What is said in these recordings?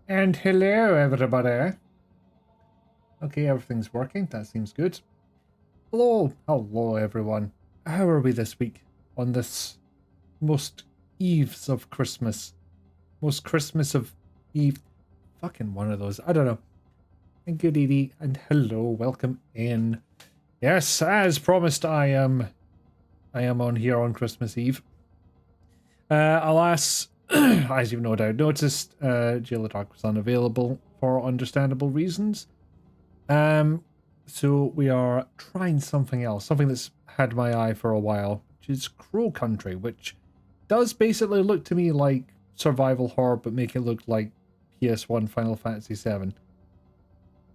And hello, everybody. Okay, everything's working. That seems good. Hello, everyone. How are we this week on this most eves of Christmas? Most Christmas of Eve. Fucking one of those. I don't know. And good evening and hello, welcome in. Yes, as promised, I am on here on Christmas Eve. Alas, as you've no doubt noticed, Jail of Dark was unavailable for understandable reasons. So we are trying something else, something that's had my eye for a while, which is Crow Country, which does basically look to me like survival horror, but make it look like PS1 Final Fantasy VII.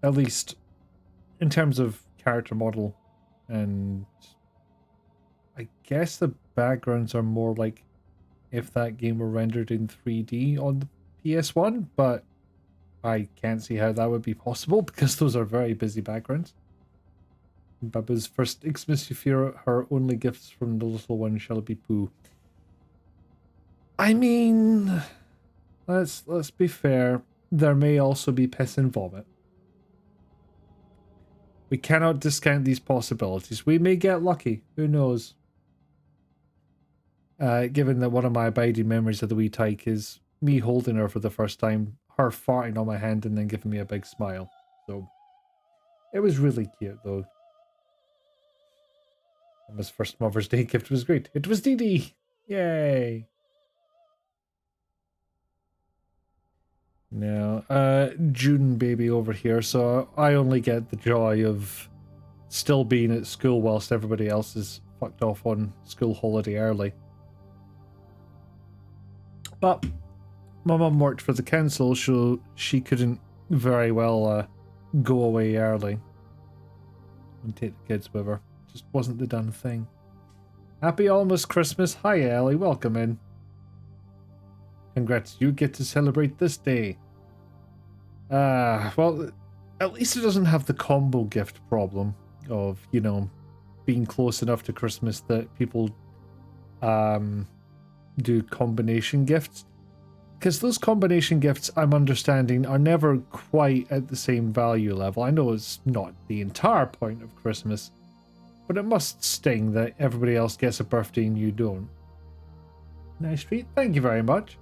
At least in terms of character model, and I guess the backgrounds are more like if that game were rendered in 3D on the PS1, but I can't see how that would be possible because those are very busy backgrounds. Baba's first Xmas, you fear her only gifts from the little one shall be poo. I mean, let's be fair. There may also be piss and vomit. We cannot discount these possibilities. We may get lucky. Who knows? Given that one of my abiding memories of the wee tyke is me holding her for the first time, her farting on my hand and then giving me a big smile. So it was really cute, though. And his first Mother's Day gift was great. It was Dee Dee! Yay! Now, June baby over here, so I only get the joy of still being at school whilst everybody else is fucked off on school holiday early. But my mum worked for the council, so she couldn't very well go away early and take the kids with her. Just wasn't the done thing. Happy almost Christmas. Hi, Ellie. Welcome in. Congrats, you get to celebrate this day. Well, at least it doesn't have the combo gift problem of, you know, being close enough to Christmas that people do combination gifts. Because those combination gifts, I'm understanding, are never quite at the same value level. I know it's not the entire point of Christmas, but it must sting that everybody else gets a birthday and you don't. Nice treat. Thank you very much.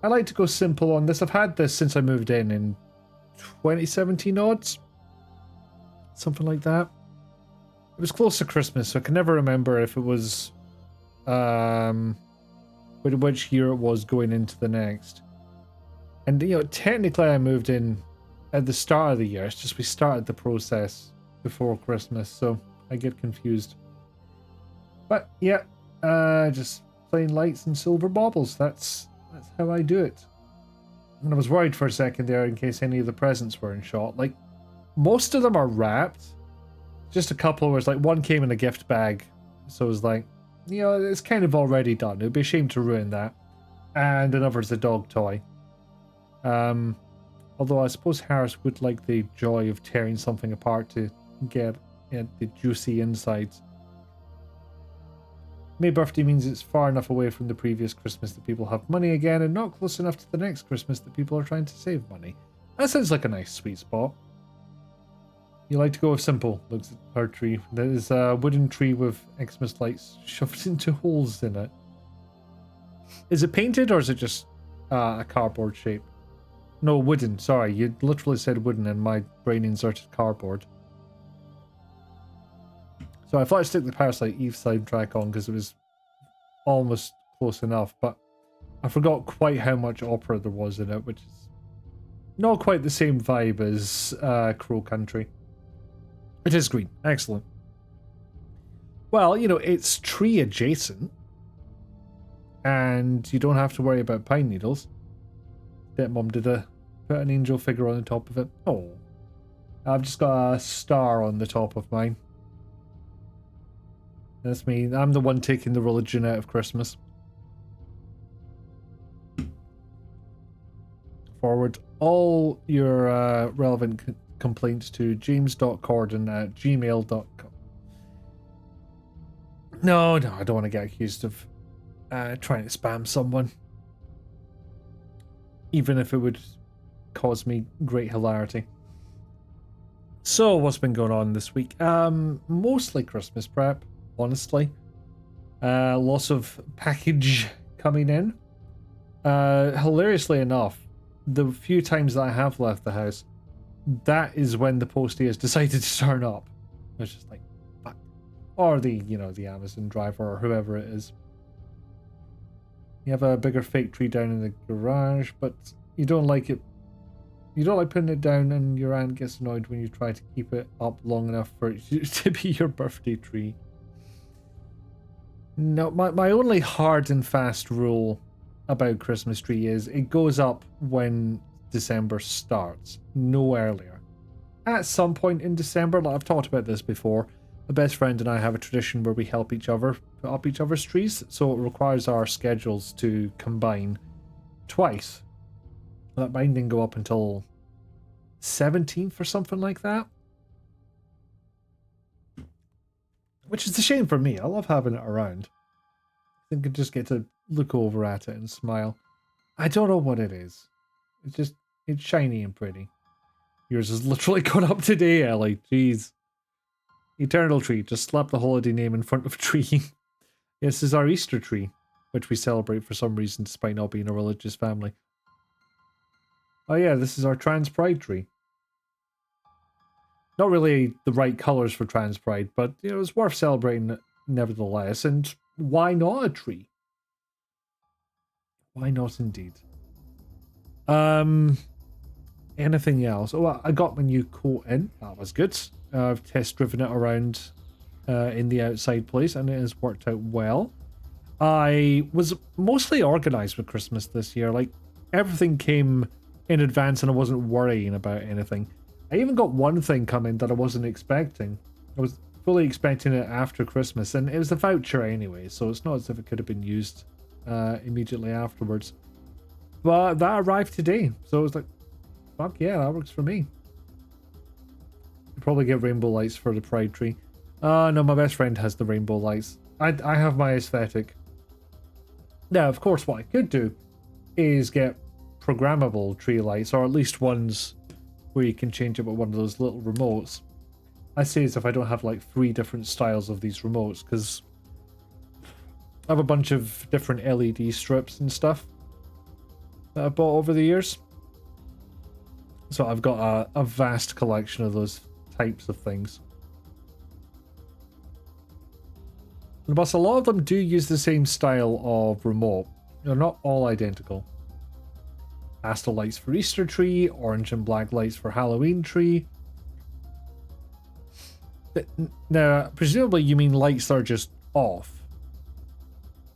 I like to go simple on this. I've had this since I moved in 2017 odds. Something like that. It was close to Christmas, so I can never remember if it was which year it was going into the next. And you know, technically I moved in at the start of the year. It's just we started the process before Christmas, so I get confused. But yeah, just plain lights and silver baubles. That's how I do it. And I was worried for a second there in case any of the presents were in shot. Like, most of them are wrapped. Just a couple was like, one came in a gift bag. So it was like, you know, it's kind of already done. It would be a shame to ruin that. And another's a dog toy. Although I suppose Harris would like the joy of tearing something apart to get at the juicy insides. May birthday means it's far enough away from the previous Christmas that people have money again and not close enough to the next Christmas that people are trying to save money. That sounds like a nice sweet spot. You like to go with simple, looks at her tree. That is a wooden tree with Xmas lights shoved into holes in it. Is it painted or is it just a cardboard shape? No, wooden. Sorry, you literally said wooden and my brain inserted cardboard. So I thought I'd stick the Parasite Eve soundtrack on because it was almost close enough, but I forgot quite how much opera there was in it, which is not quite the same vibe as Crow Country. It is green. Excellent. Well, you know, it's tree adjacent, and you don't have to worry about pine needles. Stepmom did put an angel figure on the top of it. Oh. I've just got a star on the top of mine. That's me. I'm the one taking the religion out of Christmas. Forward all your relevant complaints to james.corden@gmail.com. No, I don't want to get accused of trying to spam someone. Even if it would caused me great hilarity. So, what's been going on this week? Mostly Christmas prep, honestly. Lots of package coming in. Hilariously enough, the few times that I have left the house, that is when the postie has decided to turn up. It's just like, fuck. Or the Amazon driver or whoever it is. You have a bigger fake tree down in the garage, but you don't like it. You don't like putting it down, and your aunt gets annoyed when you try to keep it up long enough for it to be your birthday tree. No, my only hard and fast rule about Christmas tree is it goes up when December starts, no earlier. At some point in December, like I've talked about this before, my best friend and I have a tradition where we help each other put up each other's trees, so it requires our schedules to combine twice. That mine didn't go up until 17th or something like that. Which is a shame for me. I love having it around. I think I just get to look over at it and smile. I don't know what it is. It's shiny and pretty. Yours is literally gone up today, Ellie. Jeez. Eternal tree. Just slap the holiday name in front of a tree. This is our Easter tree, which we celebrate for some reason despite not being a religious family. Oh yeah, this is our trans pride tree. Not really the right colours for trans pride, but it's worth celebrating nevertheless. And why not a tree? Why not indeed? Anything else? Oh, I got my new coat in. That was good. I've test driven it around in the outside place, and it has worked out well. I was mostly organised with Christmas this year. Like, everything came in advance and I wasn't worrying about anything. I even got one thing coming that I wasn't expecting. I was fully expecting it after Christmas, and it was a voucher anyway, so it's not as if it could have been used immediately afterwards. But that arrived today, so it was like, fuck yeah, that works for me. I'll probably get rainbow lights for the pride tree. No, my best friend has the rainbow lights. I have my aesthetic. Now, of course, what I could do is get programmable tree lights, or at least ones where you can change it with one of those little remotes. I say as if I don't have like 3 different styles of these remotes, because I have a bunch of different LED strips and stuff that I've bought over the years. So I've got a vast collection of those types of things. But a lot of them do use the same style of remote. They're not all identical. Pastel lights for Easter tree, orange and black lights for Halloween tree. Now, presumably you mean lights that are just off,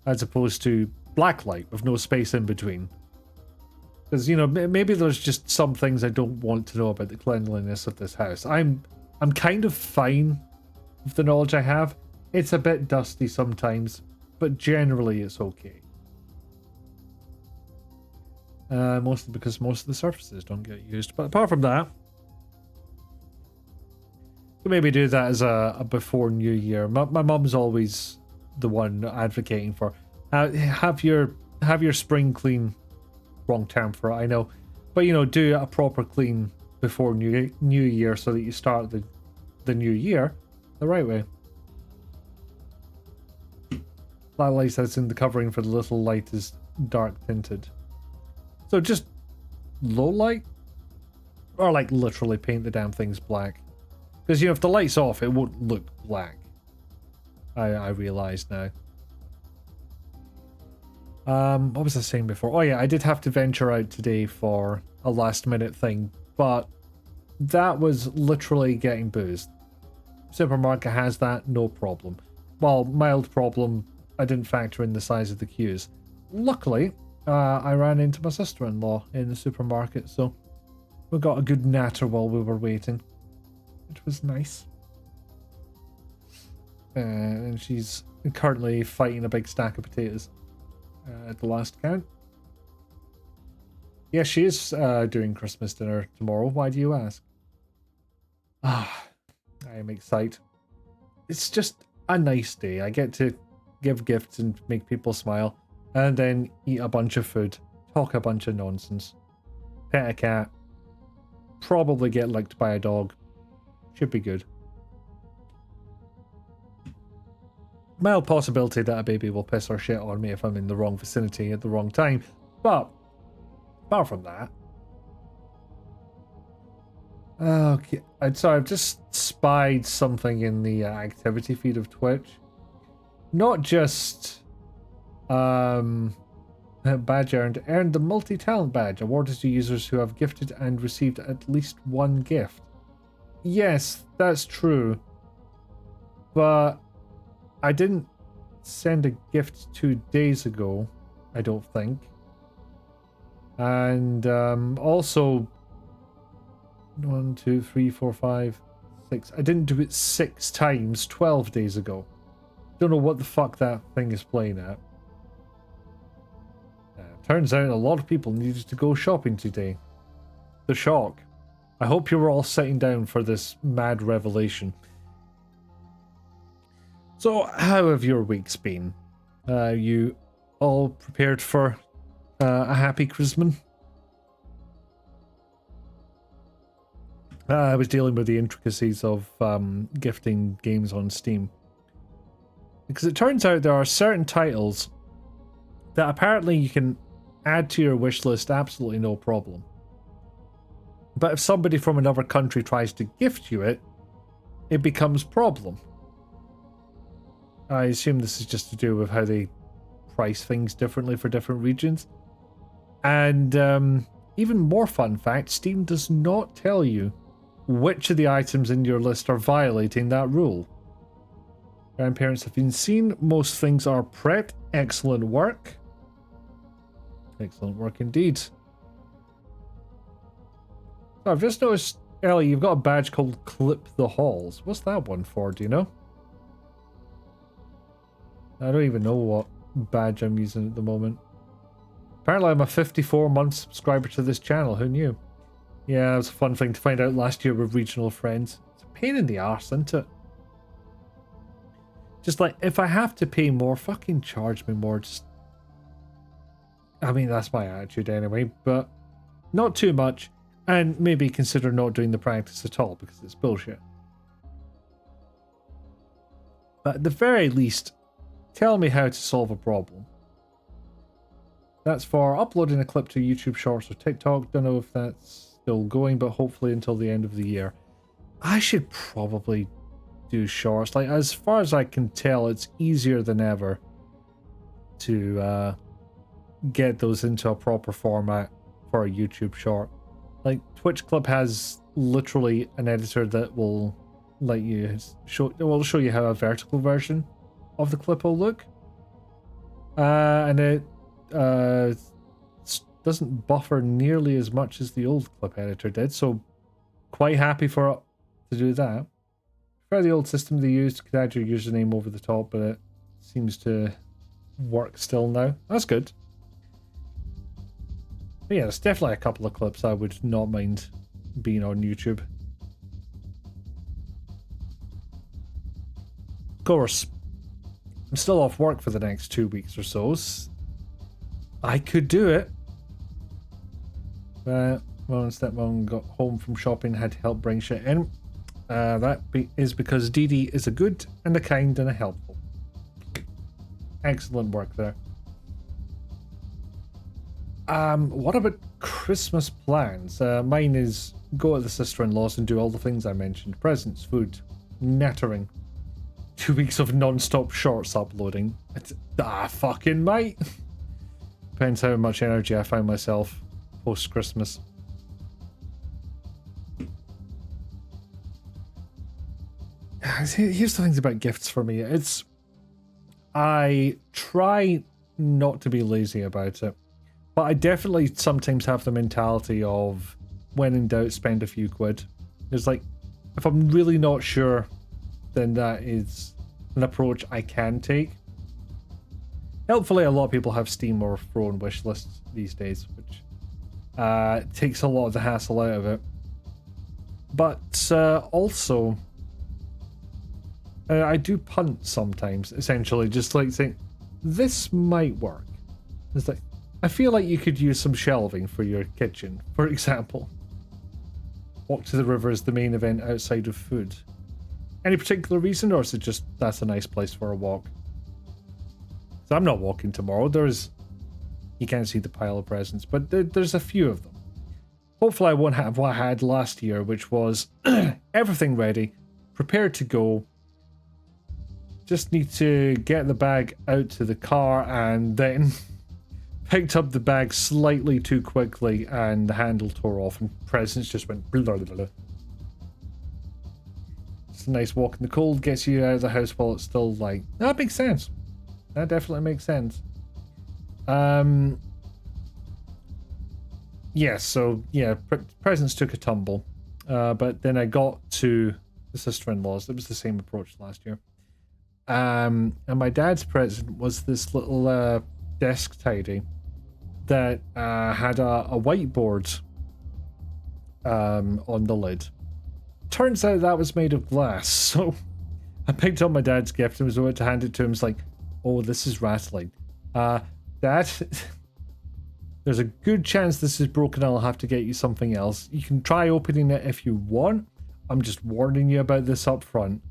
as opposed to black light with no space in between. Because, maybe there's just some things I don't want to know about the cleanliness of this house. I'm kind of fine with the knowledge I have. It's a bit dusty sometimes, but generally it's okay. Mostly because most of the surfaces don't get used. But apart from that, we maybe do that as a before New Year. My mum's always the one advocating for have your spring clean. Wrong term for it, I know, but do a proper clean before New Year so that you start the new year the right way. That light that's in the covering for the little light is dark tinted. So just low light? Or like literally paint the damn things black. Because if the light's off, it won't look black. I realise now. What was I saying before? Oh yeah, I did have to venture out today for a last minute thing, but that was literally getting boozed. Supermarket has that, no problem. Well, mild problem, I didn't factor in the size of the queues. Luckily, I ran into my sister-in-law in the supermarket, so we got a good natter while we were waiting, which was nice. And she's currently fighting a big stack of potatoes. At the last count. Yeah, she is doing Christmas dinner tomorrow. Why do you ask? I am excited. It's just a nice day. I get to give gifts and make people smile, and then eat a bunch of food, talk a bunch of nonsense, pet a cat, probably get licked by a dog. Should be good. Mild possibility that a baby will piss or shit on me if I'm in the wrong vicinity at the wrong time. But, apart from that... Okay, so I've just spied something in the activity feed of Twitch. Not just... badge earned the multi-talent badge, awarded to users who have gifted and received at least one gift. Yes, that's true. But I didn't send a gift 2 days ago, I don't think. And also 1, 2, 3, 4, 5, 6. I didn't do it 6 times 12 days ago. Don't know what the fuck that thing is playing at. Turns out a lot of people needed to go shopping today. The shock. I hope you were all sitting down for this mad revelation. So, how have your weeks been? You all prepared for a happy Christmas? I was dealing with the intricacies of gifting games on Steam. Because it turns out there are certain titles that apparently you can add to your wish list absolutely no problem. But if somebody from another country tries to gift you it, it becomes problem. I assume this is just to do with how they price things differently for different regions. And even more fun fact, Steam does not tell you which of the items in your list are violating that rule. Grandparents have been seen. Most things are prepped. Excellent work. Excellent work indeed. So I've just noticed, Ellie, you've got a badge called Clip the Halls. What's that one for, do you know? I don't even know what badge I'm using at the moment. Apparently I'm a 54-month subscriber to this channel. Who knew? Yeah, it was a fun thing to find out last year with regional friends. It's a pain in the arse, isn't it? Just like, if I have to pay more, fucking charge me more. Just, I mean, that's my attitude anyway, but not too much. And maybe consider not doing the practice at all, because it's bullshit. But at the very least, tell me how to solve a problem. That's for uploading a clip to YouTube Shorts or TikTok. Don't know if that's still going, but hopefully until the end of the year. I should probably do Shorts. Like, as far as I can tell, it's easier than ever to get those into a proper format for a YouTube Short. Like, Twitch Clip has literally an editor that will let you show you how a vertical version of the clip will look. And it doesn't buffer nearly as much as the old clip editor did, so quite happy for it to do that. For the old system they used, you could add your username over the top, but it seems to work still now. That's good. But yeah, there's definitely a couple of clips I would not mind being on YouTube. Of course, I'm still off work for the next 2 weeks or so. I could do it. But Mum and Stepmom got home from shopping, had to help bring shit in. Is because Dee Dee is a good and a kind and a helpful. Excellent work there. What about Christmas plans? Mine is go to the sister-in-law's and do all the things I mentioned. Presents, food, nattering. 2 weeks of non-stop shorts uploading. Fucking mate. Depends how much energy I find myself post-Christmas. Here's the things about gifts for me. I try not to be lazy about it. But I definitely sometimes have the mentality of, when in doubt, spend a few quid. It's like, if I'm really not sure, then that is an approach I can take. Helpfully, a lot of people have Steam or Throne wish lists these days, which takes a lot of the hassle out of it. But also, I do punt sometimes, essentially, just like think, this might work. It's like, I feel like you could use some shelving for your kitchen, for example. walk to the river is the main event outside of food. Any particular reason, or is it just that's a nice place for a walk? So I'm not walking tomorrow. You can't see the pile of presents, but there's a few of them. Hopefully I won't have what I had last year, which was everything ready, prepared to go. Just need to get the bag out to the car and then picked up the bag slightly too quickly and the handle tore off and presents just went blah, blah, blah. It's a nice walk in the cold, gets you out of the house while it's still light. That makes sense. That definitely makes sense. Presents took a tumble. But then I got to the sister-in-law's. It was the same approach last year. And my dad's present was this little desk tidy that had a whiteboard on the lid. Turns out that was made of glass, so I picked up my dad's gift and was about to hand it to him. It's like, oh, this is rattling. Dad, there's a good chance this is broken. I'll have to get you something else. You can try opening it if you want. I'm just warning you about this up front.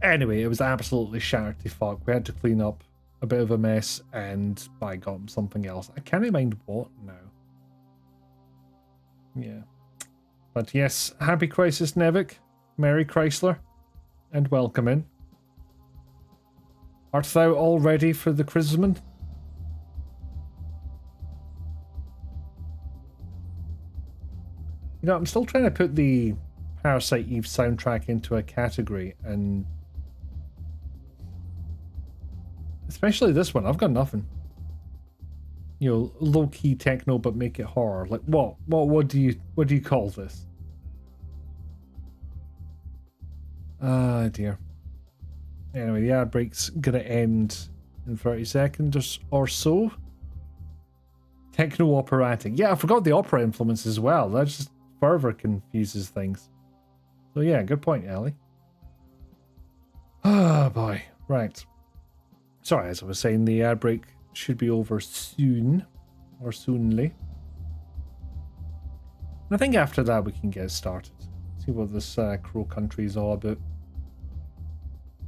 Anyway, it was absolutely shattered to fuck. We had to clean up a bit of a mess and I got him something else. I can't mind what now. Yeah. But yes, happy Crisis Nevik, Merry Chrysler, and welcome in. Art thou all ready for the chrisman? You know, I'm still trying to put the Parasite Eve soundtrack into a category, and especially this one, I've got nothing. You know, low-key techno, but make it horror. Like, what do you call this? Ah, dear. Anyway, the ad break's gonna end in 30 seconds or so. Techno operatic. Yeah, I forgot the opera influence as well. That just further confuses things. So yeah, good point, Ellie. Ah, boy. Right. Sorry, as I was saying, the ad break should be over soon. Or soonly. And I think after that we can get started. See what this crow country is all about.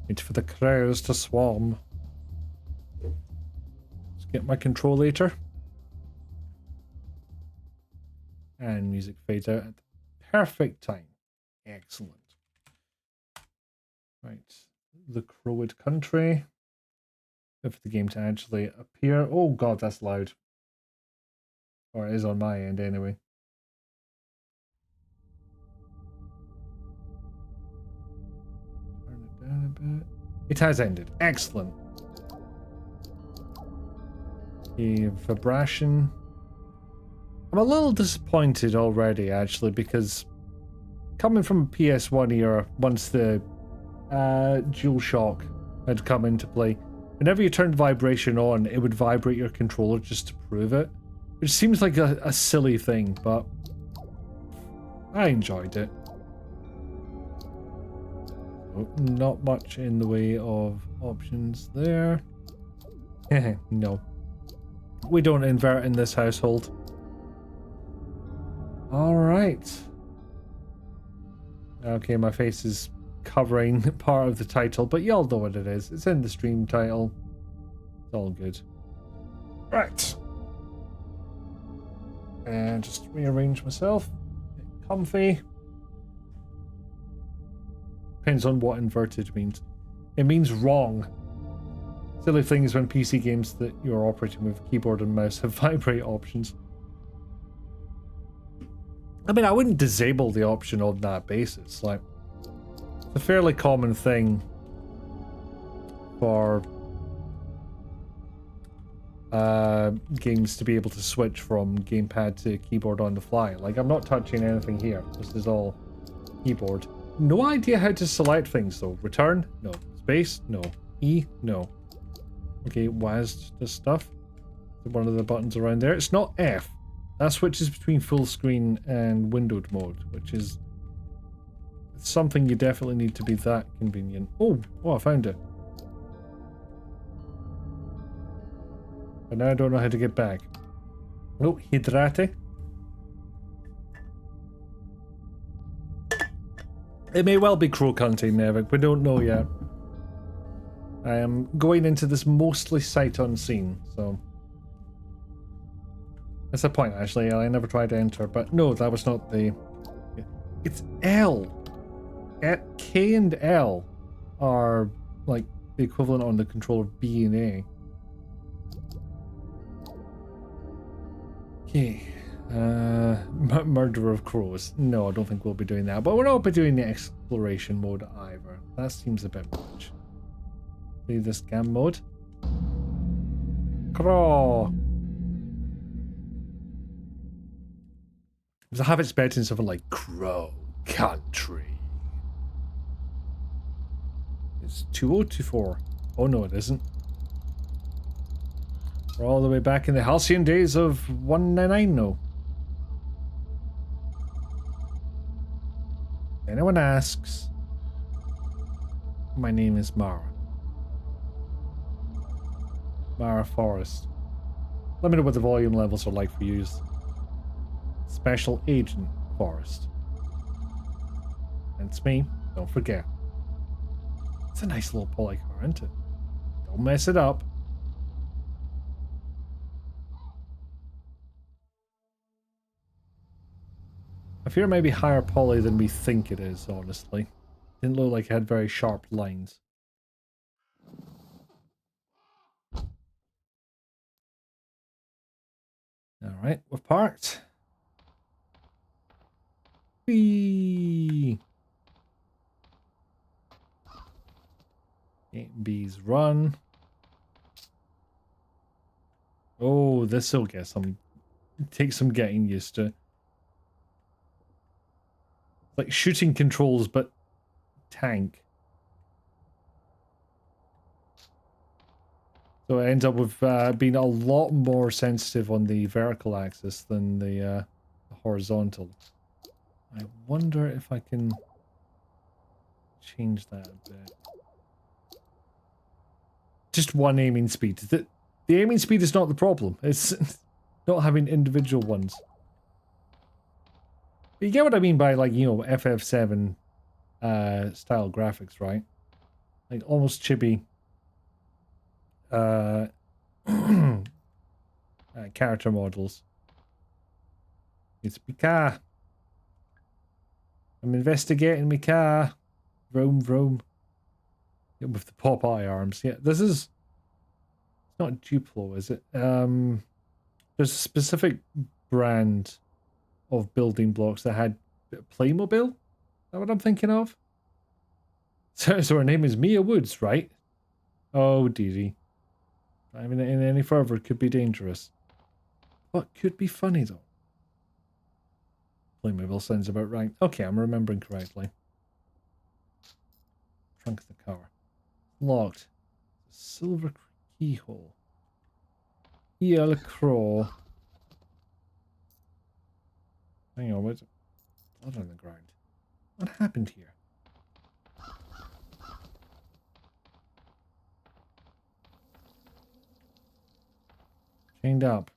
Wait for the crows to swarm. Let's get my controllator. And music fades out at the perfect time. Excellent. Right. The crowed country. Wait for the game to actually appear. Oh god, that's loud. Or it is on my end anyway. Turn it down a bit. It has ended. Excellent. A vibration. I'm a little disappointed already, actually, because coming from PS1 era, once the DualShock had come into play, whenever you turned vibration on, it would vibrate your controller just to prove it. Which seems like a silly thing, but I enjoyed it. Oh, not much in the way of options there. No. We don't invert in this household. Alright. Okay, my face is covering part of the title, but y'all know what it is. It's in the stream title. It's all good. Right. And just rearrange myself. Get comfy. Depends on what inverted means. It means wrong. Silly thing is when PC games that you're operating with keyboard and mouse have vibrate options. I mean, I wouldn't disable the option on that basis. Like, it's a fairly common thing for games to be able to switch from gamepad to keyboard on the fly. Like, I'm not touching anything here. This is all keyboard. No idea how to select things though. Return? No. Space? No. E? No. Okay, WASD does stuff. One of the buttons around there. It's not F. That switches between full screen and windowed mode, which is something you definitely need to be that convenient. Oh, I found it. But now I don't know how to get back. Oh, hydrate. It may well be crow hunting, Nevik. We don't know yet. I am going into this mostly sight unseen, so... That's the point, actually. I never tried to enter, but no, that was not the... It's L. K and L are, like, the equivalent on the controller of B and A. Okay. Murder of Crows. No, I don't think we'll be doing that. But we'll not be doing the exploration mode either. That seems a bit much. See this scam mode. Crow. I have expecting something like Crow Country. It's 2024. Oh no, it isn't. We're all the way back in the halcyon days of 199 now. If anyone asks, my name is Mara. Mara Forrest. Let me know what the volume levels are like for you. Special Agent Forrest. And it's me, don't forget. It's a nice little poly car, isn't it? Don't mess it up. I fear it may be higher poly than we think it is, honestly. Didn't look like it had very sharp lines. Alright, we're parked. Whee! Bees run. Oh, this'll get some... Take some getting used to. Like shooting controls, but tank. So it ends up with being a lot more sensitive on the vertical axis than the horizontal. I wonder if I can change that a bit. Just one aiming speed. The aiming speed is not the problem. It's not having individual ones. But you get what I mean by, like, you know, FF7 style graphics, right? Like almost chibi character models. It's my car. I'm investigating my car. Vroom vroom. Yeah, with the Popeye arms. Yeah, this is... It's not Duplo, is it? There's a specific brand of building blocks that had Playmobil? Is that what I'm thinking of? So her name is Mia Woods, right? Oh, dearie. I mean, in any further, it could be dangerous. What could be funny, though? Playmobil sounds about right. Okay, I'm remembering correctly. Trunk of the car. Locked. Silver keyhole. E.L. Crow. Hang on, what's blood on the ground? What happened here? Chained up.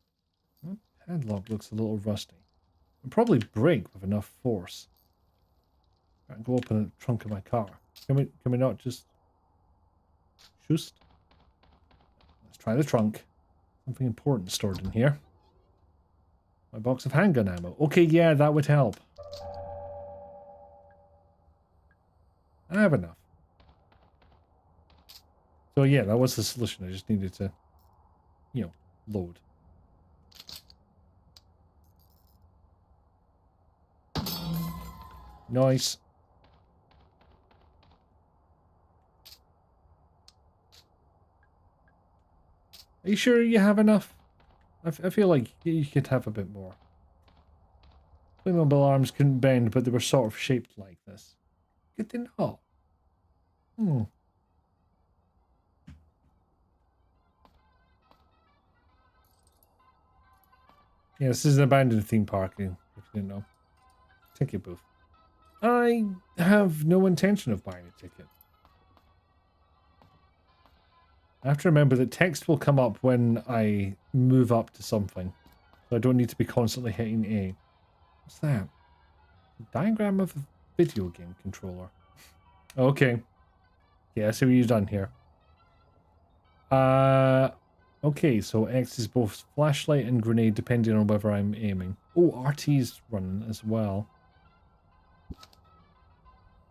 Oh, padlock looks a little rusty. It'll probably break with enough force. I can go open the trunk of my car. Can we not just... Just? Let's try the trunk. Something important stored in here. My box of handgun ammo. Okay, yeah, that would help. I have enough. So yeah, that was the solution. I just needed to, you know, load. Nice. Are you sure you have enough? I feel like you could have a bit more. Playmobil arms couldn't bend, but they were sort of shaped like this. Good to know. Hmm. Yeah, this is an abandoned theme park, if you didn't know. Ticket booth. I have no intention of buying a ticket. I have to remember that text will come up when I move up to something. So I don't need to be constantly hitting A. What's that? A diagram of a video game controller. Okay. Yeah, I see what you've done here. Okay, so X is both flashlight and grenade depending on whether I'm aiming. Oh, RT's running as well.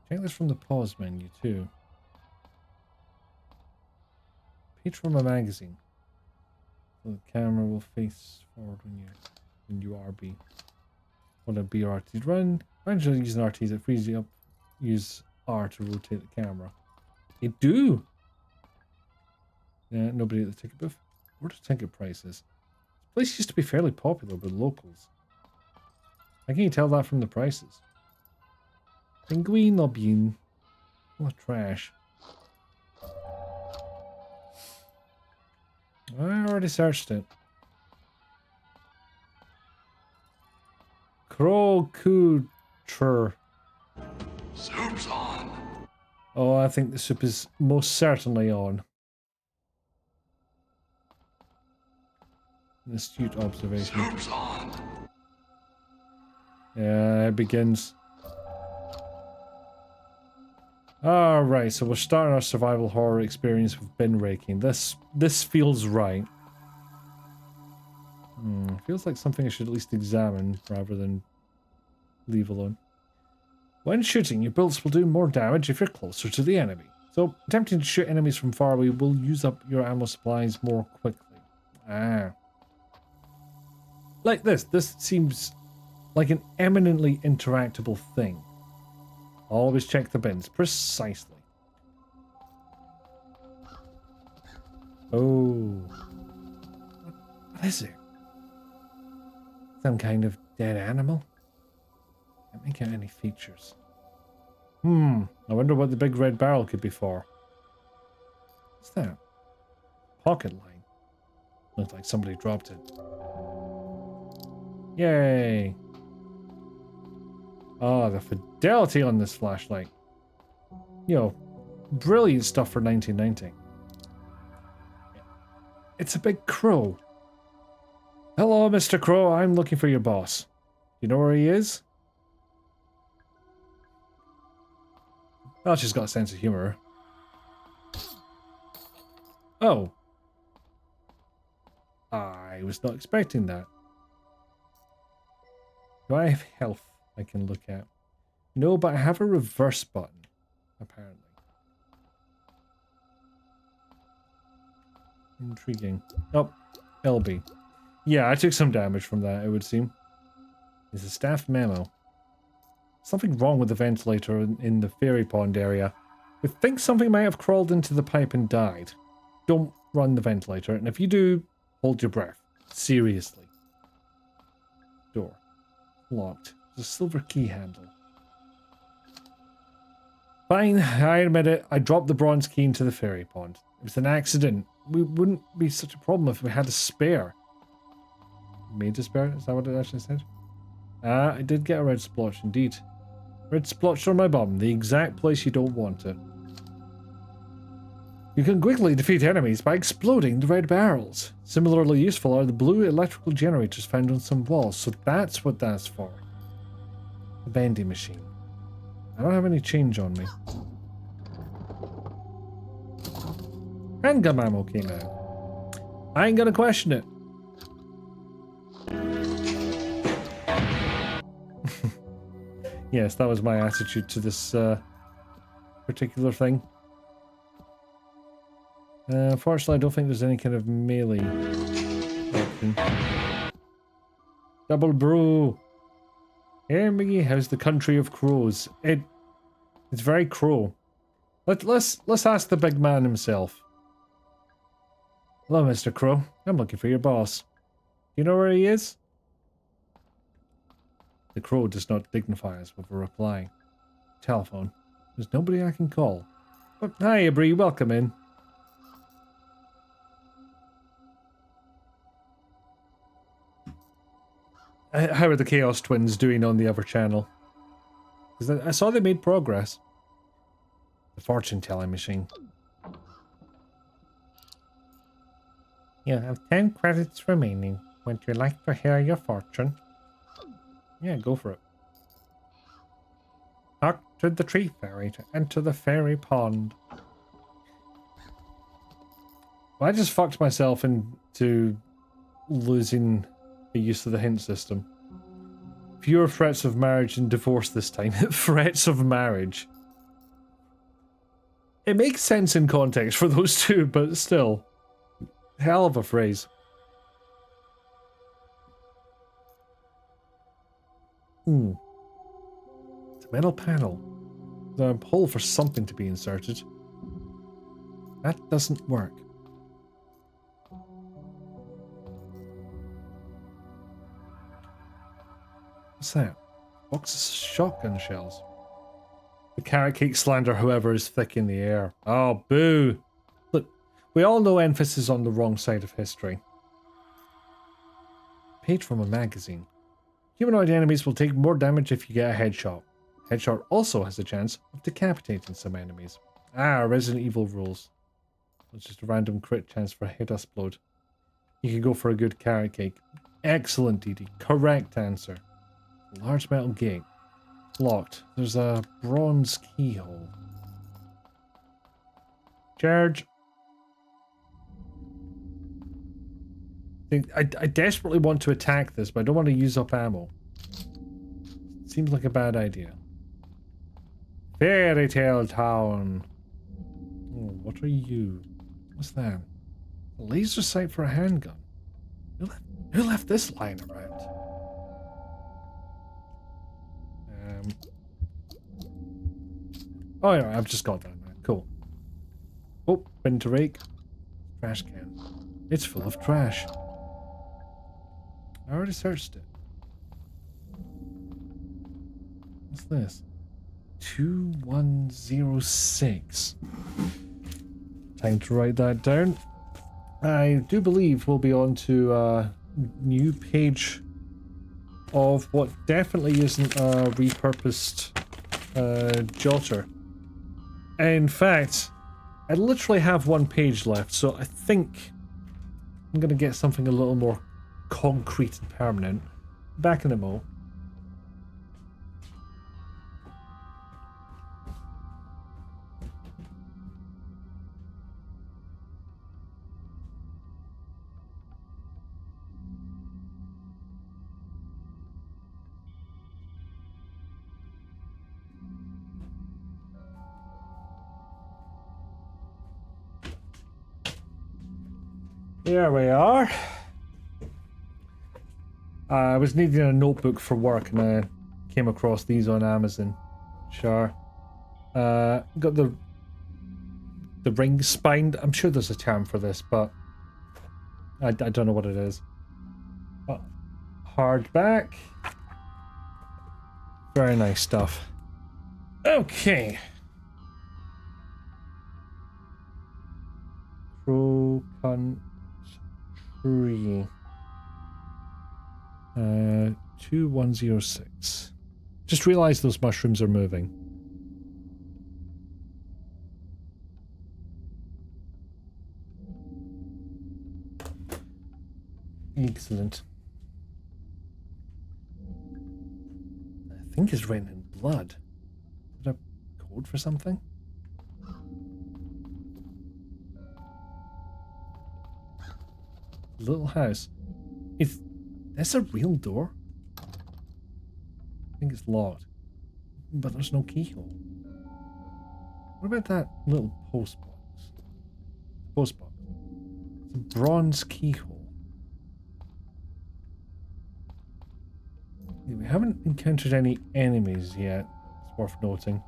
Check this from the pause menu too. Page from a magazine. So the camera will face forward when you RB. When a B or RT run. Imagine using RTs, it frees you up. Use R to rotate the camera. You do! Yeah, nobody at the ticket booth. What are ticket prices? This place used to be fairly popular with locals. How can you tell that from the prices? Penguin or bean? What trash. I already searched it. Crow Couture. Soup's on. Oh, I think the soup is most certainly on. An astute observation. Soup's on. Yeah, it begins. Alright, so we're starting our survival horror experience with bin raking. This feels right. Feels like something I should at least examine rather than leave alone. When shooting, your bullets will do more damage if you're closer to the enemy. So, attempting to shoot enemies from far away will use up your ammo supplies more quickly. Like this. This seems like an eminently interactable thing. Always check the bins. Precisely. Oh. What is it? Some kind of dead animal? Can't make out any features. I wonder what the big red barrel could be for. What's that? Pocket line. Looks like somebody dropped it. Yay! Oh, the fidelity on this flashlight. You know, brilliant stuff for 1990. It's a big crow. Hello, Mr. Crow. I'm looking for your boss. You know where he is? Oh, she's got a sense of humor. Oh. I was not expecting that. Do I have health I can look at? No, but I have a reverse button, apparently. Intriguing. Oh, LB. Yeah, I took some damage from that, it would seem. It's a staff memo. Something wrong with the ventilator in the fairy pond area. We think something might have crawled into the pipe and died. Don't run the ventilator, and if you do, hold your breath. Seriously. Door. Locked. There's a silver key handle. Fine, I admit it. I dropped the bronze key into the fairy pond. It was an accident. We wouldn't be such a problem if we had a spare. Made a spare? Is that what it actually said? I did get a red splotch, indeed. Red splotch on my bum, the exact place you don't want it. You can quickly defeat enemies by exploding the red barrels. Similarly useful are the blue electrical generators found on some walls, so that's what that's for. The vending machine. I don't have any change on me. Handgun ammo came out. I ain't gonna question it. Yes, that was my attitude to this particular thing. Unfortunately, I don't think there's any kind of melee option. Double brew. Hey, Miggy, how's the country of crows? It's very crow. Let's ask the big man himself. Hello, Mr. Crow. I'm looking for your boss. Do you know where he is? The crow does not dignify us with a reply. Telephone. There's nobody I can call. But hiya, Bree. Welcome in. How are the Chaos Twins doing on the other channel? Because I saw they made progress. The fortune-telling machine. You have 10 credits remaining. Would you like to hear your fortune? Yeah, go for it. Talk to the tree fairy to enter the fairy pond. Well, I just fucked myself into losing the use of the hint system. Fewer threats of marriage and divorce this time. Threats of marriage. It makes sense in context for those two, but still. Hell of a phrase. It's a metal panel. There's a hole for something to be inserted. That doesn't work. What's that? Boxes of shotgun shells. The carrot cake slander, however, is thick in the air. Oh, boo! Look, we all know emphasis is on the wrong side of history. Page from a magazine. Humanoid enemies will take more damage if you get a headshot. Headshot also has a chance of decapitating some enemies. Ah, Resident Evil rules. It's just a random crit chance for a hit explode. You can go for a good carrot cake. Excellent, Dee Dee. Correct answer. Large metal gate. Locked. There's a bronze keyhole. Charge. I desperately want to attack this, but I don't want to use up ammo. Seems like a bad idea. Fairy Tale Town. Oh, what are you? What's that? A laser sight for a handgun. Who left this lying around? Oh yeah, I've just got that now. Cool. Oh, bin to rake. Trash can. It's full of trash. I already searched it. What's this? 2106. Time to write that down. I do believe we'll be on to a new page of what definitely isn't a repurposed jotter. In fact, I literally have one page left, so I think I'm going to get something a little more concrete and permanent. Back in a mo. Here we are. I was needing a notebook for work and I came across these on Amazon. Sure. Got the ring spine. I'm sure there's a term for this, but I don't know what it is. Hardback. Very nice stuff. Okay. Pro country. 2106. Just realized those mushrooms are moving. Excellent. I think it's written in blood. Is that a code for something? Little house. Is this a real door? I think it's locked. But there's no keyhole. What about that little post box? Post box. It's a bronze keyhole. We haven't encountered any enemies yet. It's worth noting.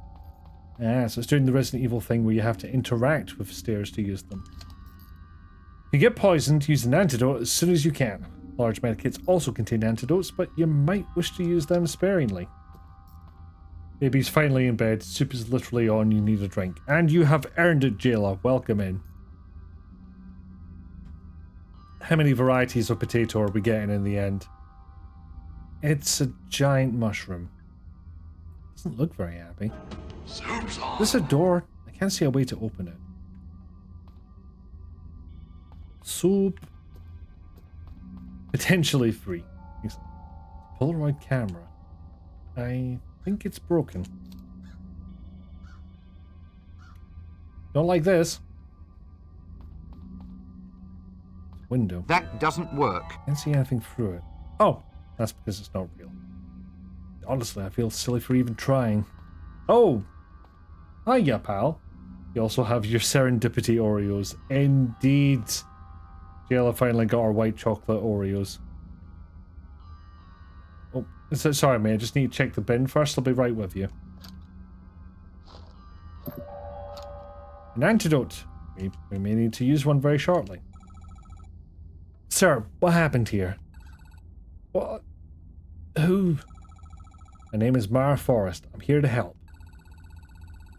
Ah, so it's doing the Resident Evil thing where you have to interact with stairs to use them. If you get poisoned, use an antidote as soon as you can. Large medikits also contain antidotes, but you might wish to use them sparingly. Baby's finally in bed. Soup is literally on. You need a drink. And you have earned it, jailer. Welcome in. How many varieties of potato are we getting in the end? It's a giant mushroom. Doesn't look very happy. Soup's on. This is a door. I can't see a way to open it. Soup. Potentially free. Polaroid camera. I think it's broken. Don't like this. Window. That doesn't work. Can't see anything through it. Oh, that's because it's not real. Honestly, I feel silly for even trying. Oh! Hiya, pal. You also have your serendipity Oreos. Indeed. Jayla finally got our white chocolate Oreos. Oh, sorry, mate. I just need to check the bin first. I'll be right with you. An antidote. We may need to use one very shortly. Sir, what happened here? What? Who? My name is Mara Forrest. I'm here to help.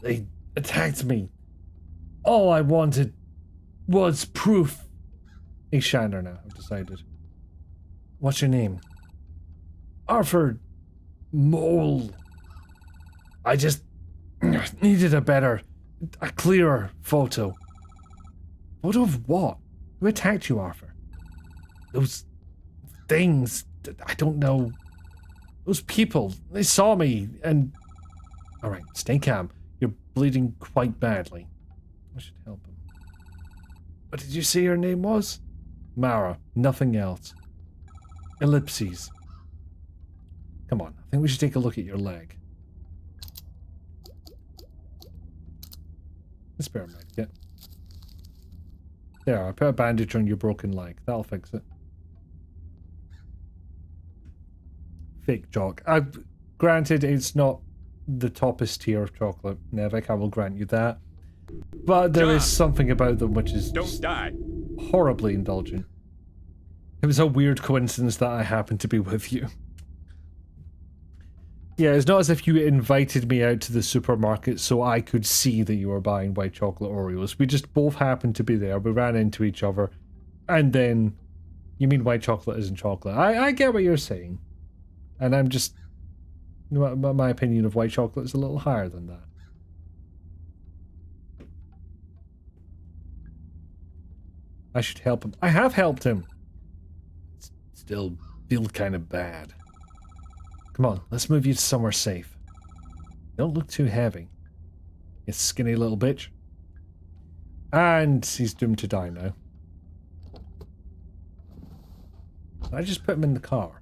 They attacked me. All I wanted was proof. He's Shatner now, I've decided. What's your name? Arthur Mole. I just needed a clearer photo. Photo of what? Who attacked you, Arthur? Those things. I don't know. Those people. They saw me and... Alright, stay calm. You're bleeding quite badly. I should help him. What did you say her name was? Mara. Nothing else. Ellipses. Come on. I think we should take a look at your leg. A spare med kit. There, I put a bandage on your broken leg. That'll fix it. Fake jock. Granted, it's not the toppest tier of chocolate, Nevik, I will grant you that. But there is something about them which is horribly indulgent. It was a weird coincidence that I happened to be with you. Yeah, it's not as if you invited me out to the supermarket so I could see that you were buying white chocolate Oreos. We just both happened to be there. We ran into each other. And then... You mean white chocolate isn't chocolate? I get what you're saying. And I'm just... My opinion of white chocolate is a little higher than that. I should help him. I have helped him! Still feel kind of bad. Come on, let's move you to somewhere safe. Don't look too heavy. You skinny little bitch. And he's doomed to die now. I just put him in the car.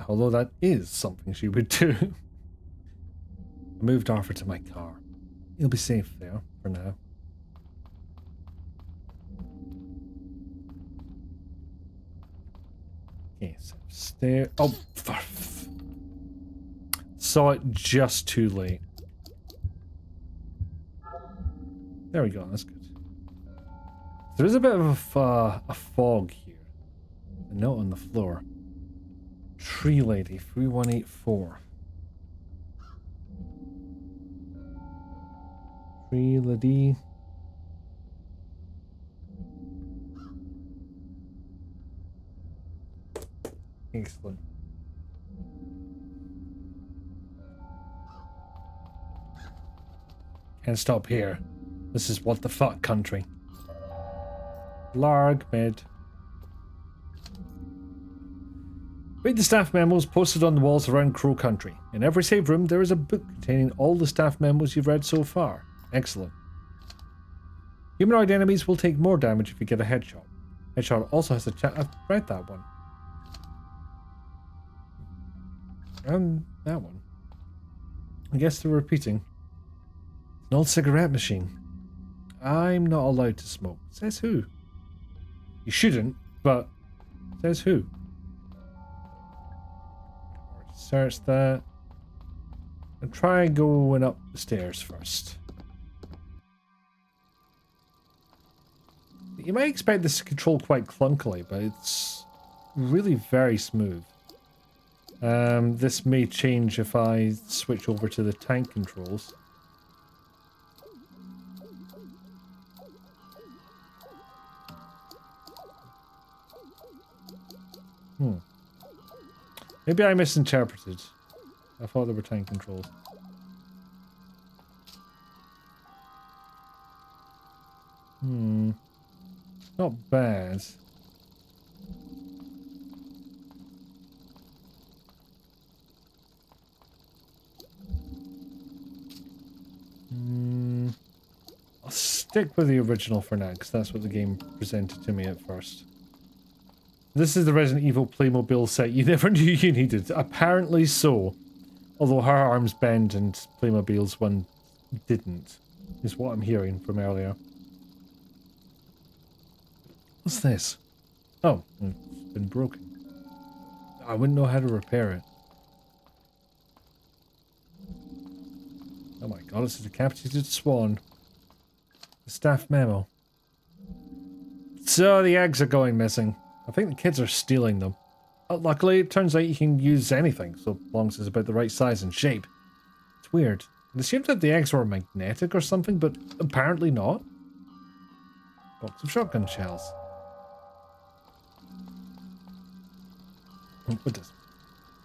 Although that is something she would do. I moved Arthur to my car. He'll be safe there for now. Okay, so stay. Oh, saw it just too late. There we go. That's good. There is a bit of a fog here. A note on the floor. Tree Lady 3184. Tree Lady. Excellent. Can't stop here. This is what the fuck country. Larg mid. Read the staff memos posted on the walls around Crow Country. In every save room, there is a book containing all the staff memos you've read so far. Excellent. Humanoid enemies will take more damage if you get a headshot. Headshot also has a chat. I've read that one. And that one. I guess they're repeating. An old cigarette machine. I'm not allowed to smoke. Says who? You shouldn't, but says who? Search that. And try going up the stairs first. You might expect this to control quite clunkily, but it's really very smooth. This may change if I switch over to the tank controls. Maybe I misinterpreted. I thought they were tank controls. Not bad. stick with the original for now, because that's what the game presented to me at first. This is the Resident Evil Playmobil set you never knew you needed. Apparently so. Although her arms bend and Playmobil's one didn't, is what I'm hearing from earlier. What's this? Oh, it's been broken. I wouldn't know how to repair it. Oh my god, it's a decapitated swan. The staff memo. So the eggs are going missing. I think the kids are stealing them. Luckily, it turns out you can use anything, so long as it's about the right size and shape. It's weird. It assumed that the eggs were magnetic or something, but apparently not. Box of shotgun shells. What does?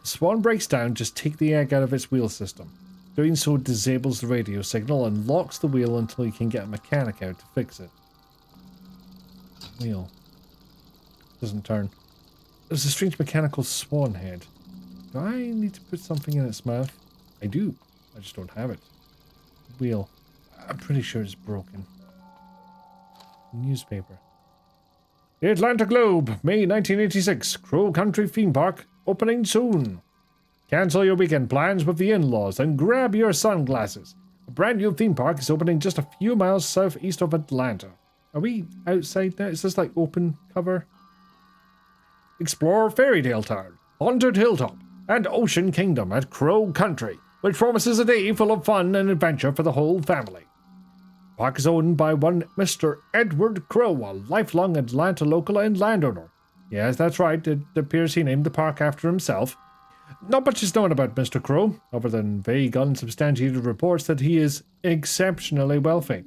The swan breaks down, just take the egg out of its wheel system. Doing so disables the radio signal and locks the wheel until you can get a mechanic out to fix it. Wheel. Doesn't turn. There's a strange mechanical swan head. Do I need to put something in its mouth? I do. I just don't have it. Wheel. I'm pretty sure it's broken. Newspaper. The Atlanta Globe, May 1986. Crow Country Theme Park, opening soon. Cancel your weekend plans with the in-laws and grab your sunglasses. A brand new theme park is opening just a few miles southeast of Atlanta. Are we outside now? Is this like open cover? Explore Fairytale Town, Haunted Hilltop, and Ocean Kingdom at Crow Country, which promises a day full of fun and adventure for the whole family. The park is owned by one Mr. Edward Crow, a lifelong Atlanta local and landowner. Yes, that's right, it appears he named the park after himself. Not much is known about Mr. Crow, other than vague, unsubstantiated reports that he is exceptionally wealthy.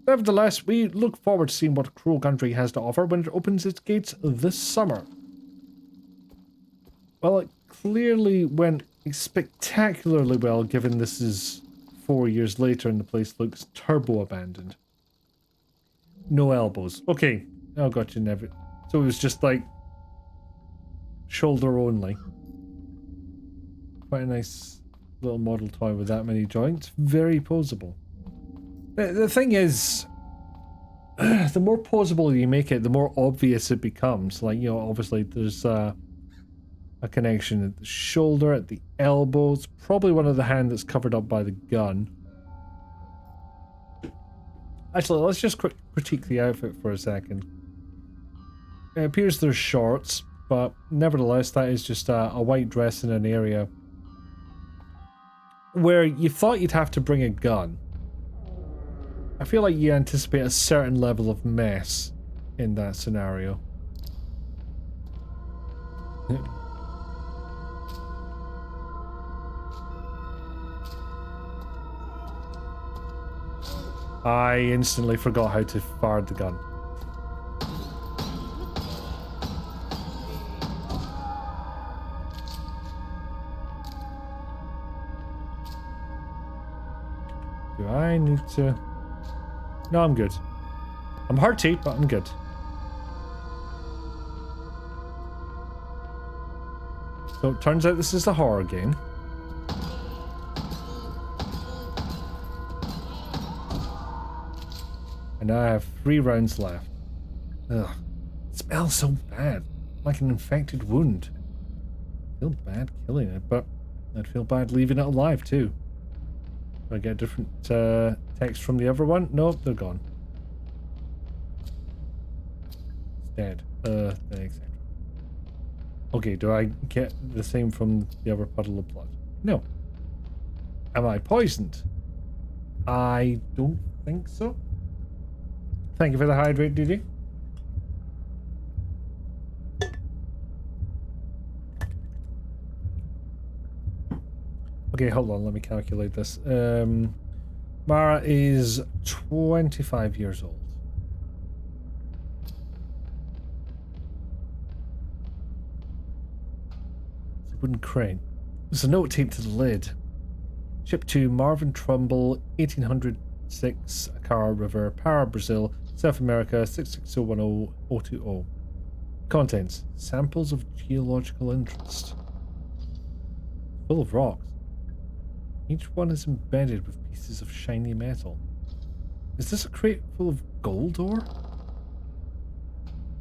Nevertheless, we look forward to seeing what Crow Country has to offer when it opens its gates this summer. Well, it clearly went spectacularly well, given this is 4 years later and the place looks turbo abandoned. No elbows. Okay, I got you, never. So it was just like shoulder only. Quite a nice little model toy with that many joints. Very posable. The thing is, the more posable you make it, the more obvious it becomes. Like, you know, obviously there's a connection at the shoulder, at the elbows, probably one of the hand that's covered up by the gun. Actually, let's just critique the outfit for a second. It appears there's shorts, but nevertheless, that is just a white dress in an area where you thought you'd have to bring a gun. I feel like you anticipate a certain level of mess in that scenario. I instantly forgot how to fire the gun. Do I need to... No, I'm good. I'm hurty, but I'm good. So it turns out this is the horror game. And now I have 3 rounds left. Ugh. It smells so bad. Like an infected wound. I feel bad killing it, but I'd feel bad leaving it alive too. Do I get a different text from the other one? Nope, they're gone. It's dead. Etc. Okay, do I get the same from the other puddle of blood? No. Am I poisoned? I don't think so. Thank you for the hydrate, Didi. Okay, hold on, let me calculate this. Mara is 25 years old. It's a wooden crane. There's a note taped to the lid. Ship to Marvin Trumbull, 1806, Acara River, Para, Brazil, South America, 66010-020. Contents: samples of geological interest. Full of rocks. Each one is embedded with pieces of shiny metal. Is this a crate full of gold ore?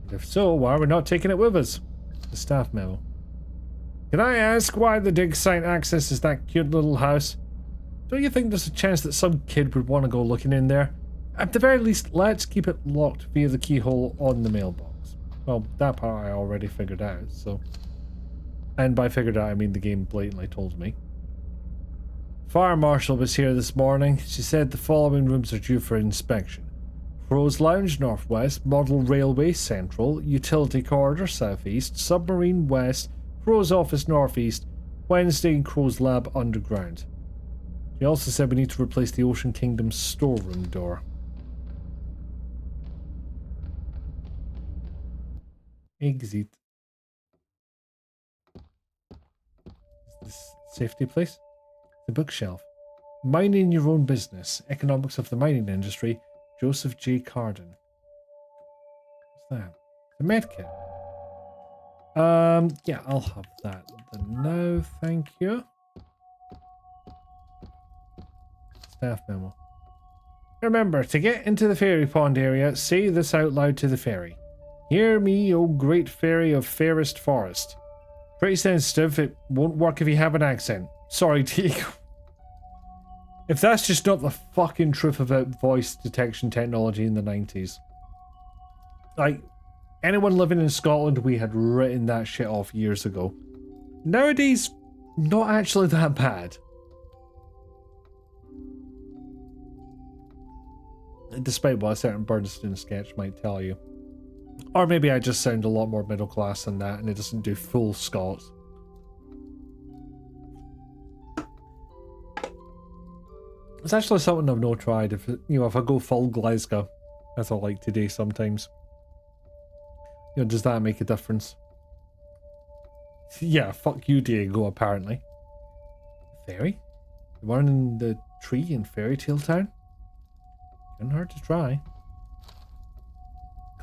And if so, why are we not taking it with us? The staff memo. Can I ask why the dig site accesses that cute little house? Don't you think there's a chance that some kid would want to go looking in there? At the very least, let's keep it locked via the keyhole on the mailbox. Well, that part I already figured out, so... And by figured out, I mean the game blatantly told me. Fire Marshal was here this morning. She said the following rooms are due for inspection. Crow's Lounge Northwest, Model Railway Central, Utility Corridor Southeast, Submarine West, Crow's Office Northeast, Wednesday and Crow's Lab Underground. She also said we need to replace the Ocean Kingdom's storeroom door. Exit. Is this safety place? The bookshelf. Minding Your Own Business. Economics of the Mining Industry. Joseph J. Carden. What's that? The medkit. Yeah, I'll have that. No, thank you. Staff memo. Remember, to get into the fairy pond area, say this out loud to the fairy. Hear me, O great fairy of fairest forest. Pretty sensitive, it won't work if you have an accent. Sorry, Diego. If that's just not the fucking truth about voice detection technology in the 90s. Like, anyone living in Scotland, we had written that shit off years ago. Nowadays, not actually that bad. Despite what a certain Bernstein sketch might tell you. Or maybe I just sound a lot more middle class than that and it doesn't do full Scots. It's actually something I've not tried. If if I go full Glasgow, as I like to do sometimes. Does that make a difference? Yeah, fuck you, Diego, apparently. Fairy? The one in the tree in Fairy Tale Town? Couldn't hurt to try.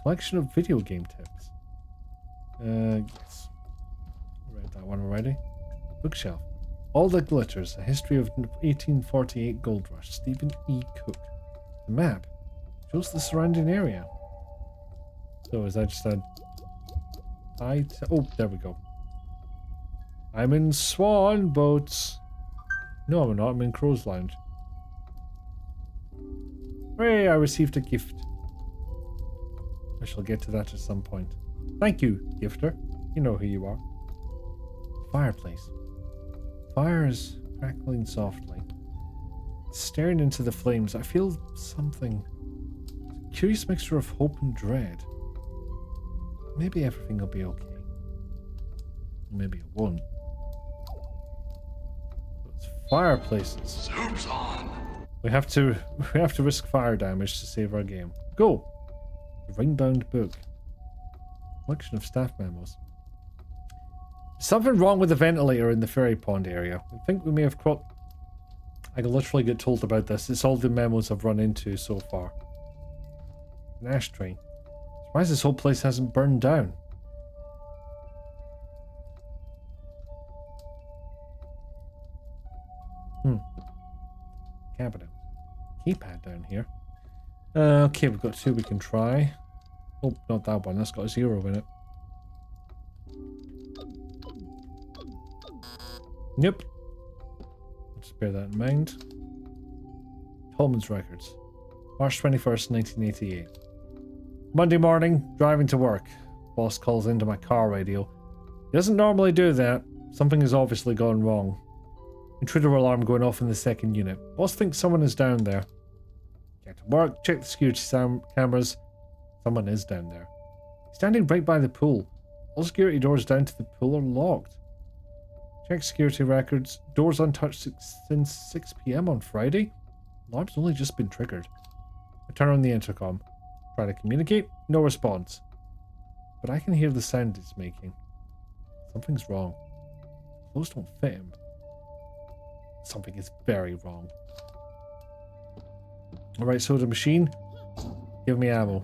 Collection of video game tips. Yes. Read that one already. Bookshelf. All That Glitters, A History of 1848 Gold Rush, Stephen E. Cook. The map shows the surrounding area. So is that just a... oh, there we go. I'm in Swan Boats. No, I'm not. I'm in Crow's Lounge. Hooray, I received a gift. I shall get to that at some point. Thank you, gifter. You know who you are. Fireplace. Fire is crackling softly. Staring into the flames, I feel something. A curious mixture of hope and dread. Maybe everything will be okay. Maybe it won't. It's fireplaces. Soup's on. We have to risk fire damage to save our game. Go! The ring-bound book. Collection of staff memos. Something wrong with the ventilator in the fairy pond area. I think we may have caught... I can literally get told about this. It's all the memos I've run into so far. An ashtray. Surprised this whole place hasn't burned down. Cabinet. Keypad down here. Okay, we've got two we can try. Oh, not that one. That's got a 0 in it. Nope. Let's bear that in mind. Holman's Records. March 21st, 1988. Monday morning, driving to work. Boss calls into my car radio. He doesn't normally do that. Something has obviously gone wrong. Intruder alarm going off in the second unit. Boss thinks someone is down there. Get to work, check the security cameras. Someone is down there. Standing right by the pool. All security doors down to the pool are locked. Check security records. Doors untouched since 6 PM on Friday. Alarm's only just been triggered. I turn on the intercom. Try to communicate. No response. But I can hear the sound it's making. Something's wrong. Clothes don't fit him. Something is very wrong. Alright, soda machine. Give me ammo.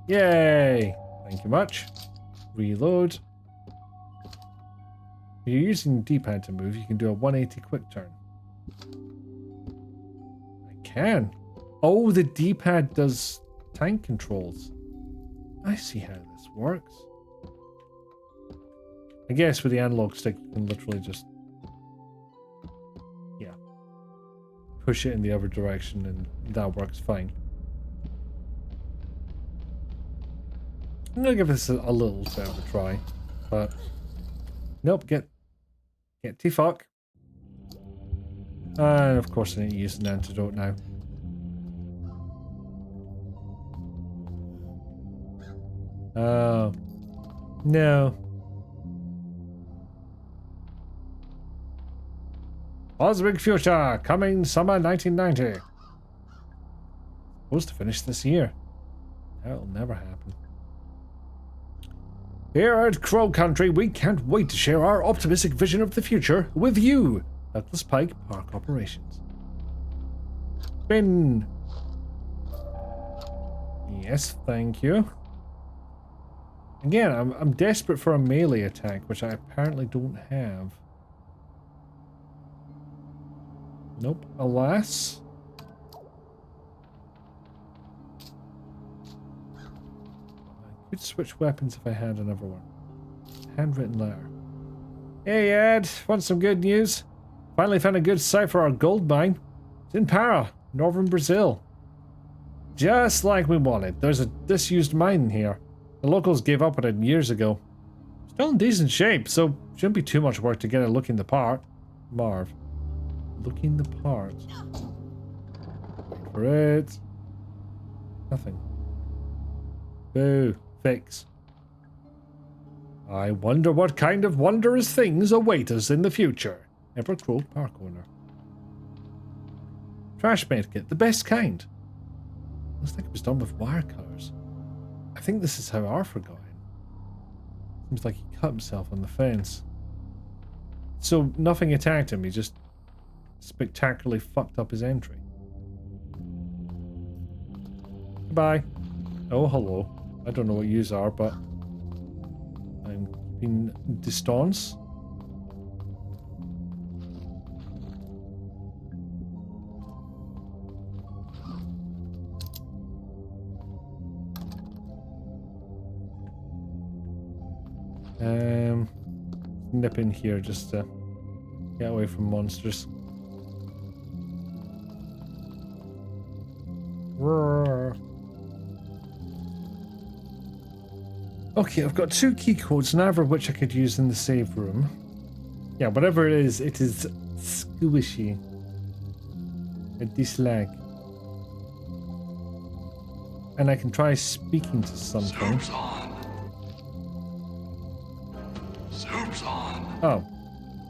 Yay! Thank you much. Reload. If you're using the D-pad to move, you can do a 180 quick turn. I can. Oh, the D-pad does tank controls. I see how this works. I guess with the analog stick, you can literally just, yeah, push it in the other direction and that works fine. I'm gonna give this a little bit of a try, but nope, get T-fuck. And of course I need to use an antidote now. Oh, no. Cosmic Future, coming summer 1990. Supposed to finish this year. That'll never happen. Here at Crow Country, we can't wait to share our optimistic vision of the future with you. Douglas Pike Park Operations. Spin. Yes, thank you. Again, I'm desperate for a melee attack, which I apparently don't have. Nope, alas. I could switch weapons if I had another one. Handwritten letter. Hey Ed, want some good news? Finally found a good site for our gold mine. It's in Para, northern Brazil. Just like we wanted. There's a disused mine here. The locals gave up on it years ago. Still in decent shape, so shouldn't be too much work to get it looking the part. Marv. Looking the part. Wait for it. Nothing. Boo. Fix. I wonder what kind of wondrous things await us in the future. Emperor Crow Park owner. Trash medkit, the best kind. Looks like it was done with wire cutters. I think this is how Arthur got in. Seems like he cut himself on the fence. So nothing attacked him, he just spectacularly fucked up his entry. Goodbye. Oh, hello. I don't know what yous are, but I'm keeping distance. Nip in here just to get away from monsters. Roar. Okay, I've got 2 key codes, neither of which I could use in the save room. Yeah, whatever it is squishy. A dislike. And I can try speaking to something. Soup's on. Soup's on. Oh.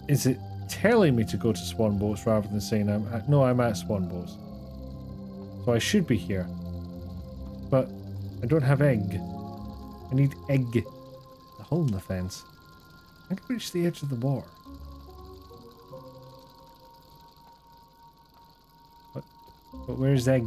Is it telling me to go to Swan Boats rather than saying I'm at... No, I'm at Swan Boats. So I should be here. But I don't have egg. I need egg. The hole in the fence. I can reach the edge of the water. But where's egg?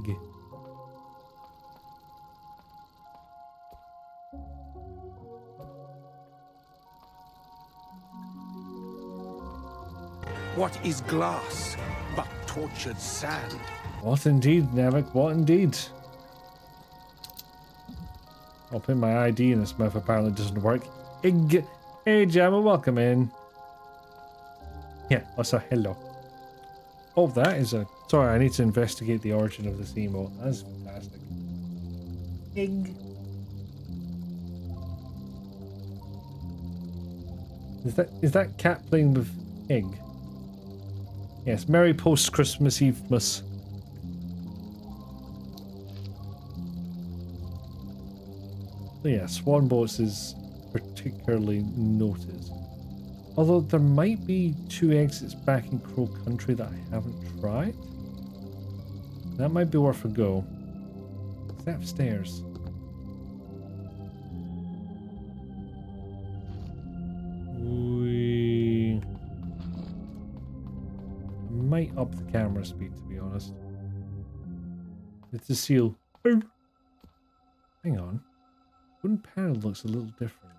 What is glass but tortured sand? What indeed, Nevik, what indeed? I'll put my ID in this mouth, apparently doesn't work. Egg! Hey Gemma, welcome in. Yeah, also hello. Oh, that is a... Sorry, I need to investigate the origin of this emote. That's fantastic. Egg. Is that cat playing with egg? Yes, Merry Post-Christmas Eve-mas. So yeah, Swan Boats is particularly noted. Although there might be 2 exits back in Crow Country that I haven't tried. That might be worth a go. Is that upstairs? We might up the camera speed, to be honest. It's a seal. Oh. Hang on. Wooden panel looks a little different.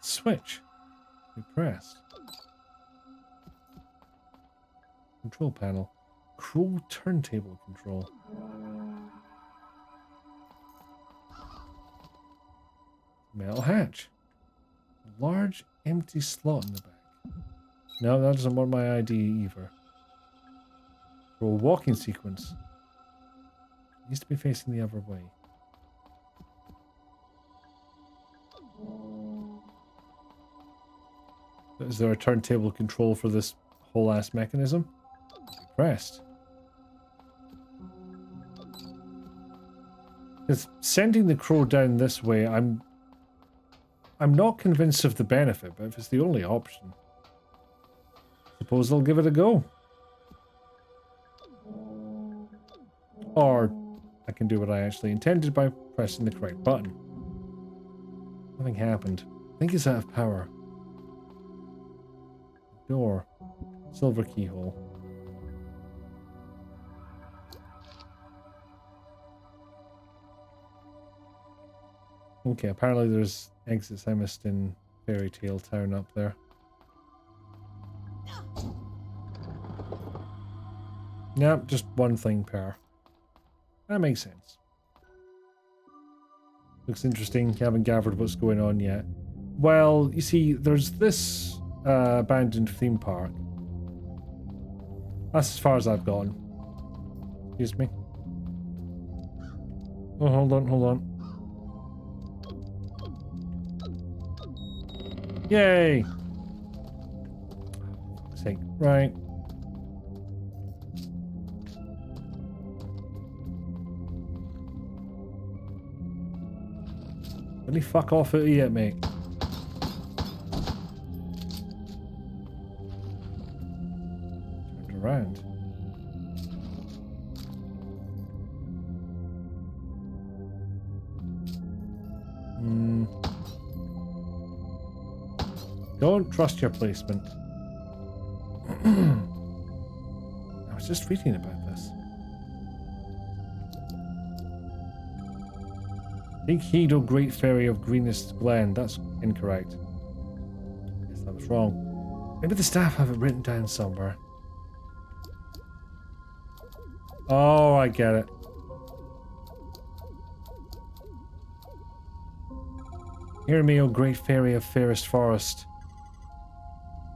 Switch. We pressed. Control panel. Cruel turntable control. Metal hatch. Large empty slot in the back. No, that doesn't want my ID either. For a walking sequence. It needs to be facing the other way. Is there a turntable control for this whole ass mechanism? Pressed. Because sending the crow down this way, I'm not convinced of the benefit, but if it's the only option, suppose I'll give it a go. Or I can do what I actually intended by pressing the correct button. Nothing happened. I think it's out of power. Door. Silver keyhole. Okay, apparently there's exits I missed in Fairy Tale Town up there. Yep, just one thing per. That makes sense. Looks interesting. Haven't gathered what's going on yet. Well, you see, there's this abandoned theme park. That's as far as I've gone. Excuse me. Oh, hold on, hold on. Yay! Fuck's sake. Right. Really fuck off out of here, mate. Turned around. Don't trust your placement. I was just reading about this. Take heed, O great fairy of greenest glen. That's incorrect. Yes, that was wrong. Maybe the staff have it written down somewhere. Oh, I get it. Hear me, O great fairy of fairest forest.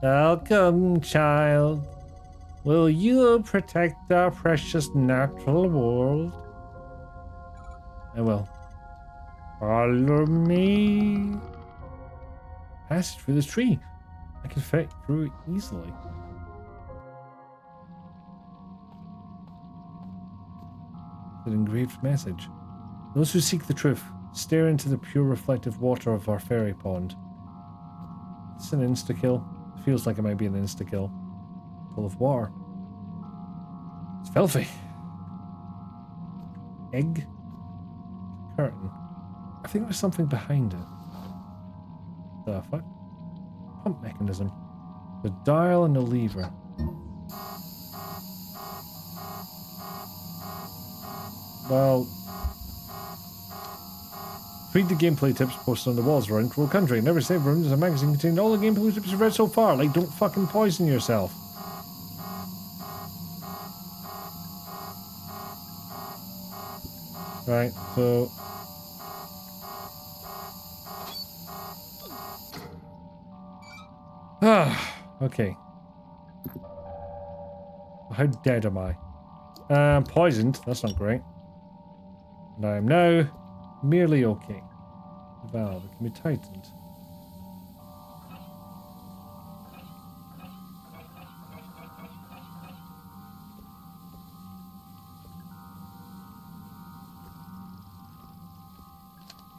Welcome, child. Will you protect our precious natural world? I will. Follow me. Passage through this tree. I can fit through it easily. An engraved message. Those who seek the truth, stare into the pure reflective water of our fairy pond. It's an insta-kill. Feels like it might be an insta-kill. Full of water. It's filthy. Egg. Curtain. I think there's something behind it. The fuck? Pump mechanism. The dial and the lever. Well, read the gameplay tips posted on the walls around Crow Country. In every save room there's a magazine containing all the gameplay tips you've read so far. Like, don't fucking poison yourself. Right, so... okay. How dead am I? Poisoned. That's not great. And I am now merely okay. The valve can be tightened.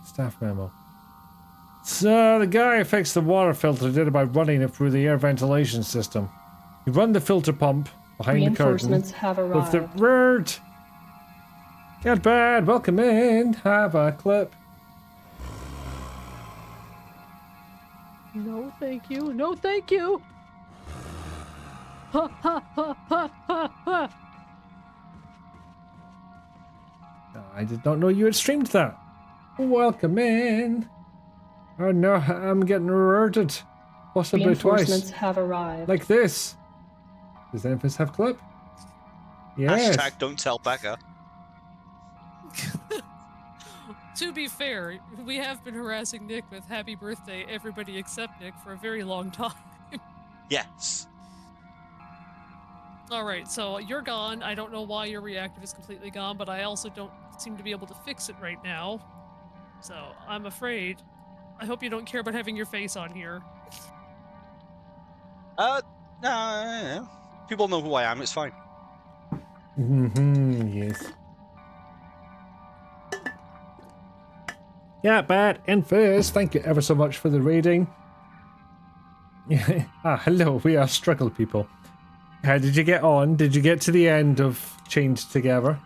Staff memo. So the guy who fixed the water filter did it by running it through the air ventilation system. You run the filter pump behind the curtain. Reinforcements have arrived. With the word. Get bad. Welcome in. Have a clip. No, thank you. No, thank you. Ha ha ha ha ha ha. I did not know you had streamed that. Welcome in. Oh no, I'm getting alerted. Possibly twice. Reinforcements have arrived. Like this. Does Enfys have clip? Yes. Hashtag don't tell Becca. To be fair, we have been harassing Nick with happy birthday, everybody except Nick, for a very long time. Yes. Alright, so you're gone. I don't know why your reactive is completely gone, but I also don't seem to be able to fix it right now. So, I'm afraid. I hope you don't care about having your face on here. No. People know who I am, it's fine. Yes. Yeah, Bat and Fizz, thank you ever so much for the raiding. Hello, we are struggle people. How did you get on? Did you get to the end of Chained Together?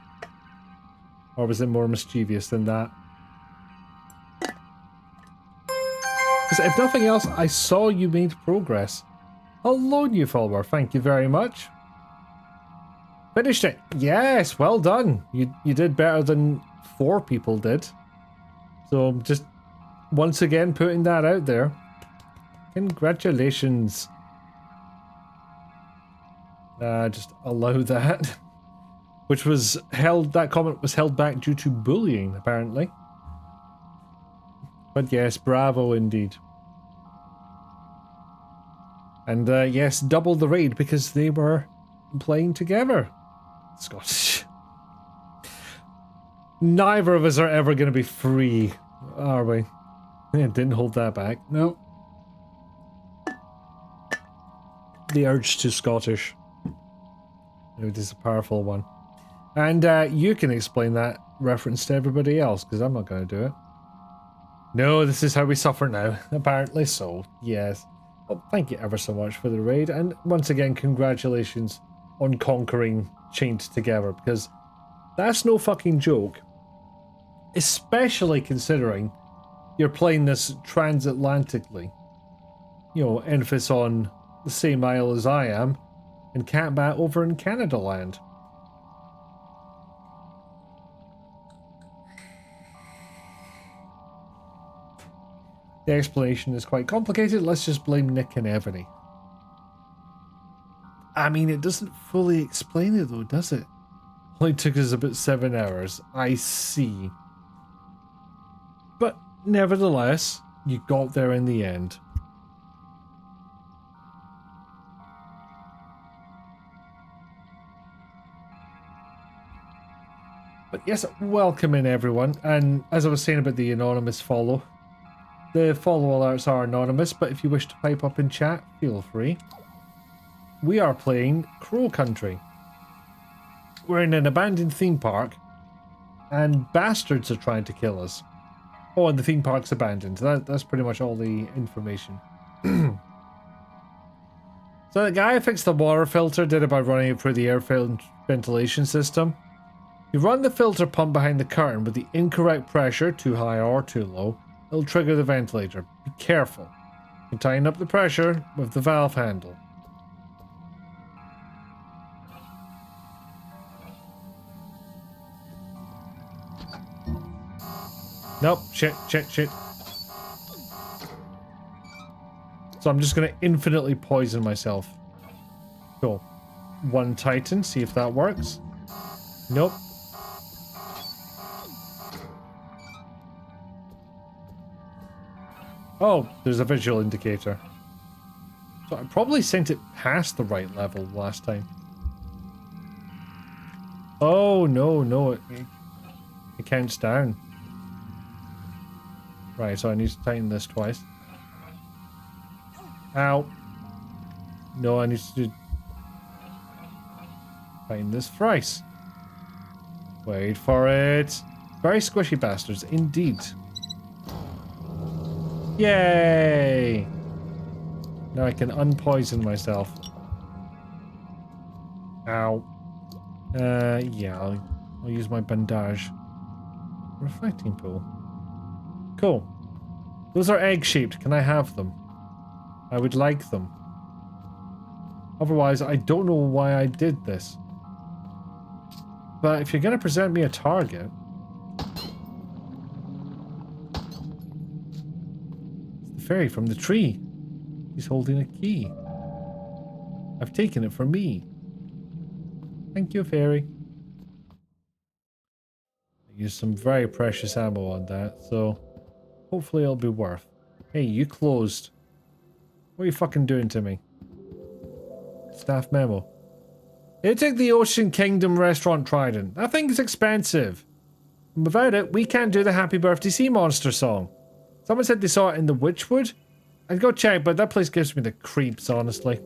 Or was it more mischievous than that? Because if nothing else, I saw you made progress. Hello, new follower. Thank you very much. Finished it. Yes, well done. You did better than 4 people did. So just once again putting that out there. Congratulations. Just allow that. Which was held, that comment was held back due to bullying, apparently. But yes, bravo indeed. And yes, double the raid because they were playing together. Scottish. Neither of us are ever going to be free, are we? Yeah, didn't hold that back. No. The urge to Scottish. It is a powerful one. And you can explain that reference to everybody else, because I'm not going to do it. No, this is how we suffer now. Apparently so, yes. Well, thank you ever so much for the raid, and once again, congratulations on conquering Chained Together, because that's no fucking joke. Especially considering you're playing this transatlantically. You know, emphasis on the same isle as I am, and Catbat over in Canada land. The explanation is quite complicated. Let's just blame Nick and Ebony. I mean, it doesn't fully explain it though, does it? Only took us about 7 hours. I see. But nevertheless, you got there in the end. But yes, welcome in everyone. And as I was saying about the anonymous follow, the follow alerts are anonymous, but if you wish to pipe up in chat, feel free. We are playing Crow Country. We're in an abandoned theme park, and bastards are trying to kill us. Oh, and the theme park's abandoned. That's pretty much all the information. So the guy who fixed the water filter did it by running it through the air ventilation system. You run the filter pump behind the curtain with the incorrect pressure, too high or too low. It'll trigger the ventilator. Be careful. You tighten up the pressure with the valve handle. Nope. Shit. So I'm just going to infinitely poison myself. Cool. One Titan, see if that works. Nope. Oh, there's a visual indicator. So I probably sent it past the right level last time. Oh, no, it counts down. Right, so I need to tighten this twice. Ow. No, I need to tighten this thrice. Wait for it. Very squishy bastards, indeed. Yay! Now I can unpoison myself. Ow. Yeah, I'll use my bandage. Reflecting pool. Cool. Those are egg-shaped. Can I have them? I would like them. Otherwise, I don't know why I did this. But if you're going to present me a target... It's the fairy from the tree. He's holding a key. I've taken it for me. Thank you, fairy. I used some very precious ammo on that, so hopefully it'll be worth. Hey, you closed. What are you fucking doing to me? Staff memo. You take the Ocean Kingdom restaurant Trident. That thing's expensive. And without it, we can't do the Happy Birthday Sea Monster song. Someone said they saw it in the Witchwood. I'd go check, but that place gives me the creeps, honestly.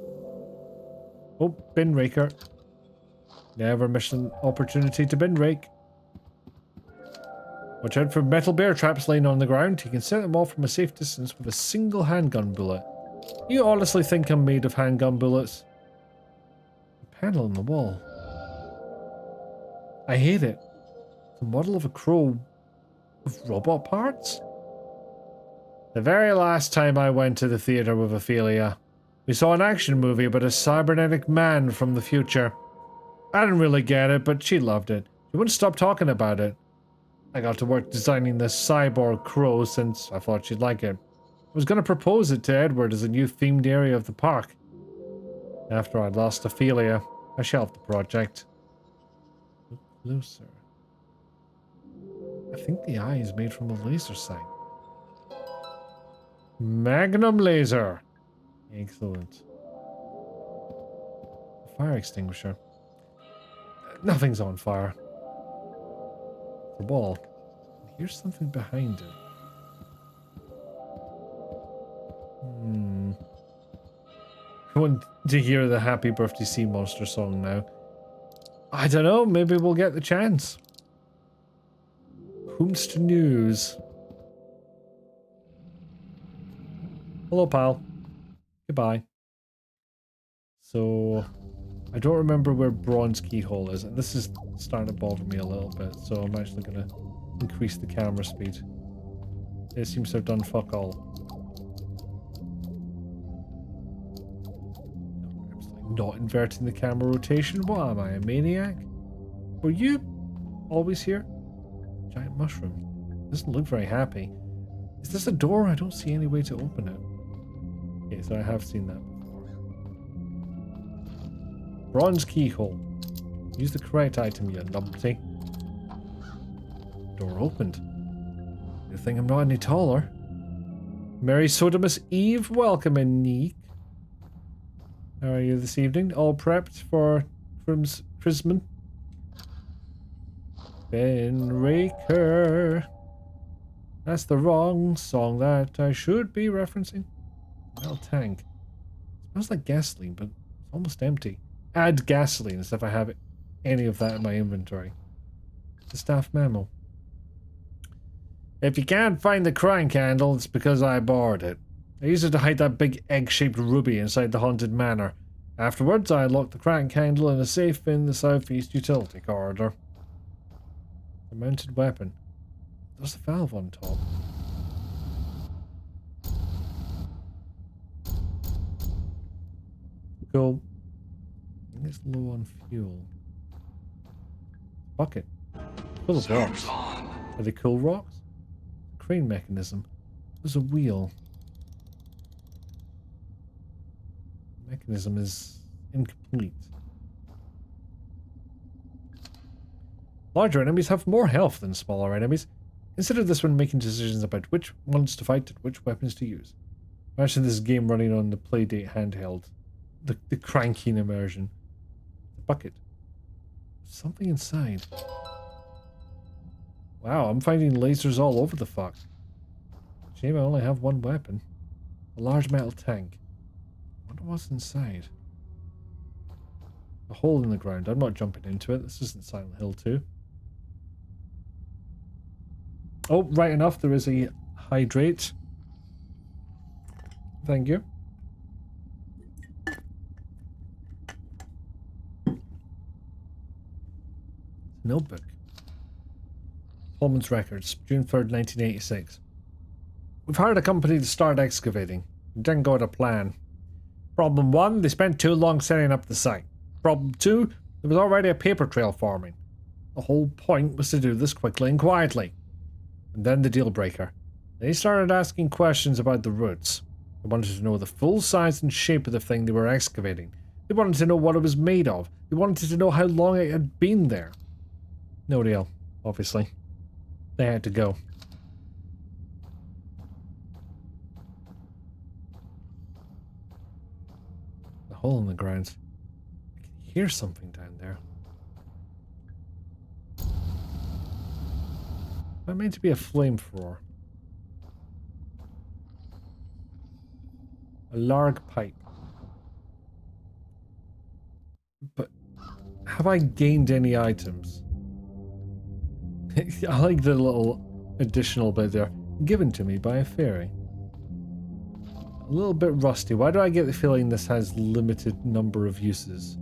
Oh, bin raker. Never miss an opportunity to bin rake. Watch out for metal bear traps laying on the ground. You can set them off from a safe distance with a single handgun bullet. You honestly think I'm made of handgun bullets? A panel on the wall. I hate it. It's a model of a crow with robot parts? The very last time I went to the theater with Ophelia, we saw an action movie about a cybernetic man from the future. I didn't really get it, but she loved it. She wouldn't stop talking about it. I got to work designing this cyborg crow since I thought she'd like it. I was going to propose it to Edward as a new themed area of the park. After I'd lost Ophelia, I shelved the project. Look closer. I think the eye is made from a laser sight. Magnum laser. Excellent. A fire extinguisher. Nothing's on fire. The wall. Here's something behind it. I want to hear the Happy Birthday Sea Monster song now. I don't know, maybe we'll get the chance. Whomst news. Hello, pal. Goodbye. So, I don't remember where Bronze Keyhole is, and this is starting to bother me a little bit, so I'm actually going to increase the camera speed. It seems to have done fuck all. Not inverting the camera rotation? What am I, a maniac? Were you always here? Giant mushroom. Doesn't look very happy. Is this a door? I don't see any way to open it. Okay, so I have seen that before. Bronze keyhole. Use the correct item, you numpty. Door opened. You think I'm not any taller? Merry Sodomus Eve, welcome in, Neek. How are you this evening? All prepped for Chrisman? Ben Raker. That's the wrong song that I should be referencing. Metal tank. Smells like gasoline, but it's almost empty. Add gasoline as if I have any of that in my inventory. The staff memo. If you can't find the crying candle, it's because I borrowed it. I used it to hide that big egg-shaped ruby inside the haunted manor. Afterwards, I locked the crying candle in a safe in the southeast utility corridor. A mounted weapon. There's a valve on top. Cool. I think it's low on fuel. Bucket. Full of rocks. Are they cool rocks? Crane mechanism. There's a wheel. The mechanism is incomplete. Larger enemies have more health than smaller enemies. Consider this when making decisions about which ones to fight and which weapons to use. Imagine this game running on the Playdate handheld. The cranking immersion. The bucket. Something inside. Wow, I'm finding lasers all over the fuck. Shame I only have one weapon. A large metal tank. I wonder what's inside. A hole in the ground. I'm not jumping into it. This isn't Silent Hill 2. Oh, right enough. There is a hydrate. Thank you. Notebook. Holman's Records, June 3rd, 1986. We've hired a company to start excavating. It didn't go to plan. Problem 1, they spent too long setting up the site. Problem 2, there was already a paper trail forming. The whole point was to do this quickly and quietly. And then the deal breaker. They started asking questions about the roots. They wanted to know the full size and shape of the thing they were excavating. They wanted to know what it was made of. They wanted to know how long it had been there. No deal, obviously. They had to go. The hole in the ground. I can hear something down there. That meant to be a flamethrower. A larg pipe. But have I gained any items? I like the little additional bit there. Given to me by a fairy. A little bit rusty. Why do I get the feeling this has limited number of uses?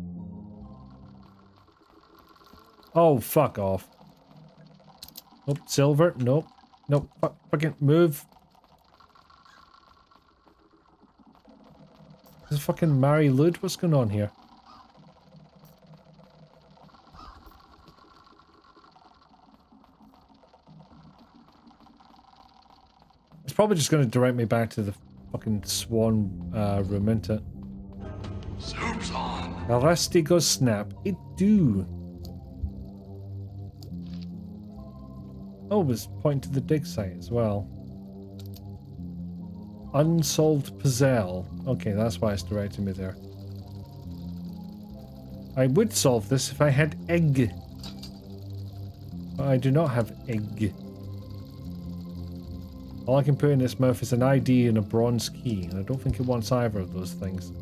Oh, fuck off. Nope, silver. Nope. Nope. Fucking move. This is fucking Mary Lud. What's going on here? It's probably just going to direct me back to the fucking swan room, isn't it? Soup's on. A rusty goes snap. It do. Oh, it was pointing to the dig site as well. Unsolved puzzle. Okay, that's why it's directing me there. I would solve this if I had egg. But I do not have egg. All I can put in its mouth is an ID and a bronze key, and I don't think it wants either of those things.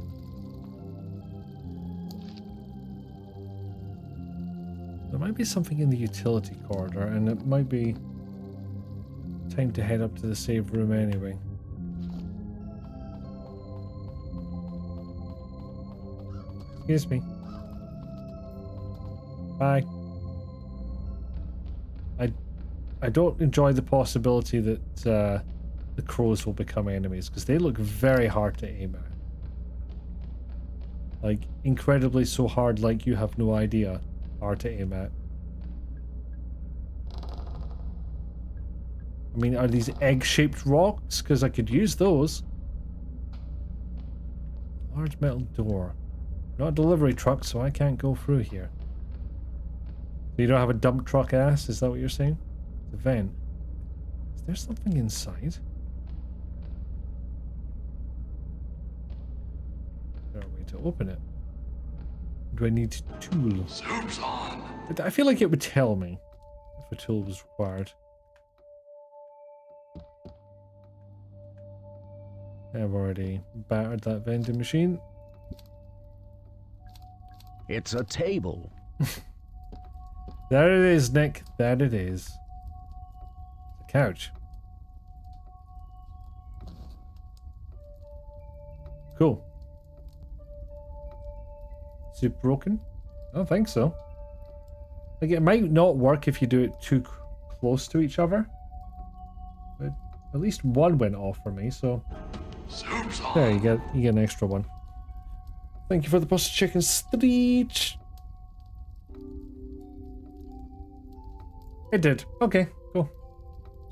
There might be something in the utility corridor, and it might be time to head up to the save room anyway. Excuse me. Bye. I don't enjoy the possibility that the crows will become enemies, because they look very hard to aim at. Like, incredibly so hard, like you have no idea. Hard to aim at. I mean, are these egg-shaped rocks? Because I could use those. Large metal door. Not a delivery truck, so I can't go through here. So you don't have a dump truck ass? Is that what you're saying? The vent. Is there something inside? Is there a way to open it? Do I need a tool? Soup's on. But I feel like it would tell me if a tool was required. I've already battered that vending machine. It's a table. There it is, Nick. That it is. The couch. Cool. Is it broken? I don't think so. Like, it might not work if you do it too close to each other. But at least one went off for me, so... Soup's on. There, you get an extra one. Thank you for the busted chicken street. It did. Okay, cool.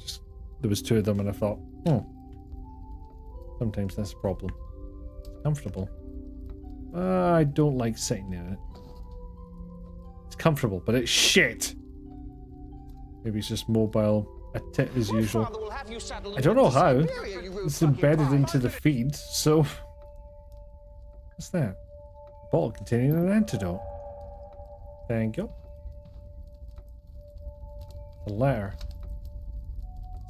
Just there was two of them and I thought, sometimes that's a problem. It's comfortable. I don't like sitting in it. It's comfortable, but it's shit. Maybe it's just mobile a tit as usual. I don't know how. It's embedded into the feed, so... What's that? A bottle containing an antidote. Thank you. The letter.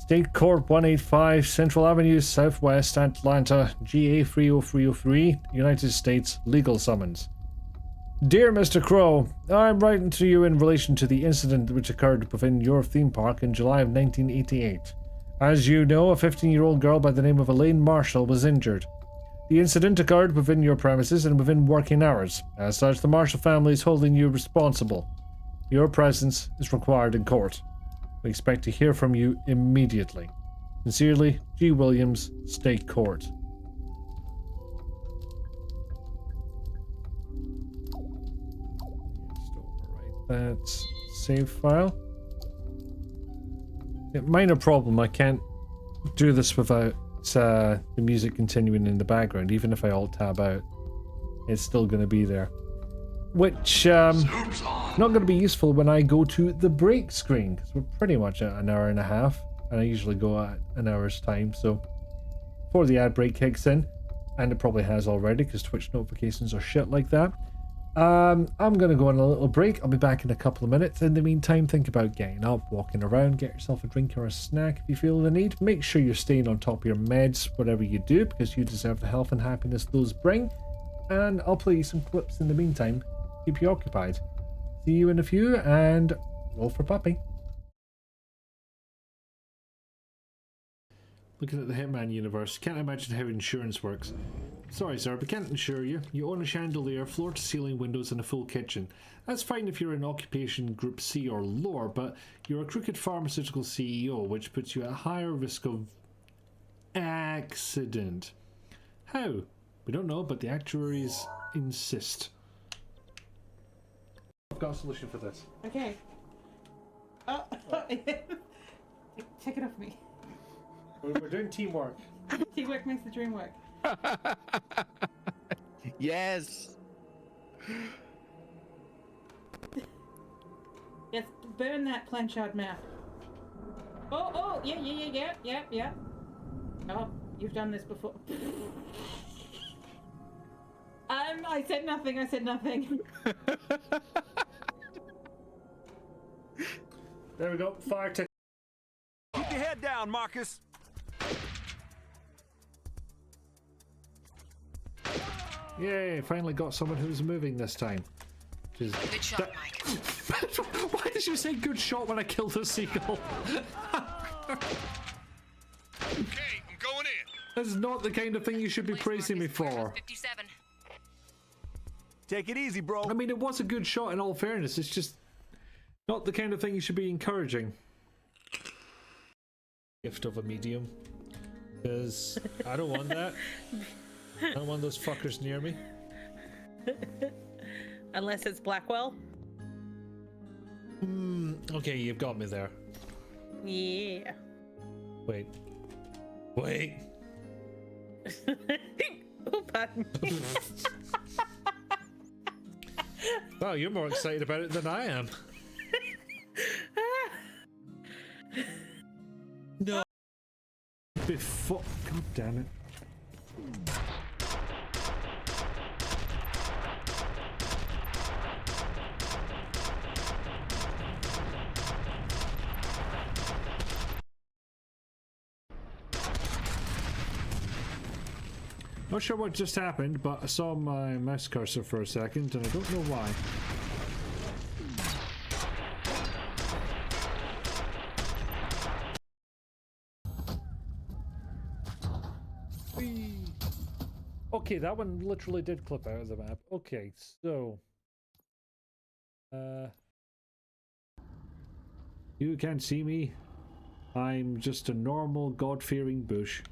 State Court 185, Central Avenue, Southwest, Atlanta, GA 30303, United States, legal summons. Dear Mr. Crow, I'm writing to you in relation to the incident which occurred within your theme park in July of 1988. As you know, a 15-year-old girl by the name of Elaine Marshall was injured. The incident occurred within your premises and within working hours. As such, the Marshall family is holding you responsible. Your presence is required in court. We expect to hear from you immediately. Sincerely, G. Williams, State Court. That's save file. Yeah, minor problem. I can't do this without the music continuing in the background, even if I alt tab out. is still going to be there. Which, Soup's on. not going to be useful when I go to the break screen, because we're pretty much at an hour and a half, and I usually go at an hour's time, so before the ad break kicks in, and it probably has already, because Twitch notifications are shit like that. I'm going to go on a little break. I'll be back in a couple of minutes. In the meantime, think about getting up, walking around, get yourself a drink or a snack if you feel the need. Make sure you're staying on top of your meds, whatever you do, because you deserve the health and happiness those bring. And I'll play you some clips in the meantime. Keep you occupied. See you in a few, and roll for puppy. Looking at the Hitman universe, can't imagine how insurance works. Sorry sir, but can't insure you. You own a chandelier, floor-to-ceiling windows and a full kitchen. That's fine if you're in occupation group C or lower, but you're a crooked pharmaceutical CEO, which puts you at a higher risk of accident. How? We don't know, but the actuaries insist. I've got a solution for this. Okay. Oh, take it off me. We're doing teamwork. Teamwork makes the dream work. Yes. Yes, burn that planchard map. Oh, yeah. Oh, you've done this before. I said nothing. There we go. Fire tick. Keep your head down, Marcus. Yay, finally got someone who's moving this time. Good shot, Mike. Why did you say good shot when I killed a seagull? Okay, I'm going in. That's not the kind of thing you should be praising me for. 57. Take it easy, bro. I mean, it was a good shot in all fairness. It's just not the kind of thing you should be encouraging. Gift of a medium. Because I don't want that. I don't want those fuckers near me. Unless it's Blackwell. Okay, you've got me there. Yeah. Wait. Oh, pardon me. Wow, you're more excited about it than I am. No. Before. God damn it. Not sure what just happened, but I saw my mouse cursor for a second and I don't know why. Whee! Okay, that one literally did clip out of the map. Okay, so... You can't see me. I'm just a normal God-fearing bush.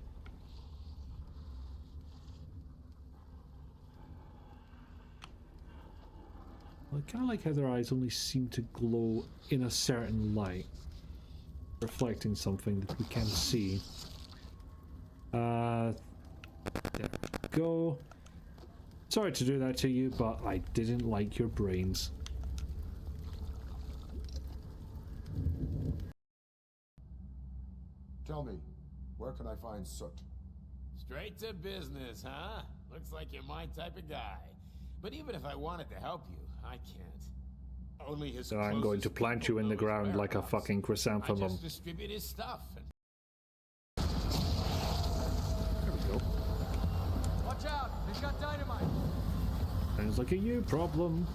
I kind of like how their eyes only seem to glow in a certain light, reflecting something that we can't see. There we go. Sorry to do that to you, but I didn't like your brains. Tell me, where can I find Soot? Straight to business, huh? Looks like you're my type of guy. But even if I wanted to help you, I can't. Only his So I'm going to closest plant you in the people know his ground like a whereabouts. fucking I chrysanthemum. just distribute his stuff. There we go. Watch out! He's got dynamite! Sounds like a you problem.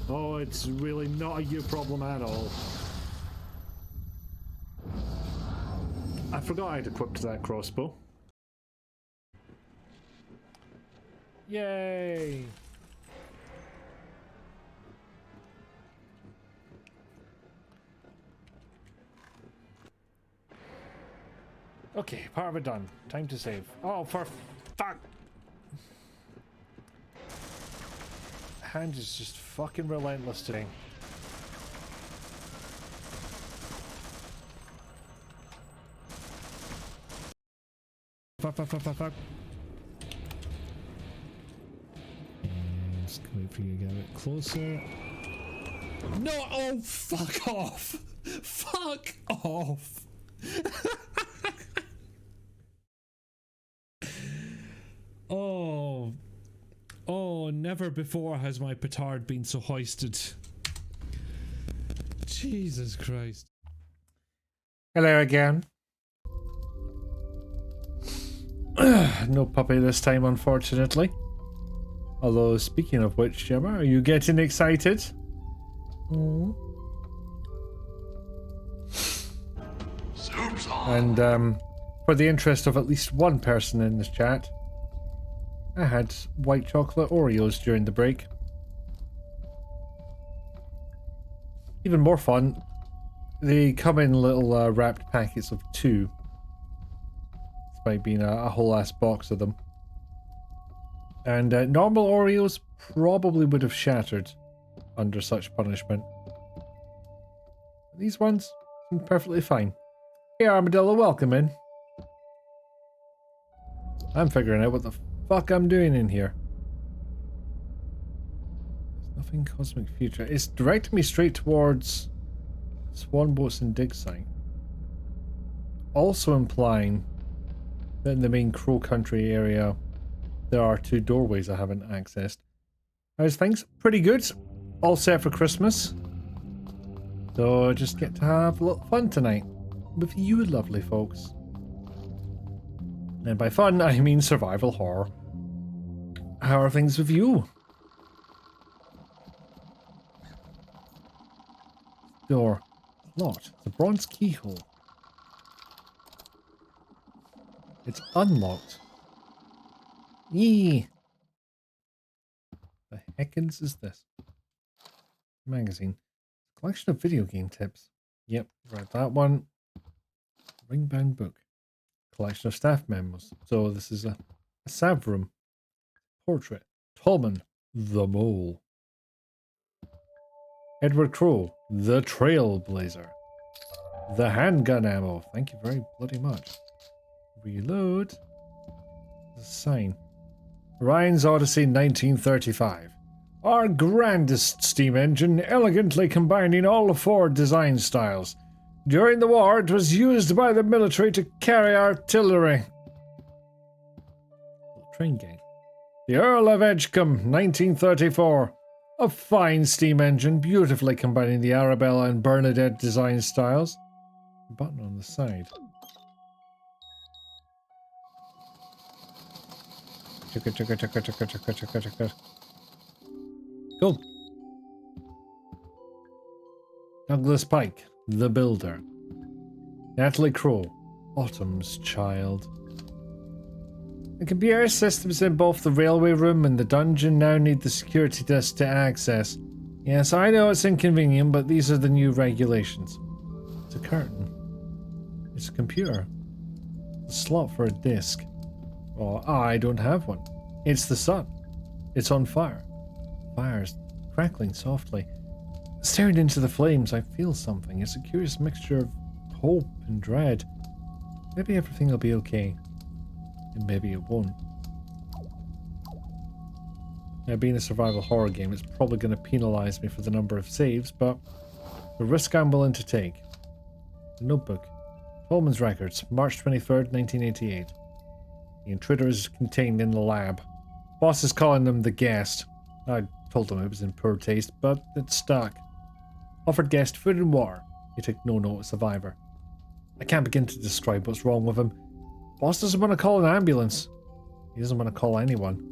Oh, it's really not a you problem at all. I forgot I'd equipped that crossbow. Yay! Okay, part of it done. Time to save. Oh, for fuck! Hand is just fucking relentless today. Fuck. Wait for you to get a bit closer. No! Oh, fuck off! Fuck off! Oh. Oh, never before has my petard been so hoisted. Jesus Christ. Hello again. No puppy this time, unfortunately. Although, speaking of which, Gemma, are you getting excited? Soup's on. And, for the interest of at least one person in this chat, I had white chocolate Oreos during the break. Even more fun, they come in little wrapped packets of 2. Despite being a whole ass box of them. And normal Oreos probably would have shattered under such punishment. These ones seem perfectly fine. Hey Armadillo, welcome in. I'm figuring out what the fuck I'm doing in here. There's nothing cosmic future. It's directing me straight towards Swan Boats and Dig Site. Also implying that in the main Crow Country area there are 2 doorways I haven't accessed. How's things? Pretty good. All set for Christmas. So just get to have a little fun tonight with you lovely folks. And by fun, I mean survival horror. How are things with you? Door. Locked. It's a bronze keyhole. It's unlocked. Yee. The heckins is this? Magazine. Collection of video game tips. Yep, read that one. Ringbound book. Collection of staff memos. So this is a Sav room. Portrait. Tolman, the mole. Edward Crow, the trailblazer. The handgun ammo. Thank you very bloody much. Reload. The sign. Ryan's Odyssey 1935. Our grandest steam engine, elegantly combining all 4 design styles. During the war, it was used by the military to carry artillery. Train gang. The Earl of Edgecombe, 1934. A fine steam engine, beautifully combining the Arabella and Bernadette design styles. Button on the side. Cool. Douglas Pike, the builder. Natalie Crow, Autumn's child. The computer systems in both the railway room and the dungeon now need the security disc to access. Yes, I know it's inconvenient, but these are the new regulations. It's a curtain. It's a computer. A slot for a disc. Oh, I don't have one. It's the sun. It's on fire. Fire's crackling softly. Staring into the flames, I feel something. It's a curious mixture of hope and dread. Maybe everything will be okay. And maybe it won't. Now, being a survival horror game, it's probably going to penalise me for the number of saves, but the risk I'm willing to take. The notebook. Holman's records, March 23rd, 1988. The intruder is contained in the lab. Boss is calling them the guest. I told him it was in poor taste, but it stuck. Offered guest food and water. He took no notice of either. I can't begin to describe what's wrong with him. Boss doesn't want to call an ambulance. He doesn't want to call anyone.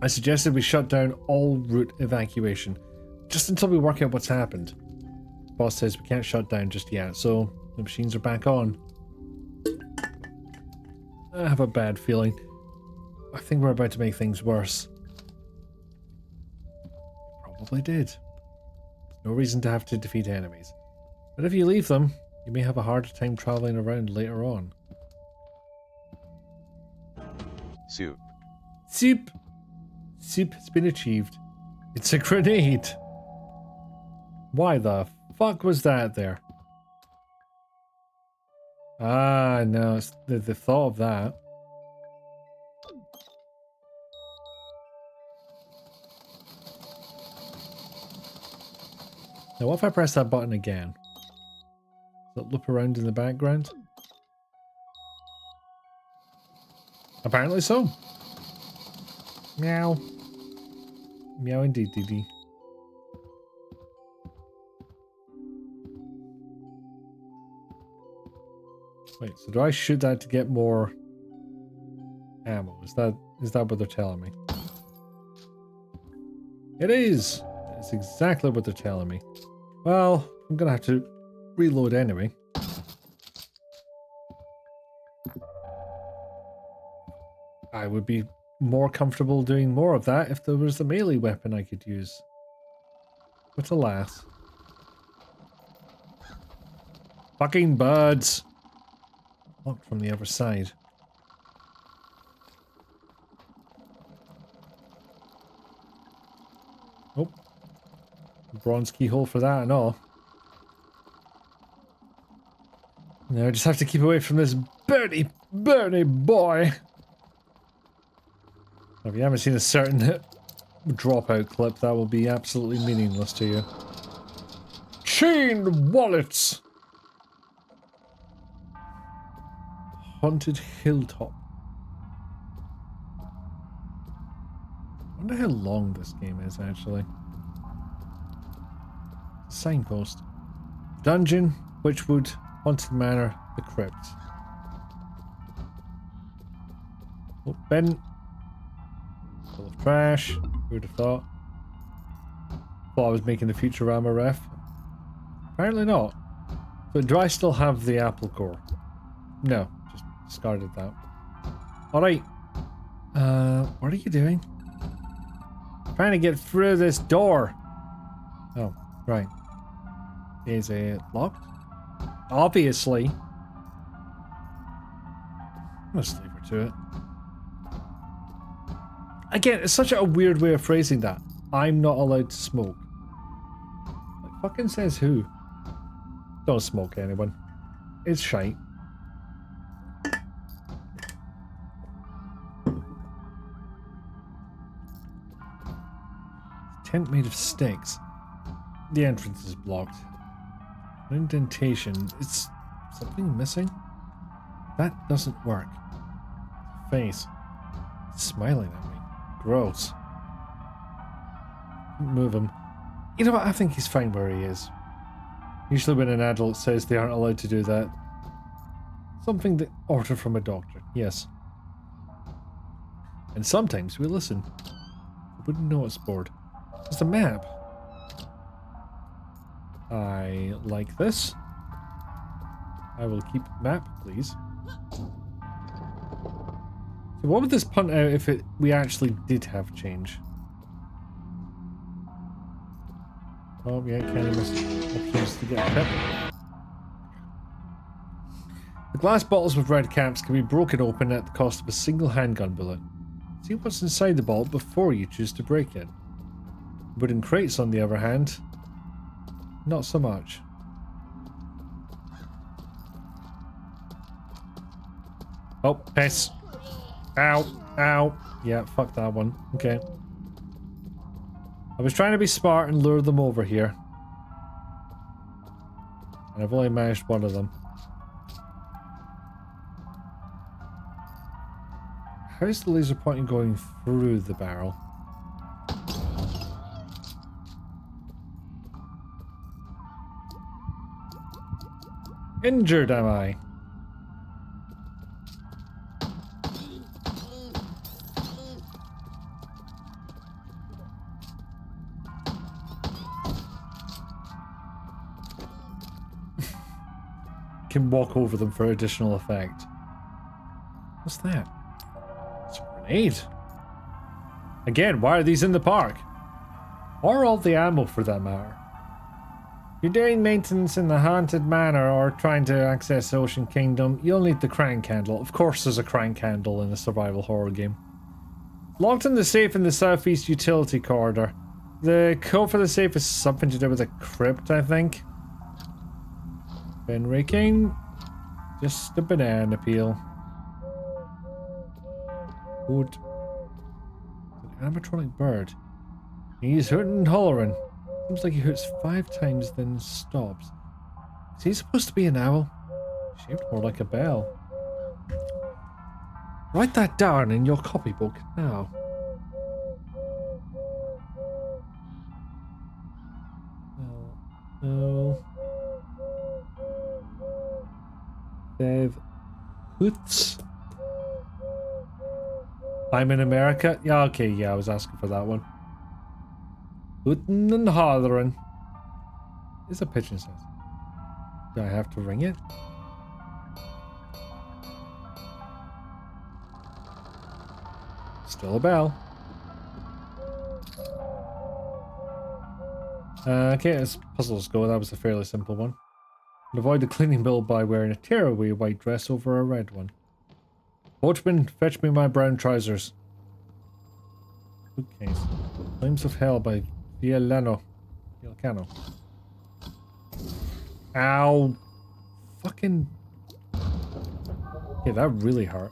I suggested we shut down all route evacuation, just until we work out what's happened. Boss says we can't shut down just yet, so the machines are back on. I have a bad feeling. I think we're about to make things worse. Probably did. No reason to have to defeat enemies. But if you leave them, you may have a harder time traveling around later on. Soup. Soup! Soup has been achieved. It's a grenade! Why the fuck was that there? Ah, no, it's the thought of that. Now what if I press that button again? Does it loop around in the background? Apparently so. Meow. Meow indeed, Dee. Wait, so do I shoot that to get more ammo? Is that what they're telling me? It is! It's exactly what they're telling me. Well, I'm gonna have to reload anyway. I would be more comfortable doing more of that if there was a melee weapon I could use. But alas. Fucking birds! Locked from the other side. Oh. Bronze keyhole for that and all. Now I just have to keep away from this Bernie boy. If you haven't seen a certain dropout clip, that will be absolutely meaningless to you. Chained wallets! Haunted hilltop. I wonder how long this game is, actually. Signpost. Dungeon, Witchwood, Haunted Manor, the Crypt. Oh, Ben. Full of trash. Who would have thought? Thought I was making the Futurama ref. Apparently not. But do I still have the apple core? No, just discarded that. Alright. What are you doing? Trying to get through this door. Oh, right. Is it locked? Obviously. Let's leave her to it. Again, it's such a weird way of phrasing that. I'm not allowed to smoke. Like, fucking says who? Don't smoke, anyone. It's shite. Tent made of sticks. The entrance is blocked. An indentation. Is something missing? That doesn't work. Face. It's smiling at me. Gross. Move him. You know what? I think he's fine where he is. Usually when an adult says they aren't allowed to do that. Something that order from a doctor. Yes. And sometimes we listen. I wouldn't know it's bored. It's a map. I like this. I will keep map, please. So what would this punt out if we actually did have change? Oh yeah, can't miss options to get pep. The glass bottles with red caps can be broken open at the cost of a single handgun bullet. See what's inside the bottle before you choose to break it. Wooden crates, on the other hand, not so much. Oh, piss. Ow. Ow. Yeah, fuck that one. Okay. I was trying to be smart and lure them over here. And I've only managed one of them. How's the laser pointing going through the barrel? Injured, am I? Can walk over them for additional effect. What's that? It's a grenade. Again, why are these in the park? Or all the ammo for that matter. If you're doing maintenance in the Haunted Manor or trying to access Ocean Kingdom, you'll need the crank handle. Of course there's a crank handle in a survival horror game. Locked in the safe in the southeast utility corridor. The code for the safe is something to do with a crypt, I think. Been raking. Just a banana peel. Wood. An animatronic bird. He's hooting and hollering. Seems like he hoots 5 times, then stops. Is he supposed to be an owl? Shaped more like a bell. Write that down in your copybook now. No. Dave Hoots. I'm in America? Yeah, okay, yeah, I was asking for that one. Hootin' and hollering. It's a pigeon says. Do I have to ring it? Still a bell. Okay, as puzzles go, that was a fairly simple one. Avoid the cleaning bill by wearing a tearaway white dress over a red one. Boatman, fetch me my brown trousers. Bookcase. Flames of Hell by Violano. Ow. Fucking... Yeah, that really hurt.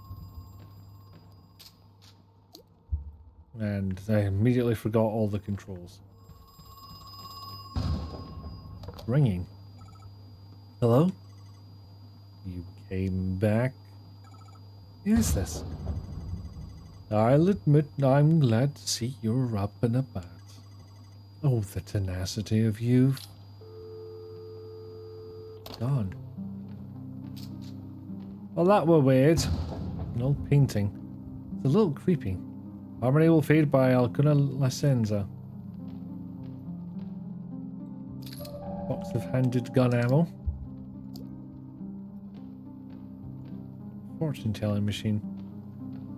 And I immediately forgot all the controls. Ringing. Hello? You came back? Who is this? I'll admit I'm glad to see you're up and about. Oh, the tenacity of youth. Gone. Well, that were weird. An old painting. It's a little creepy. Harmony will fade by Alcuna Licenza. Box of handed gun ammo. Fortune telling machine.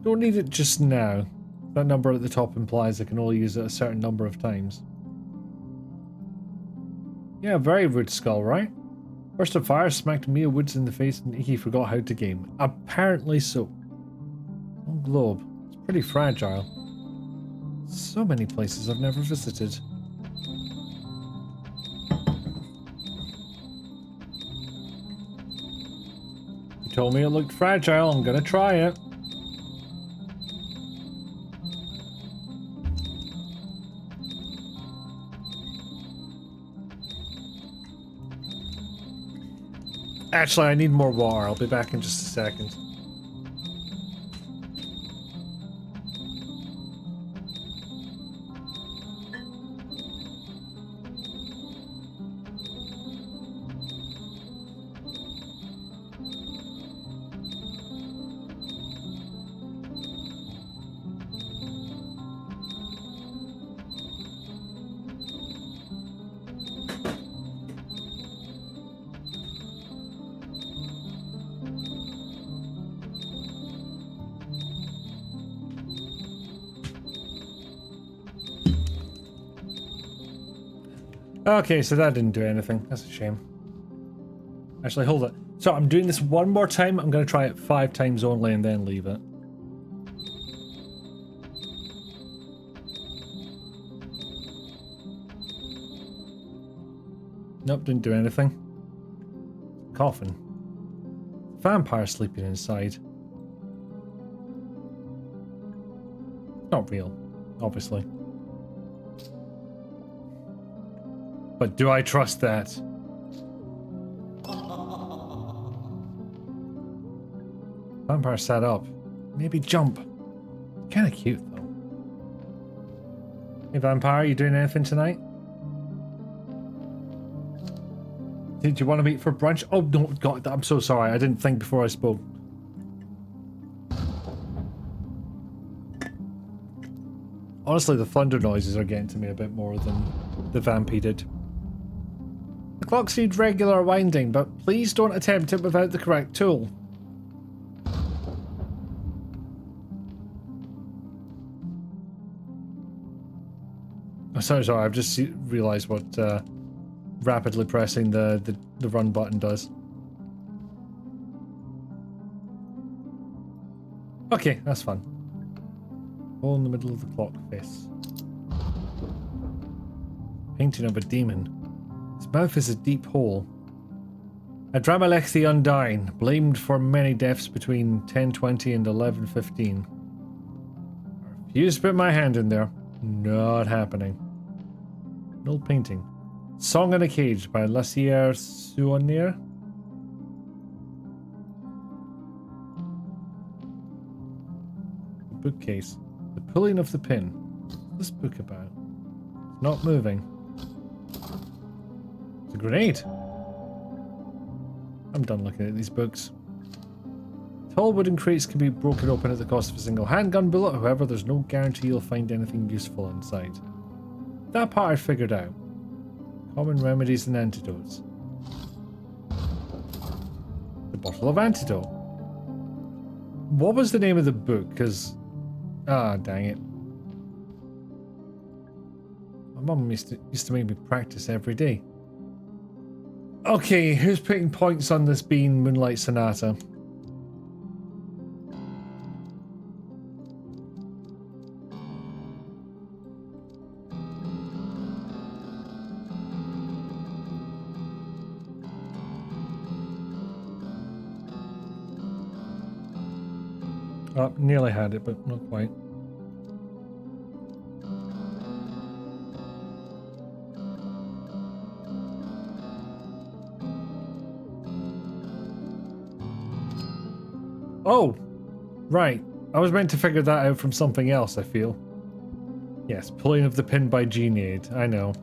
Don't need it just now. That number at the top implies I can only use it a certain number of times. Yeah, very rude skull, right? Burst of fire smacked Mia Woods in the face and he forgot how to game. Apparently so. Oh, globe. It's pretty fragile. So many places I've never visited. You told me it looked fragile, I'm gonna try it. Actually, I need more water. I'll be back in just a second. Okay, so that didn't do anything. That's a shame. Actually, hold it. So I'm doing this one more time. I'm going to try it 5 times only and then leave it. Nope, didn't do anything. Coffin. Vampire sleeping inside. Not real, obviously. But do I trust that? Vampire sat up. Maybe jump. Kinda cute though. Hey Vampire, you doing anything tonight? Did you want to meet for brunch? Oh no, God, I'm so sorry. I didn't think before I spoke. Honestly, the thunder noises are getting to me a bit more than the Vampy did. The clocks need regular winding, but please don't attempt it without the correct tool. Oh, sorry, I've just realised what rapidly pressing the run button does. Okay, that's fun. Hole in the middle of the clock face. Painting of a demon. His mouth is a deep hole. Adramelech the Undying, blamed for many deaths between 1020 and 1115. I refuse to put my hand in there. Not happening. An old painting. Song in a Cage by Lassier Suonier. Bookcase. The Pulling of the Pin. What's this book about? It's not moving. It's a grenade. I'm done looking at these books. Tall wooden crates can be broken open at the cost of a single handgun bullet. However, there's no guarantee you'll find anything useful inside. That part I figured out. Common remedies and antidotes. The bottle of antidote. What was the name of the book? Because... ah, dang it. My mum used to make me practice every day. Okay, who's putting points on this being Moonlight Sonata? Oh, nearly had it, but not quite. Oh! Right. I was meant to figure that out from something else, I feel. Yes, Pulling of the Pin by Geniade. I know.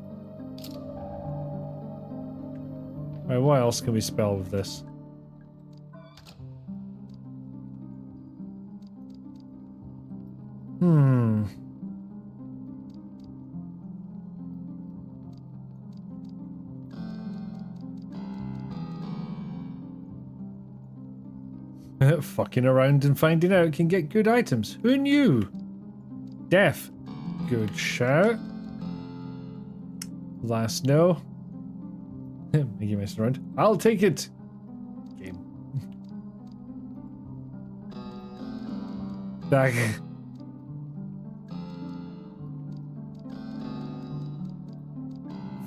Right, what else can we spell with this? Fucking around and finding out can get good items. Who knew? Death. Good shout. Last no. You messed around. I'll take it. Game. Back.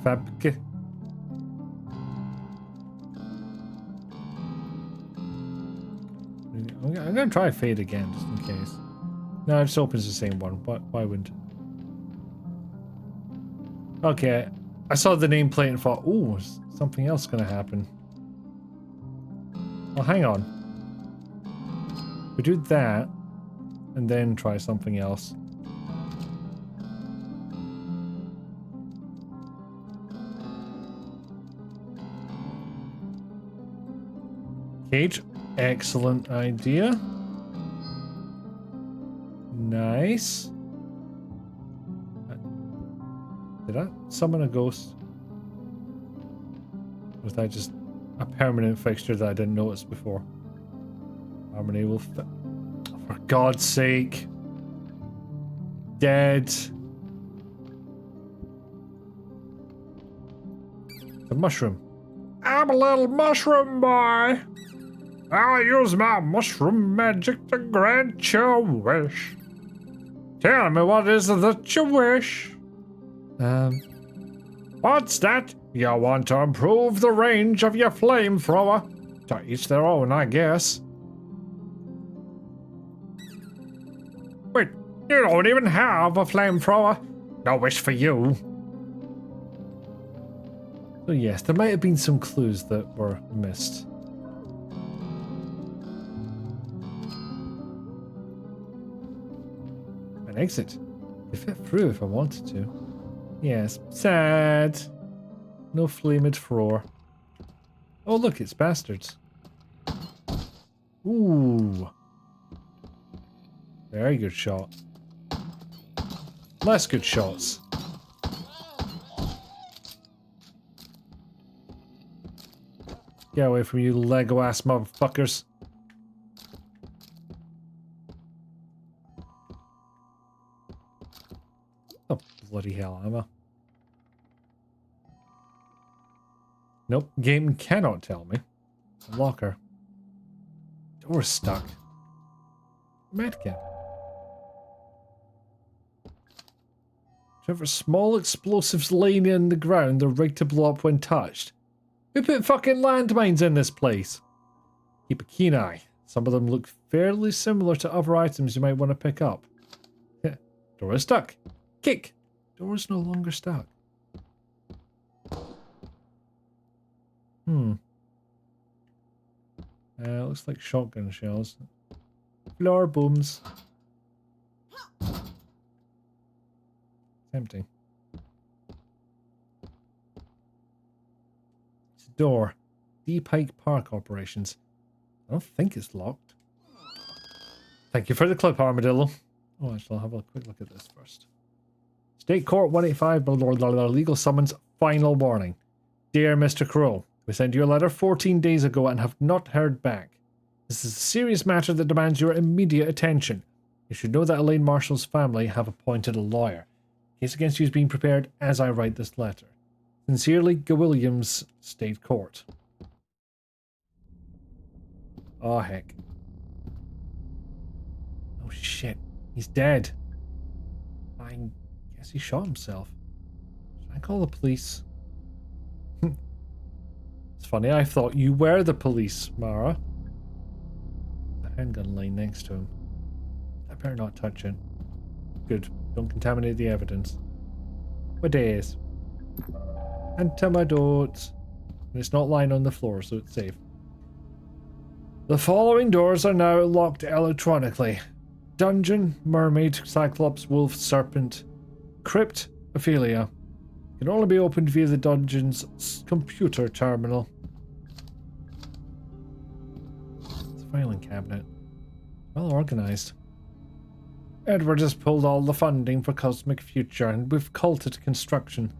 Fabke. I'm gonna try Fade again, just in case. No, it just opens the same one. Why wouldn't it? Okay, I saw the nameplate and thought, ooh, something else gonna happen. Well, hang on. We do that, and then try something else. Cage. Excellent idea. Nice. Did I summon a ghost? Or was that just a permanent fixture that I didn't notice before? Harmony will fit. For God's sake. Dead. The mushroom. I'm a little mushroom boy. I'll use my mushroom magic to grant your wish. Tell me what is it that you wish? What's that? You want to improve the range of your flamethrower? To each their own, I guess. Wait, you don't even have a flamethrower. No wish for you. So yes, there might have been some clues that were missed. An exit. Could fit through if I wanted to. Yes, sad. No flamed floor. Oh look, it's bastards. Ooh. Very good shot. Less good shots. Get away from you Lego ass motherfuckers. Oh, bloody hell, Emma. Nope, game cannot tell me. Locker. Door's stuck. Medkit. However, small explosives laying in the ground are rigged to blow up when touched. Who put fucking landmines in this place? Keep a keen eye. Some of them look fairly similar to other items you might want to pick up. Door is stuck. Kick. Door is no longer stuck. Looks like shotgun shells. Floor booms. It's empty. It's a door. D Pike Park operations. I don't think it's locked. Thank you for the clip, Armadillo. Oh, actually, I'll have a quick look at this first. State Court 185, blah, blah, blah, blah, legal summons, final warning. Dear Mr. Crow, we sent you a letter 14 days ago and have not heard back. This is a serious matter that demands your immediate attention. You should know that Elaine Marshall's family have appointed a lawyer. Case against you is being prepared as I write this letter. Sincerely, G. Williams, State Court. Oh, heck. Oh, shit. He's dead. I guess he shot himself. Should I call the police? It's funny, I thought you were the police, Mara. The handgun laying next to him. I better not touch it. Good. Don't contaminate the evidence. What is? And to my dots. And it's not lying on the floor, so it's safe. The following doors are now locked electronically. Dungeon, Mermaid, Cyclops, Wolf, Serpent, Crypt, Ophelia. Can only be opened via the dungeon's computer terminal. It's a filing cabinet. Well organized. Edward has pulled all the funding for Cosmic Future and we've halted construction.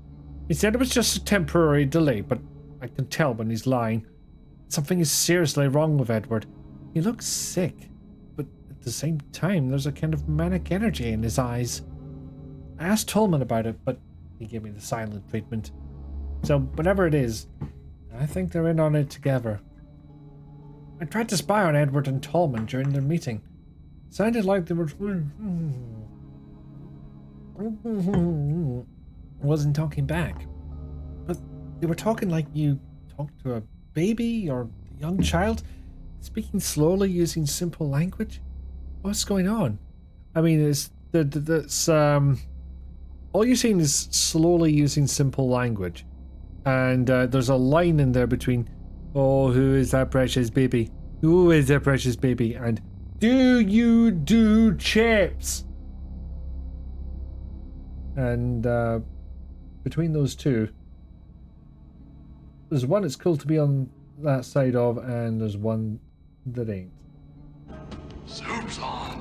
He said it was just a temporary delay, but I can tell when he's lying. Something is seriously wrong with Edward. He looks sick, but at the same time there's a kind of manic energy in his eyes. I asked Tolman about it, but he gave me the silent treatment. So whatever it is, I think they're in on it together. I tried to spy on Edward and Tolman during their meeting. Sounded like they were... wasn't talking back. But they were talking like you talk to a baby or a young child, speaking slowly using simple language. What's going on? I mean, that's all you're saying is slowly using simple language, and there's a line in there between, "Oh, who is that precious baby? Who is that precious baby?" and "Do you do chips?" And between those two, there's one it's cool to be on that side of, and there's one that ain't. Soup's on.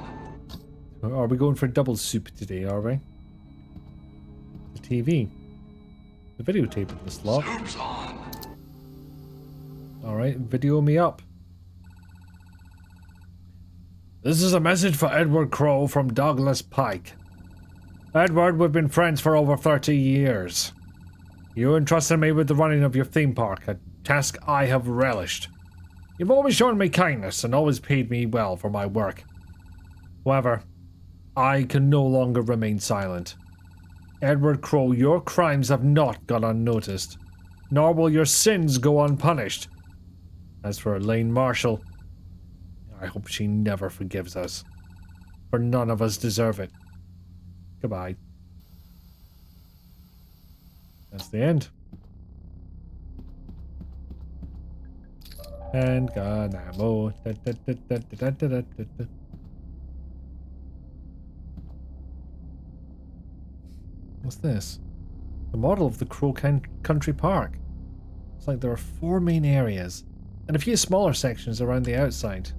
Are we going for double soup today, are we? The TV. The videotape in the slot. Soup's on. Alright, video me up. This is a message for Edward Crow from Douglas Pike. Edward, we've been friends for over 30 years. You entrusted me with the running of your theme park, a task I have relished. You've always shown me kindness and always paid me well for my work. However, I can no longer remain silent. Edward Crow, your crimes have not gone unnoticed, nor will your sins go unpunished. As for Elaine Marshall, I hope she never forgives us, for none of us deserve it. Goodbye. That's the end. And gun ammo. What's this? The model of the Crow Country Park. It's like there are 4 main areas, and a few smaller sections around the outside.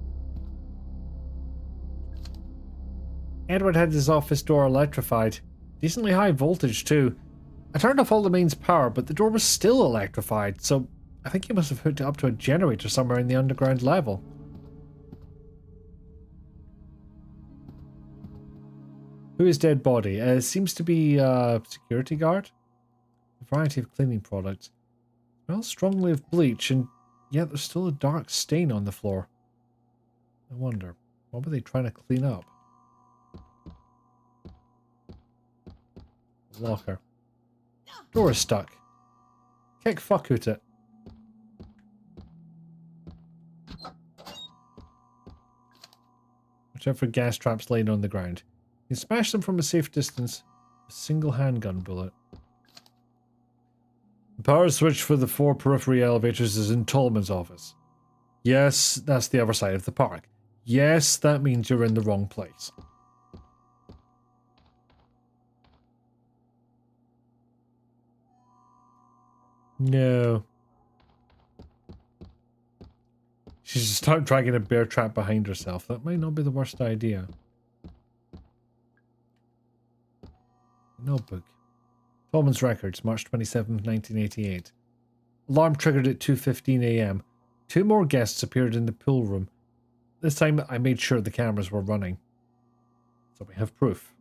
Edward had his office door electrified. Decently high voltage too. I turned off all the mains power, but the door was still electrified, so I think he must have hooked it up to a generator somewhere in the underground level. Who is dead body? Seems to be a security guard. A variety of cleaning products. Smells strongly of bleach, and yet there's still a dark stain on the floor. I wonder, what were they trying to clean up? Locker. Door is stuck. Kick fuck out it. Watch out for gas traps laying on the ground. You can smash them from a safe distance with a single handgun bullet. Power switch for the 4 periphery elevators is in Tolman's office. Yes, that's the other side of the park. Yes, that means you're in the wrong place. No. She's just start dragging a bear trap behind herself. That might not be the worst idea. Notebook. Tolman's records, March 27th, 1988. Alarm triggered at 2:15 a.m. 2 more guests appeared in the pool room. This time I made sure the cameras were running. So we have proof.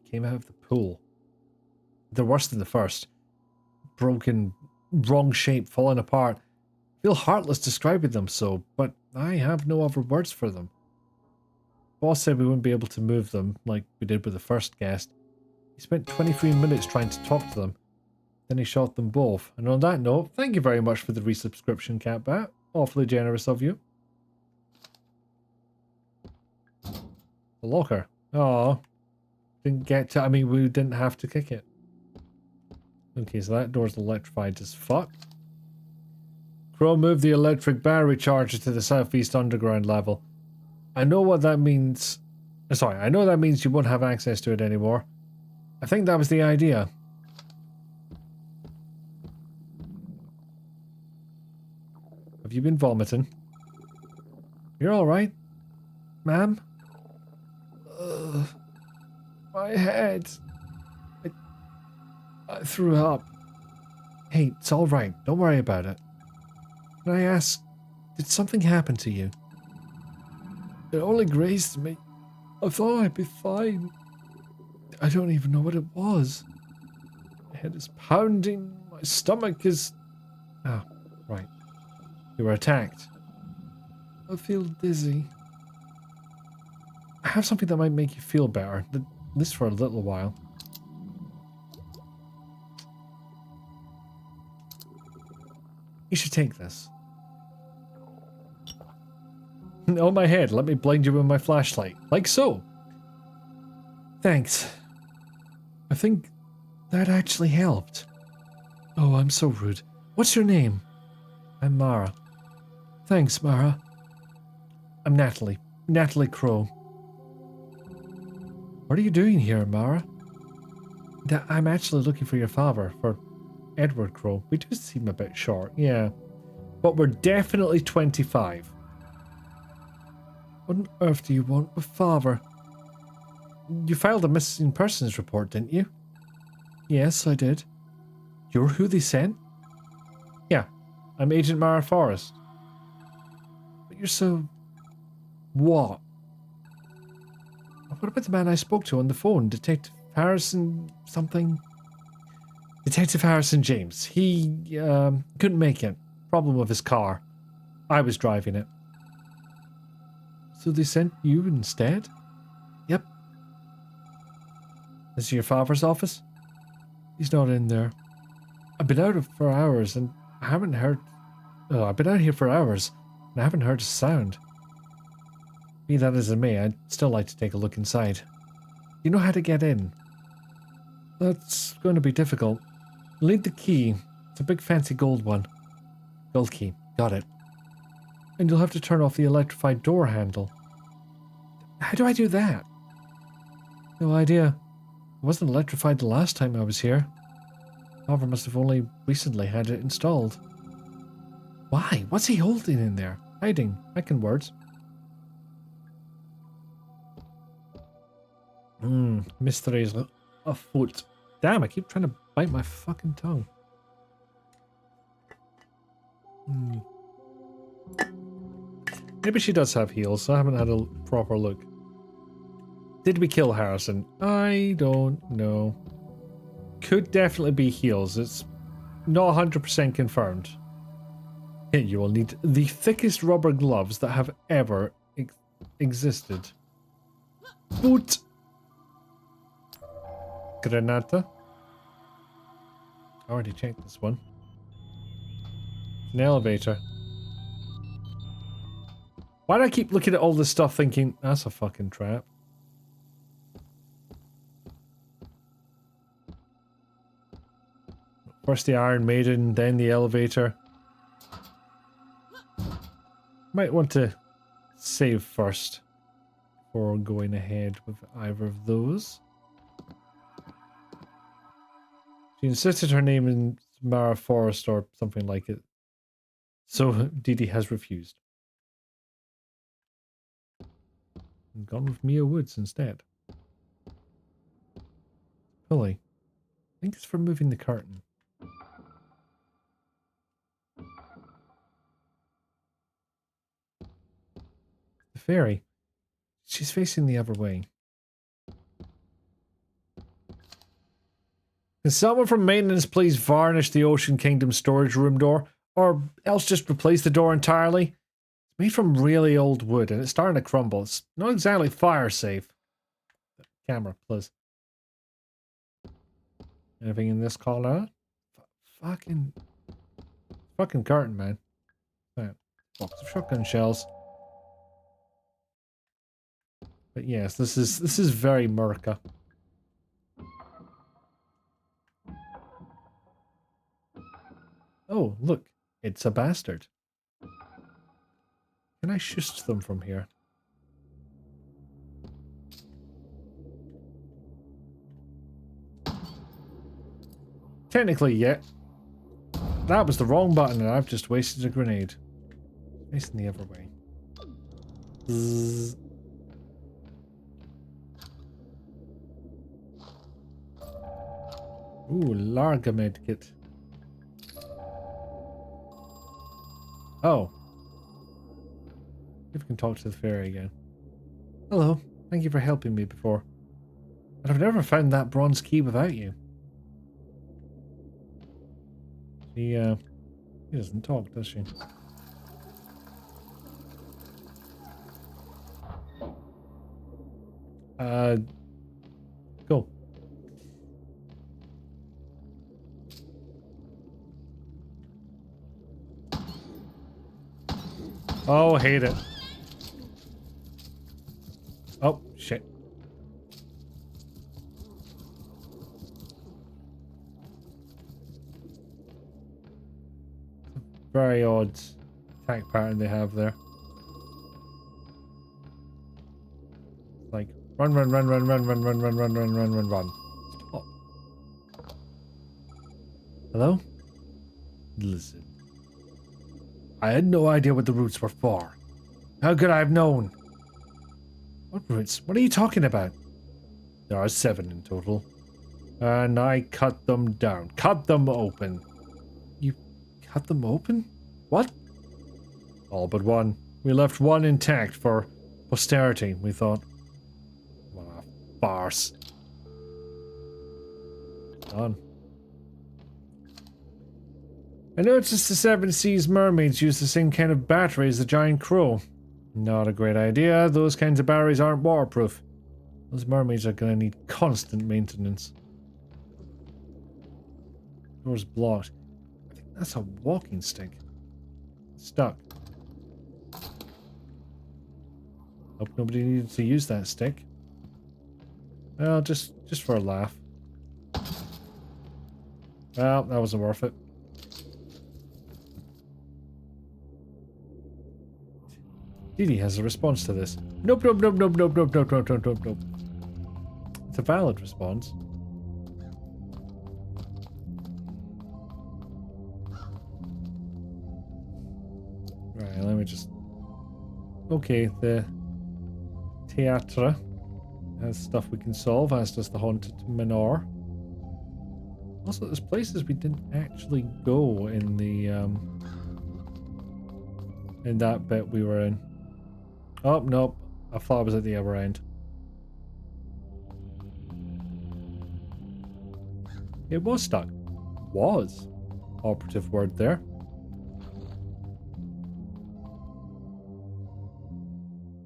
They came out of the pool. They're worse than the first. Broken, wrong shape, falling apart. I feel heartless describing them so, but I have no other words for them. Boss said we wouldn't be able to move them like we did with the first guest. He spent 23 minutes trying to talk to them. Then he shot them both. And on that note, thank you very much for the resubscription, Catbat. Awfully generous of you. The locker. Oh, didn't get to. I mean, we didn't have to kick it. Okay, so that door's electrified as fuck. Crow moved the electric battery charger to the southeast underground level. I know what that means. Sorry, I know that means you won't have access to it anymore. I think that was the idea. Have you been vomiting? You're alright, ma'am? My head. I threw up. Hey, it's alright. Don't worry about it. Can I ask, did something happen to you? It only grazed me. I thought I'd be fine. I don't even know what it was. My head is pounding. My stomach is... Oh, right. You were attacked. I feel dizzy. I have something that might make you feel better. At least for a little while. You should take this. Oh, my head. Let me blind you with my flashlight. Like so. Thanks. I think that actually helped. Oh, I'm so rude. What's your name? I'm Mara. Thanks, Mara. I'm Natalie. Natalie Crow. What are you doing here, Mara? I'm actually looking for your father, for Edward Crow. We do seem a bit short, yeah. But we're definitely 25. What on earth do you want with father? You filed a missing persons report, didn't you? Yes, I did. You're who they sent? Yeah, I'm Agent Mara Forrest. But you're so... What? What about the man I spoke to on the phone? Detective Harrison something? Detective Harrison James. He couldn't make it. Problem with his car. I was driving it. So they sent you instead? Yep. Is it your father's office? He's not in there. I've been out for hours and I haven't heard... Oh, I've been out here for hours and I haven't heard a sound. Be that as it may, I'd still like to take a look inside. You know how to get in? That's going to be difficult. Lead the key. It's a big fancy gold one. Gold key. Got it. And you'll have to turn off the electrified door handle. How do I do that? No idea. It wasn't electrified the last time I was here. Father must have only recently had it installed. Why? What's he holding in there? Hiding. Making words. Mysteries afoot. Damn, I keep trying to bite my fucking tongue. Maybe she does have heels. I haven't had a proper look. Did we kill Harrison? I don't know. Could definitely be heels. It's not 100% confirmed. You will need the thickest rubber gloves that have ever existed. Boot! Granata. I already checked this one. An elevator. Why do I keep looking at all this stuff thinking, that's a fucking trap? First the Iron Maiden, then the elevator. Might want to save first before going ahead with either of those. She insisted her name is Mara Forrest or something like it. So Dee Dee has refused. And gone with Mia Woods instead. Pulley. I think it's for moving the curtain. The fairy. She's facing the other way. Can someone from maintenance please varnish the Ocean Kingdom storage room door? Or else just replace the door entirely? It's made from really old wood and it's starting to crumble. It's not exactly fire safe. Camera, please. Anything in this corner? Fucking curtain, man. Right. Box of shotgun shells. But yes, this is very Murka. Oh, look, it's a bastard. Can I shush them from here? Technically, yeah. That was the wrong button and I've just wasted a grenade. Facing the other way. Zzz. Ooh, Larga medkit. Oh. If we can talk to the fairy again. Hello, thank you for helping me before. But I've never found that bronze key without you. She doesn't talk, does she? Cool. Oh, hate it. Oh, shit. Very odd attack pattern they have there. Like, run. Stop. Hello? Listen. I had no idea what the roots were for. How could I have known? What roots? What are you talking about? There are 7 in total. And I cut them down. Cut them open. You cut them open? What? All but one. We left one intact for posterity, we thought. What a farce. Done. I noticed the 7 Seas mermaids use the same kind of battery as the giant crow. Not a great idea. Those kinds of batteries aren't waterproof. Those mermaids are gonna need constant maintenance. Door's blocked. I think that's a walking stick. Stuck. Hope nobody needed to use that stick. Well, just for a laugh. Well, that wasn't worth it. Dee Dee has a response to this. Nope. It's a valid response. Right, let me just... Okay, the Theatre has stuff we can solve, as does the Haunted Manor. Also, there's places we didn't actually go in the, in that bit we were in. Oh, nope. I thought I was at the other end. It was stuck. Was. Operative word there.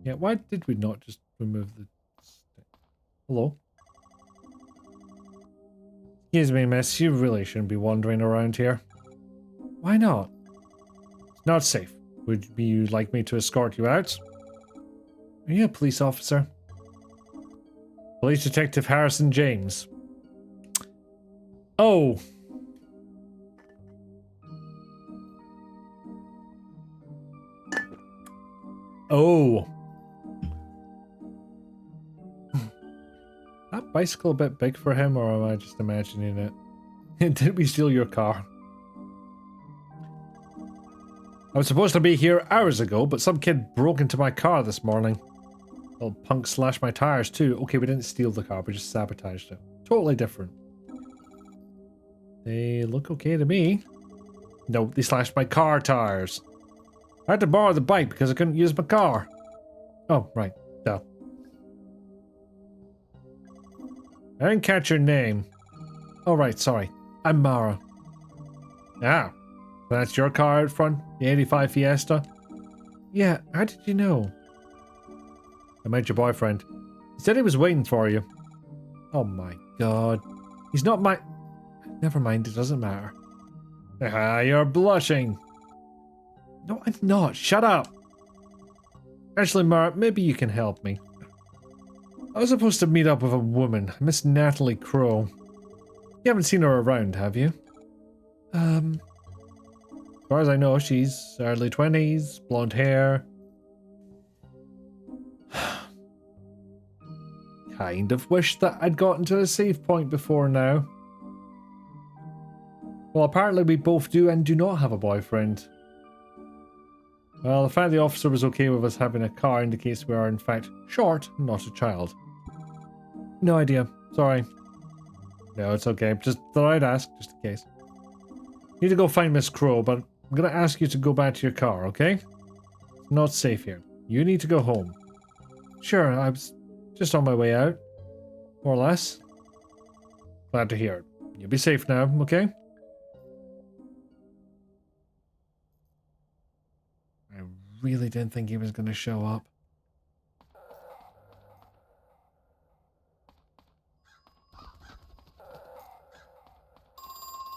Yeah, why did we not just remove the stick? Hello? Excuse me, miss. You really shouldn't be wandering around here. Why not? It's not safe. Would you like me to escort you out? Are you a police officer? Police Detective Harrison James. Oh. Oh. That bicycle a bit big for him, or am I just imagining it? Did we steal your car? I was supposed to be here hours ago, but some kid broke into my car this morning. Little punk slashed my tires too. Okay, we didn't steal the car, we just sabotaged it. Totally different. They look okay to me. No, they slashed my car tires. I had to borrow the bike because I couldn't use my car. Oh, right. Duh. I didn't catch your name. Oh, right, sorry. I'm Mara. Ah, that's your car out front? The 85 Fiesta? Yeah, how did you know? I met your boyfriend. He said he was waiting for you. Oh my god. He's not my... Never mind, it doesn't matter. Ah, you're blushing. No, I'm not. Shut up. Actually, Mara, maybe you can help me. I was supposed to meet up with a woman, Miss Natalie Crow. You haven't seen her around, have you? As far as I know, she's early 20s, blonde hair. Kind of wish that I'd gotten to a safe point before now. Well, apparently we both do and do not have a boyfriend. Well, the fact the officer was okay with us having a car indicates we are in fact short, not a child. No idea. Sorry. No, it's okay. Just thought I'd ask, just in case. Need to go find Miss Crow, but I'm gonna ask you to go back to your car, okay? It's not safe here. You need to go home. Sure, I was just on my way out. More or less. Glad to hear it. You'll be safe now, okay? I really didn't think he was gonna show up.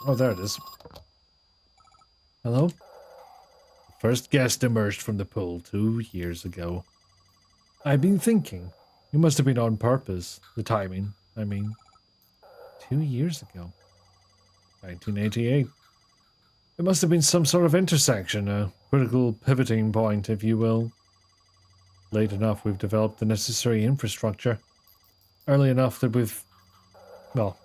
Oh, there it is. Hello? First guest emerged from the pool 2 years ago. I've been thinking. You must have been on purpose. The timing, I mean. 2 years ago. 1988. It must have been some sort of intersection, a critical pivoting point, if you will. Late enough we've developed the necessary infrastructure. Early enough that we've... Well,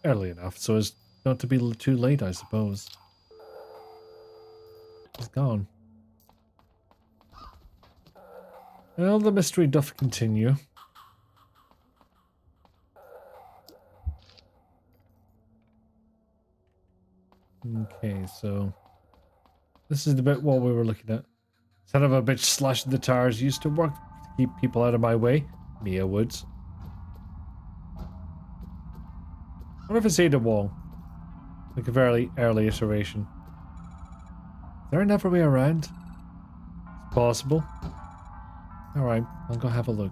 early enough so as not to be too late, I suppose. He's gone. Well, the mystery doth continue. Okay, so... This is the bit what we were looking at. Son of a bitch slashing the tires used to work to keep people out of my way. Mia Woods. What if it's Ada Wong? Like a very early iteration. Is there another way around? It's possible. Alright, I'll go have a look.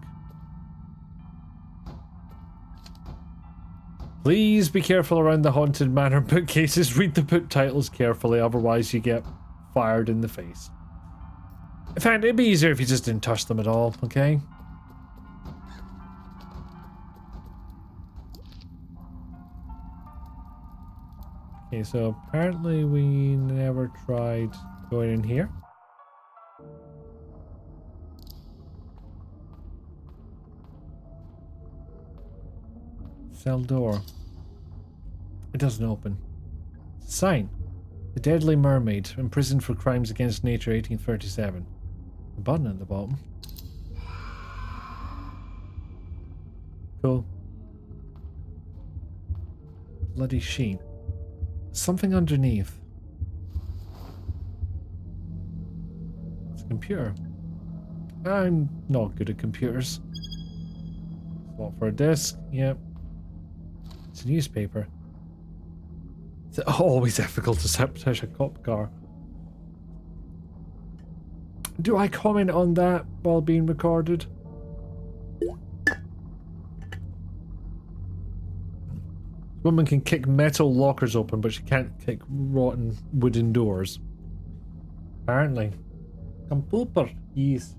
Please be careful around the haunted manor bookcases. Read the book titles carefully, otherwise you get fired in the face. In fact, it'd be easier if you just didn't touch them at all, okay? Okay, so apparently we never tried going in here. Cell door. It doesn't open. Sign. The Deadly Mermaid, imprisoned for crimes against nature, 1837. A button at the bottom. Cool. Bloody sheen. Something underneath. It's a computer. I'm not good at computers. Slot for a desk. Yep. It's a newspaper. It's always ethical to sabotage a cop car. Do I comment on that while being recorded? Woman can kick metal lockers open, but she can't kick rotten wooden doors. Apparently. Computer, yes.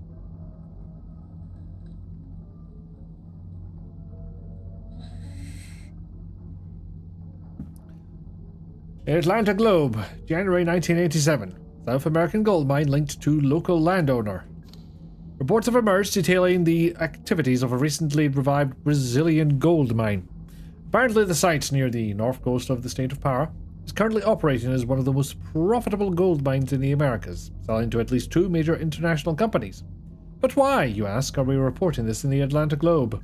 Atlanta Globe, January 1987. South American gold mine linked to local landowner. Reports have emerged detailing the activities of a recently revived Brazilian gold mine. Apparently, the site near the north coast of the state of Para is currently operating as one of the most profitable gold mines in the Americas, selling to at least 2 major international companies. But why, you ask, are we reporting this in the Atlanta Globe?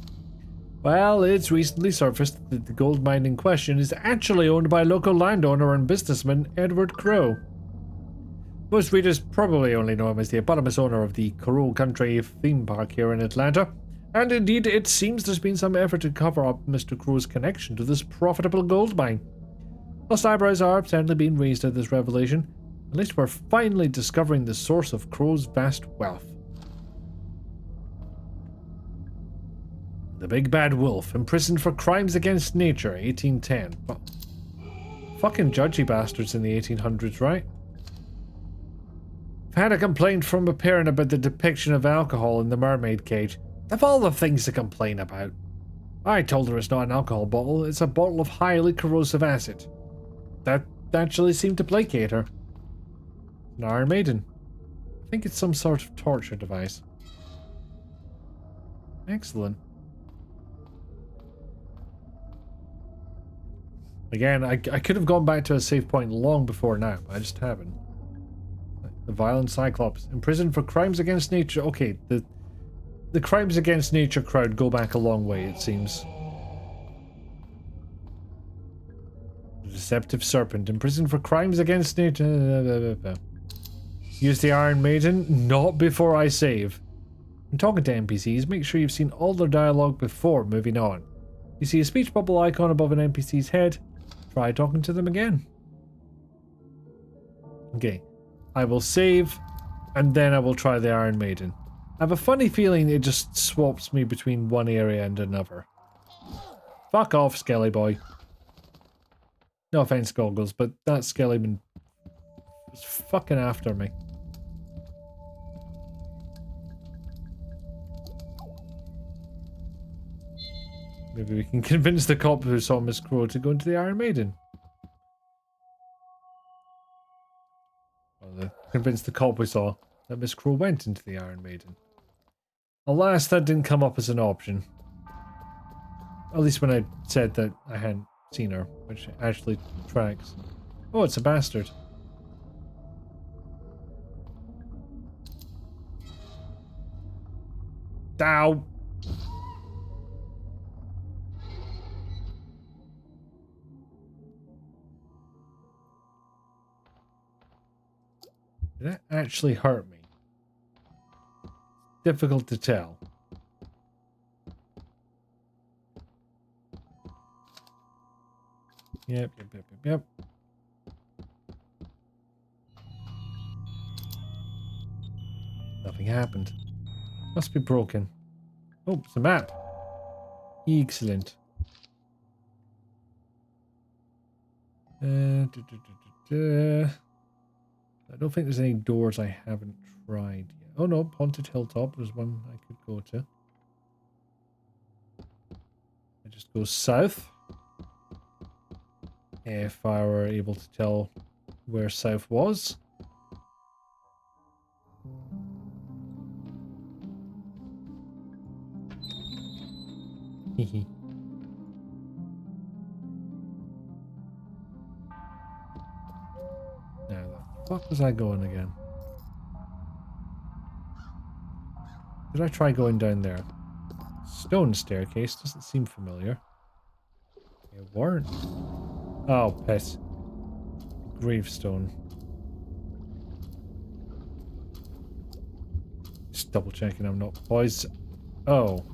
Well, it's recently surfaced that the gold mine in question is actually owned by local landowner and businessman Edward Crowe. Most readers probably only know him as the eponymous owner of the Crow Country theme park here in Atlanta, and indeed it seems there's been some effort to cover up Mr. Crow's connection to this profitable gold mine. Whilst eyebrows are certainly being raised at this revelation, at least we're finally discovering the source of Crow's vast wealth. The Big Bad Wolf, imprisoned for crimes against nature, 1810. Well, fucking judgy bastards in the 1800s, right? I've had a complaint from a parent about the depiction of alcohol in the mermaid cage. Of all the things to complain about. I told her it's not an alcohol bottle, it's a bottle of highly corrosive acid. That actually seemed to placate her. An Iron Maiden. I think it's some sort of torture device. Excellent. Again, I could have gone back to a save point long before now, but I just haven't. The Violent Cyclops, imprisoned for crimes against nature. Okay, the crimes against nature crowd go back a long way, it seems. The Deceptive Serpent, imprisoned for crimes against nature. Use the Iron Maiden, not before I save. When talking to NPCs, make sure you've seen all their dialogue before moving on. You see a speech bubble icon above an NPC's head, try talking to them again. Okay, I will save, and then I will try the Iron Maiden. I have a funny feeling it just swaps me between one area and another. Fuck off, Skelly boy. No offense, Goggles, but that Skellyman was fucking after me. Maybe we can convince the cop who saw Miss Crow to go into the Iron Maiden. Or convince the cop we saw that Miss Crow went into the Iron Maiden. Alas, that didn't come up as an option. At least when I said that I hadn't seen her, which actually tracks. Oh, it's a bastard. Ow! Did that actually hurt me? Difficult to tell. Yep. Nothing happened. Must be broken. Oh, it's a map. Excellent. I don't think there's any doors I haven't tried yet. Oh no, Haunted Hilltop. There's one I could go to. I just go south. If I were able to tell where south was. Hehe. Now, the fuck was I going again? Did I try going down there? Stone staircase doesn't seem familiar. It weren't. Oh, piss. Gravestone. Just double checking I'm not boys. Oh.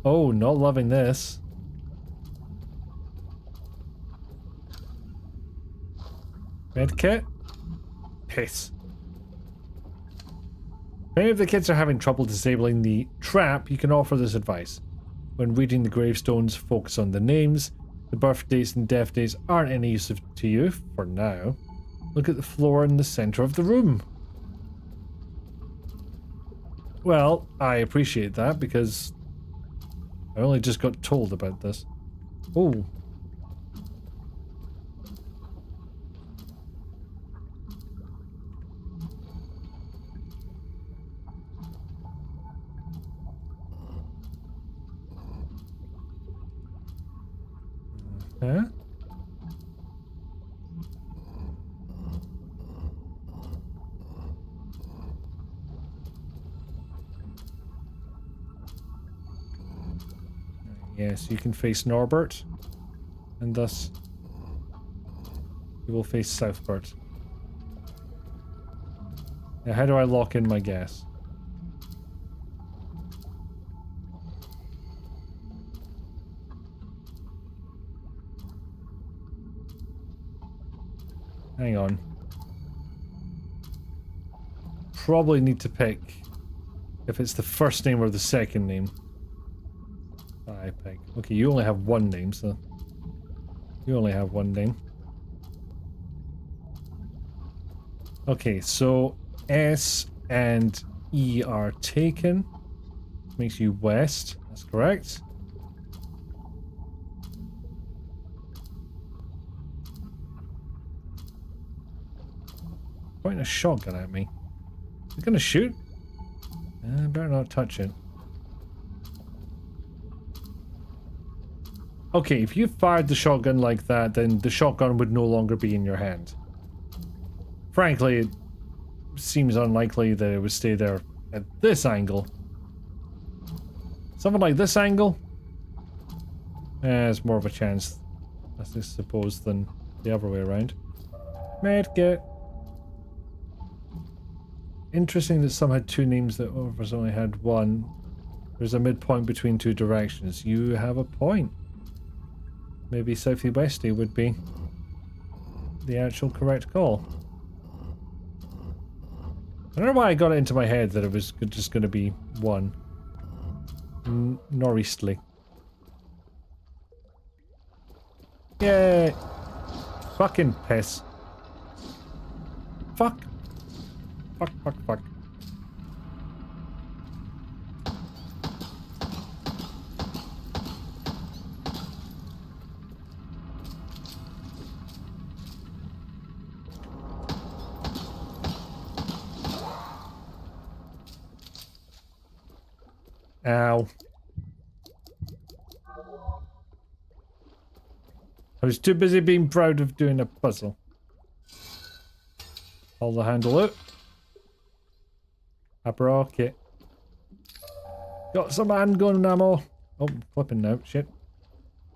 Oh, not loving this. Medkit? Piss. If any of the kids are having trouble disabling the trap, you can offer this advice. When reading the gravestones, focus on the names. The birth dates and death dates aren't any use to you, for now. Look at the floor in the center of the room. Well, I appreciate that because I only just got told about this. Oh. Huh? Yes, you can face Norbert, and thus you will face Southport. Now, how do I lock in my gas? Hang on. Probably need to pick if it's the first name or the second name. I pick. Okay, you only have one name, so you only have one name. Okay, so S and E are taken. Makes you west. That's correct. Pointing a shotgun at me. You're gonna shoot? I better not touch it. Okay, if you fired the shotgun like that, then the shotgun would no longer be in your hand. Frankly, it seems unlikely that it would stay there at this angle. Something like this angle? There's more of a chance, I suppose, than the other way around. Medkit. Interesting that some had two names that others only had one. There's a midpoint between two directions. You have a point. Maybe Southy Westy would be the actual correct call. I don't know why I got it into my head that it was just going to be one. Northeasterly. Yay! Fucking piss. Fuck. Fuck, fuck, fuck. Ow. I was too busy being proud of doing a puzzle. Hold the handle out. I broke it. Got some handgun ammo. Oh, flipping now. Shit.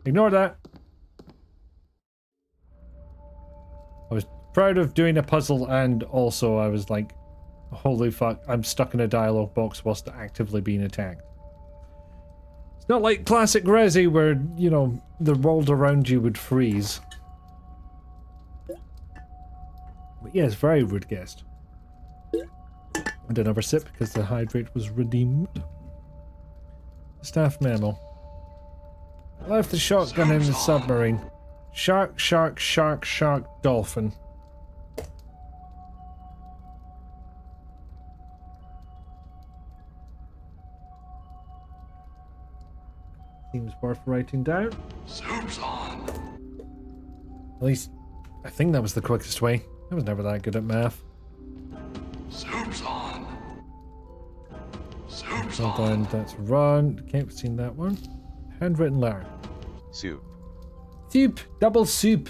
Ignore that. I was proud of doing a puzzle, and also I was like, holy fuck, I'm stuck in a dialogue box whilst actively being attacked. It's not like classic Resi where, you know, the world around you would freeze. But yes, very rude guest. I did another sip because the hydrate was redeemed. Staff memo. Left the shotgun in the submarine. Shark, shark, shark, shark, dolphin. Seems worth writing down. Soup's on. At least, I think that was the quickest way. I was never that good at math. Soup's on. Soup's Well on. done, that's run. Okay, we've seen that one. Handwritten letter. Soup. Soup, double soup.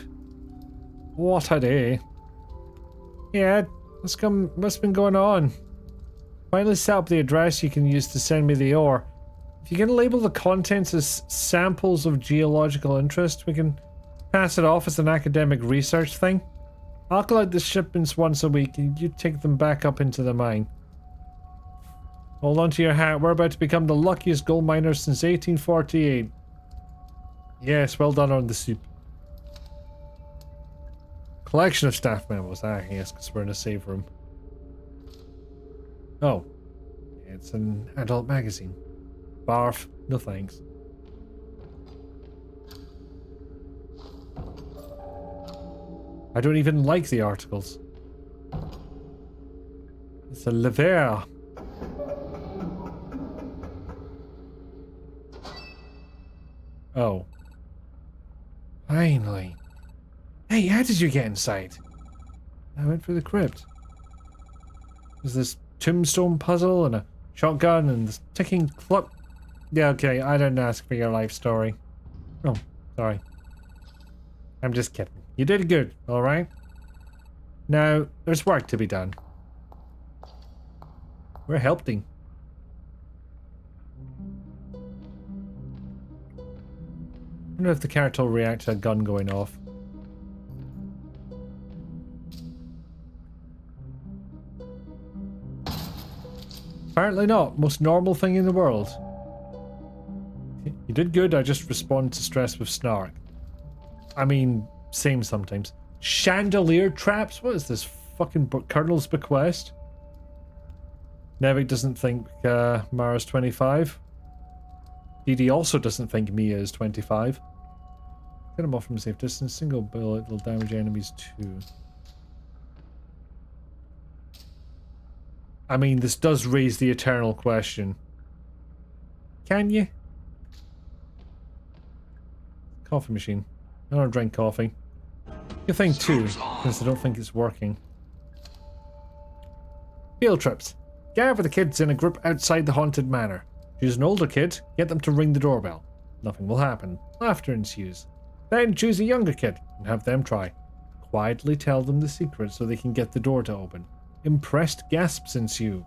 What a day. Yeah, what's been going on? Finally set up the address you can use to send me the ore. If you can label the contents as samples of geological interest, we can pass it off as an academic research thing. I'll collect the shipments once a week and you take them back up into the mine. Hold on to your hat, we're about to become the luckiest gold miners since 1848. Yes, well done on the soup. Collection of staff memos. Ah, yes, because we're in a save room. Oh. It's an adult magazine. Barf. No thanks. I don't even like the articles. It's a lever. Oh. Finally. Hey, how did you get inside? I went through the crypt. There's this tombstone puzzle and a shotgun and this ticking clock. Yeah, okay, I didn't ask for your life story. Oh, sorry. I'm just kidding. You did good, alright? Now, there's work to be done. We're helping. I wonder if the character will react to a gun going off. Apparently not. Most normal thing in the world. You did good, I just respond to stress with snark. I mean, same sometimes. Chandelier traps? What is this? Fucking Colonel's bequest? Nevik doesn't think Mara's 25. DD also doesn't think Mia is 25. Get him off from a safe distance. Single bullet will damage enemies too. I mean, this does raise the eternal question. Can you? Coffee machine. I don't drink coffee. Good thing too, since I don't think it's working. Field trips. Gather the kids in a group outside the haunted manor. Choose an older kid, get them to ring the doorbell. Nothing will happen. Laughter ensues. Then choose a younger kid and have them try. Quietly tell them the secret so they can get the door to open. Impressed gasps ensue.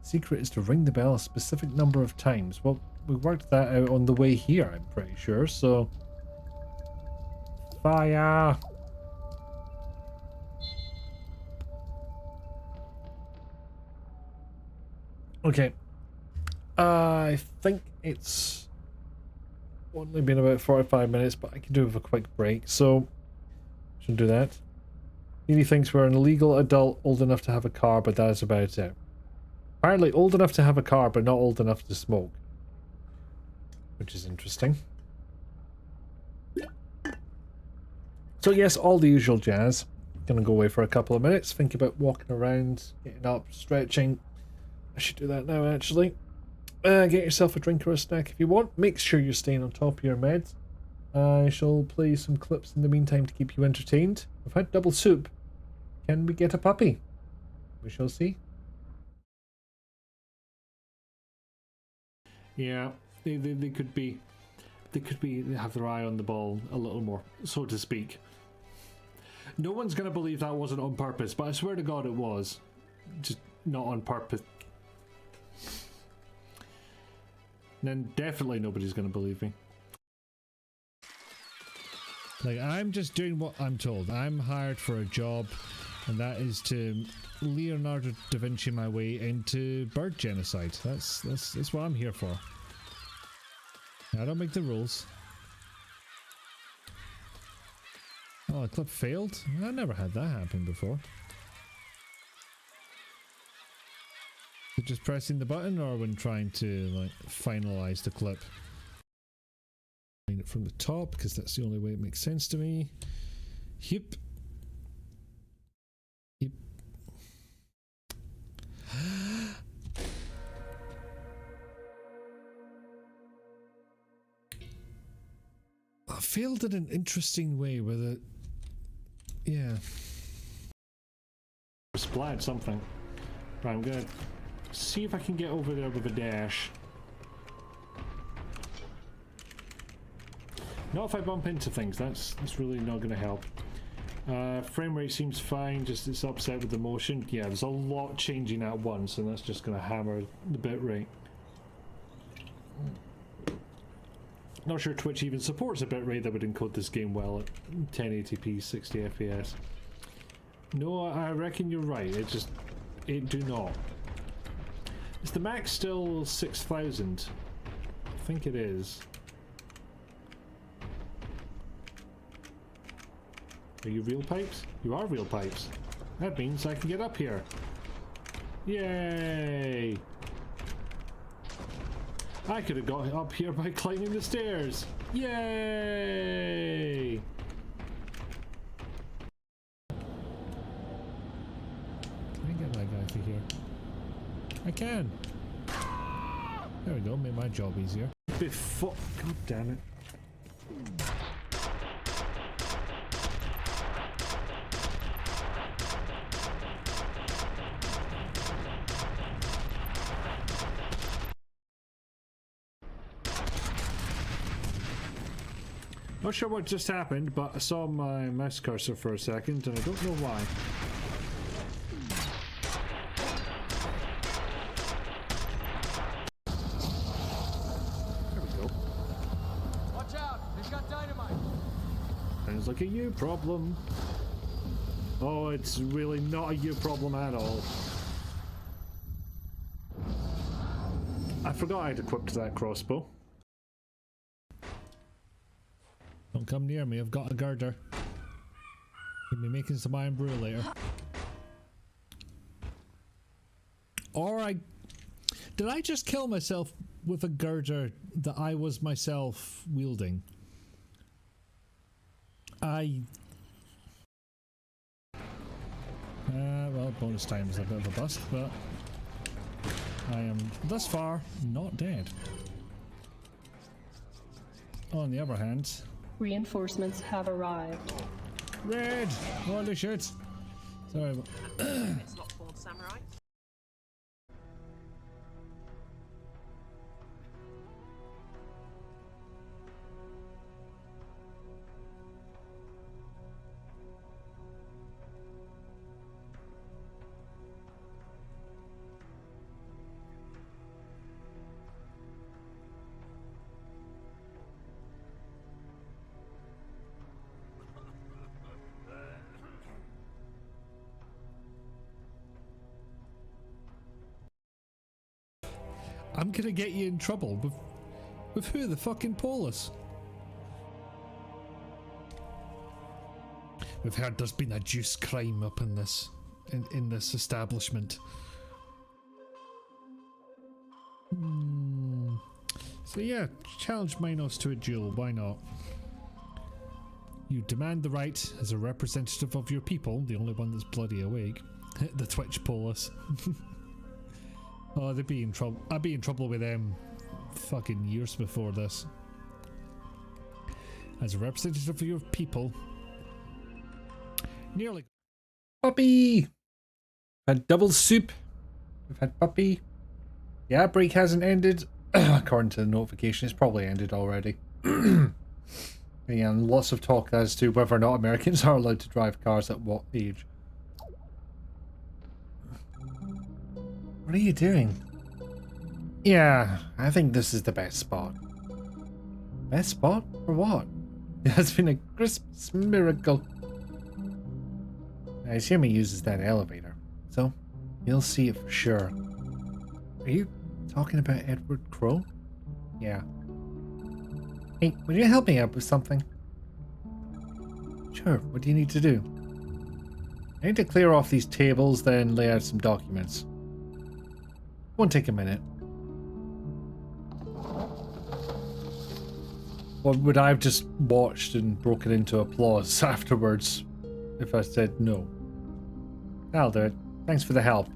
The secret is to ring the bell a specific number of times. Well, we worked that out on the way here, I'm pretty sure, so... Fire! Okay. I think it's only been about 45 minutes, but I can do with a quick break, so should do that. Neely thinks we're an illegal adult old enough to have a car, but that is about it. Apparently old enough to have a car, but not old enough to smoke. Which is interesting. So yes, all the usual jazz. Gonna go away for a couple of minutes, think about walking around, getting up, stretching. I should do that now, actually. Get yourself a drink or a snack if you want. Make sure you're staying on top of your meds. I shall play some clips in the meantime to keep you entertained. I've had double soup. Can we get a puppy? We shall see. Yeah, they could be... They have their eye on the ball a little more, so to speak. No one's going to believe that wasn't on purpose, but I swear to God it was. Just not on purpose. And then definitely nobody's going to believe me. Like, I'm just doing what I'm told. I'm hired for a job, and that is to Leonardo da Vinci my way into bird genocide. That's what I'm here for. I don't make the rules. Oh, the clip failed? I never had that happen before. Just pressing the button or when trying to like finalize the clip? Find it from the top because that's the only way it makes sense to me. Yep. Yep. I failed in an interesting way with it. Yeah. Splat something. Right, I'm gonna see if I can get over there with a dash. Not if I bump into things, that's really not gonna help. Frame rate seems fine, just it's upset with the motion. Yeah, there's a lot changing at once and that's just gonna hammer the bit rate. Not sure Twitch even supports a bitrate that would encode this game well at 1080p 60 FPS. No, I reckon you're right. It do not. Is the max still 6,000? I think it is. Are you real pipes? You are real pipes. That means I can get up here. Yay! I could have got up here by climbing the stairs. Yay! Can I get that guy through here? I can. There we go, made my job easier. Before, god damn it. Not sure what just happened, but I saw my mouse cursor for a second, and I don't know why. There we go. Watch out! They've got dynamite! Sounds like a you problem. Oh, it's really not a you problem at all. I forgot I'd equipped that crossbow. Don't come near me, I've got a girder. You'll be making some iron brew later. Alright. Did I just kill myself with a girder that I was myself wielding? Well, bonus time is a bit of a bust, but I am thus far not dead. On the other hand, reinforcements have arrived. Red! Holy shit! Sorry about It's not called samurai. I'm gonna get you in trouble with who? The fucking police? We've heard there's been a juice crime up in this establishment. So yeah, challenge Minos to a duel, why not? You demand the right as a representative of your people, the only one that's bloody awake. The Twitch police. Oh, they'd be in trouble. I'd be in trouble with them fucking years before this. As a representative of your people. Nearly. Puppy! Had double soup. We've had puppy. The outbreak hasn't ended. According to the notification, it's probably ended already. Yeah, and lots of talk as to whether or not Americans are allowed to drive cars at what age. What are you doing? Yeah, I think this is the best spot. Best spot? For what? It has been a Christmas miracle. I assume he uses that elevator, so you'll see it for sure. Are you talking about Edward Crowe? Yeah. Hey, would you help me out with something? Sure, what do you need to do? I need to clear off these tables, then lay out some documents. Won't take a minute. Or would I have just watched and broken into applause afterwards if I said no? I'll do it. Thanks for the help.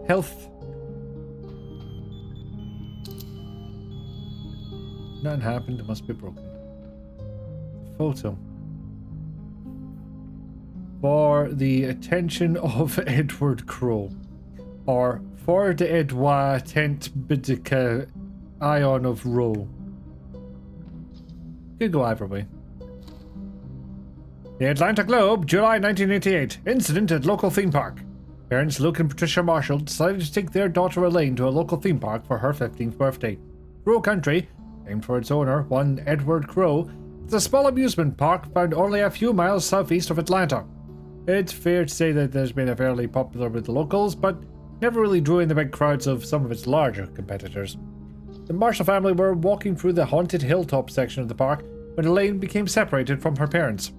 Health. Nothing happened, it must be broken. Photo. For the attention of Edward Crowe, or for the Edouard Tent Bidica Ion of Roe. Could go either way. The Atlanta Globe, July 1988. Incident at local theme park. Parents Luke and Patricia Marshall decided to take their daughter Elaine to a local theme park for her 15th birthday. Crowe Country, named for its owner, one Edward Crowe, is a small amusement park found only a few miles southeast of Atlanta. It's fair to say that there's been a fairly popular with the locals, but never really drew in the big crowds of some of its larger competitors. The Marshall family were walking through the haunted hilltop section of the park when Elaine became separated from her parents.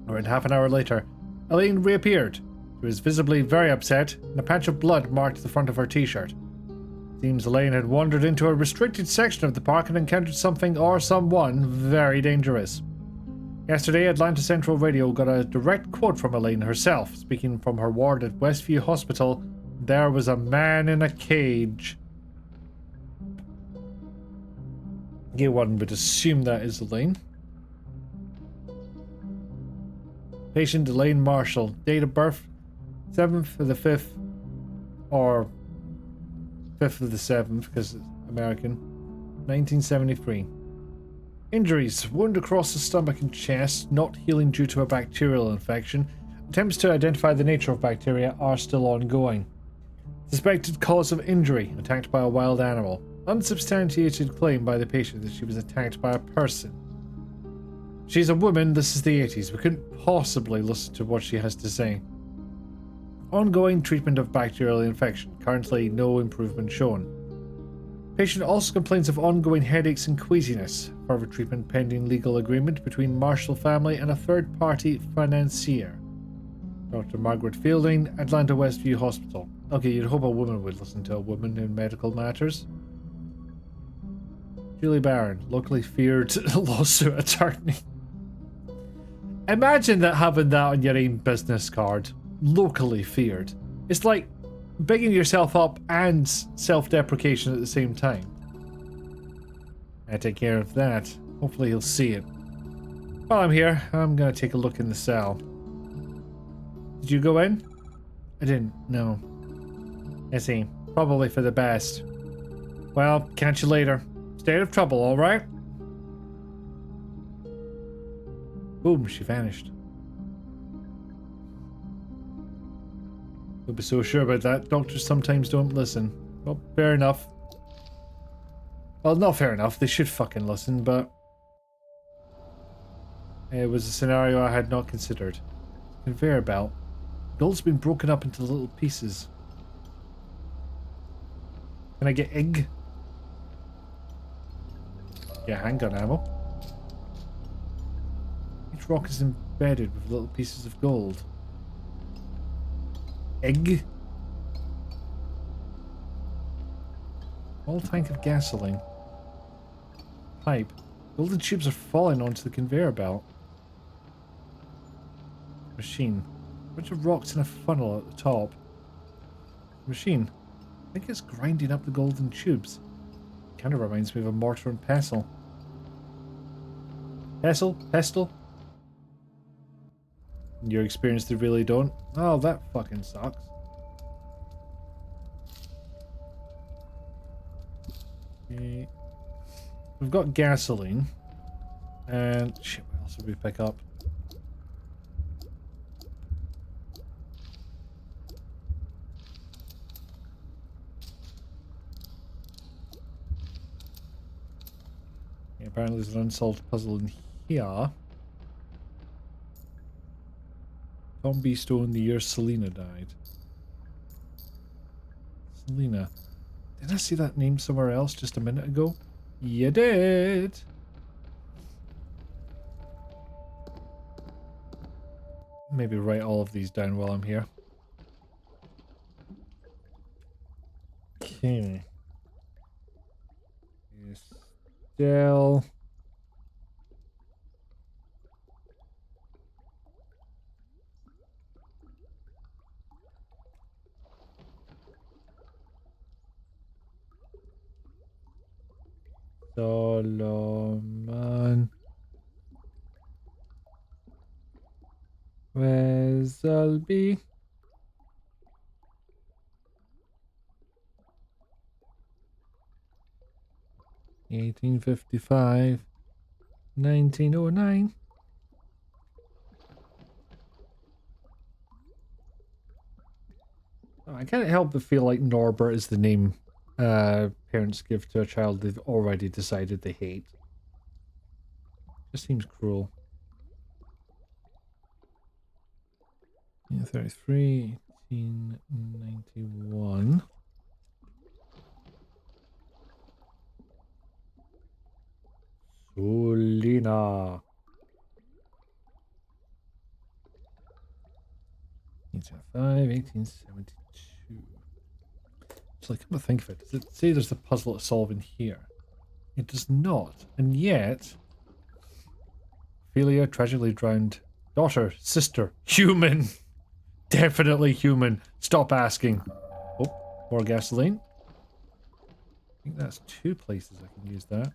Around half an hour later, Elaine reappeared. She was visibly very upset, and a patch of blood marked the front of her t-shirt. It seems Elaine had wandered into a restricted section of the park and encountered something or someone very dangerous. Yesterday, Atlanta Central Radio got a direct quote from Elaine herself, speaking from her ward at Westview Hospital. There was a man in a cage. Yeah, one would assume that is Elaine. Patient Elaine Marshall. Date of birth 7th of the 5th, or 5th of the 7th because it's American, 1973. Injuries. Wound across the stomach and chest, not healing due to a bacterial infection. Attempts to identify the nature of bacteria are still ongoing. Suspected cause of injury. Attacked by a wild animal. Unsubstantiated claim by the patient that she was attacked by a person. She's a woman, this is the 80s. We couldn't possibly listen to what she has to say. Ongoing treatment of bacterial infection. Currently no improvement shown. Patient also complains of ongoing headaches and queasiness. Further treatment pending legal agreement between Marshall family and a third-party financier. Dr. Margaret Fielding, Atlanta Westview Hospital. Okay, you'd hope a woman would listen to a woman in medical matters. Julie Barron, locally feared lawsuit attorney. Imagine that having that on your AIM business card. Locally feared. It's like bigging yourself up and self-deprecation at the same time. I take care of that. Hopefully he'll see it. While I'm here, I'm gonna take a look in the cell. Did you go in? I didn't, no. I see. Probably for the best. Well, catch you later. Stay out of trouble, alright? Boom, she vanished. Don't be so sure about that. Doctors sometimes don't listen. Well, fair enough. Well, not fair enough. They should fucking listen, but... it was a scenario I had not considered. Conveyor belt. Gold's been broken up into little pieces. Can I get egg? Yeah, handgun ammo. Each rock is embedded with little pieces of gold. Egg. Small tank of gasoline. Pipe. Golden tubes are falling onto the conveyor belt. Machine. A bunch of rocks in a funnel at the top. Machine. I think it's grinding up the golden tubes. Kind of reminds me of a mortar and pestle. Pestle? In your experience, they really don't. Oh, that fucking sucks. Okay. We've got gasoline. And shit, what else did we pick up? Okay, apparently there's an unsolved puzzle in here. Tomby Stone, the year Selena died. Selena. Did I see that name somewhere else just a minute ago? You did! Maybe write all of these down while I'm here. Okay. Estelle. Solomon Weselby. (1855) 1909. I can't help but feel like Norbert is the name parents give to a child they've already decided they hate. Just seems cruel. 1833, 1891. Solina. 1805, 1872. So like, come to think of it, does it say there's a puzzle to solve in here? It does not. And yet, Ophelia tragically drowned. Daughter, sister, human. Definitely human. Stop asking. Oh, more gasoline. I think that's two places I can use that.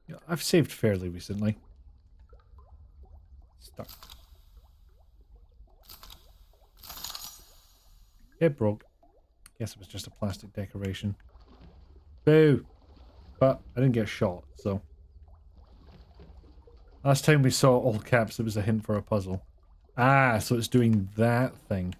Yeah, I've saved fairly recently. Stuck. It broke. Guess it was just a plastic decoration. Boo! But I didn't get shot, so... Last time we saw all caps, it was a hint for a puzzle. Ah, so it's doing that thing.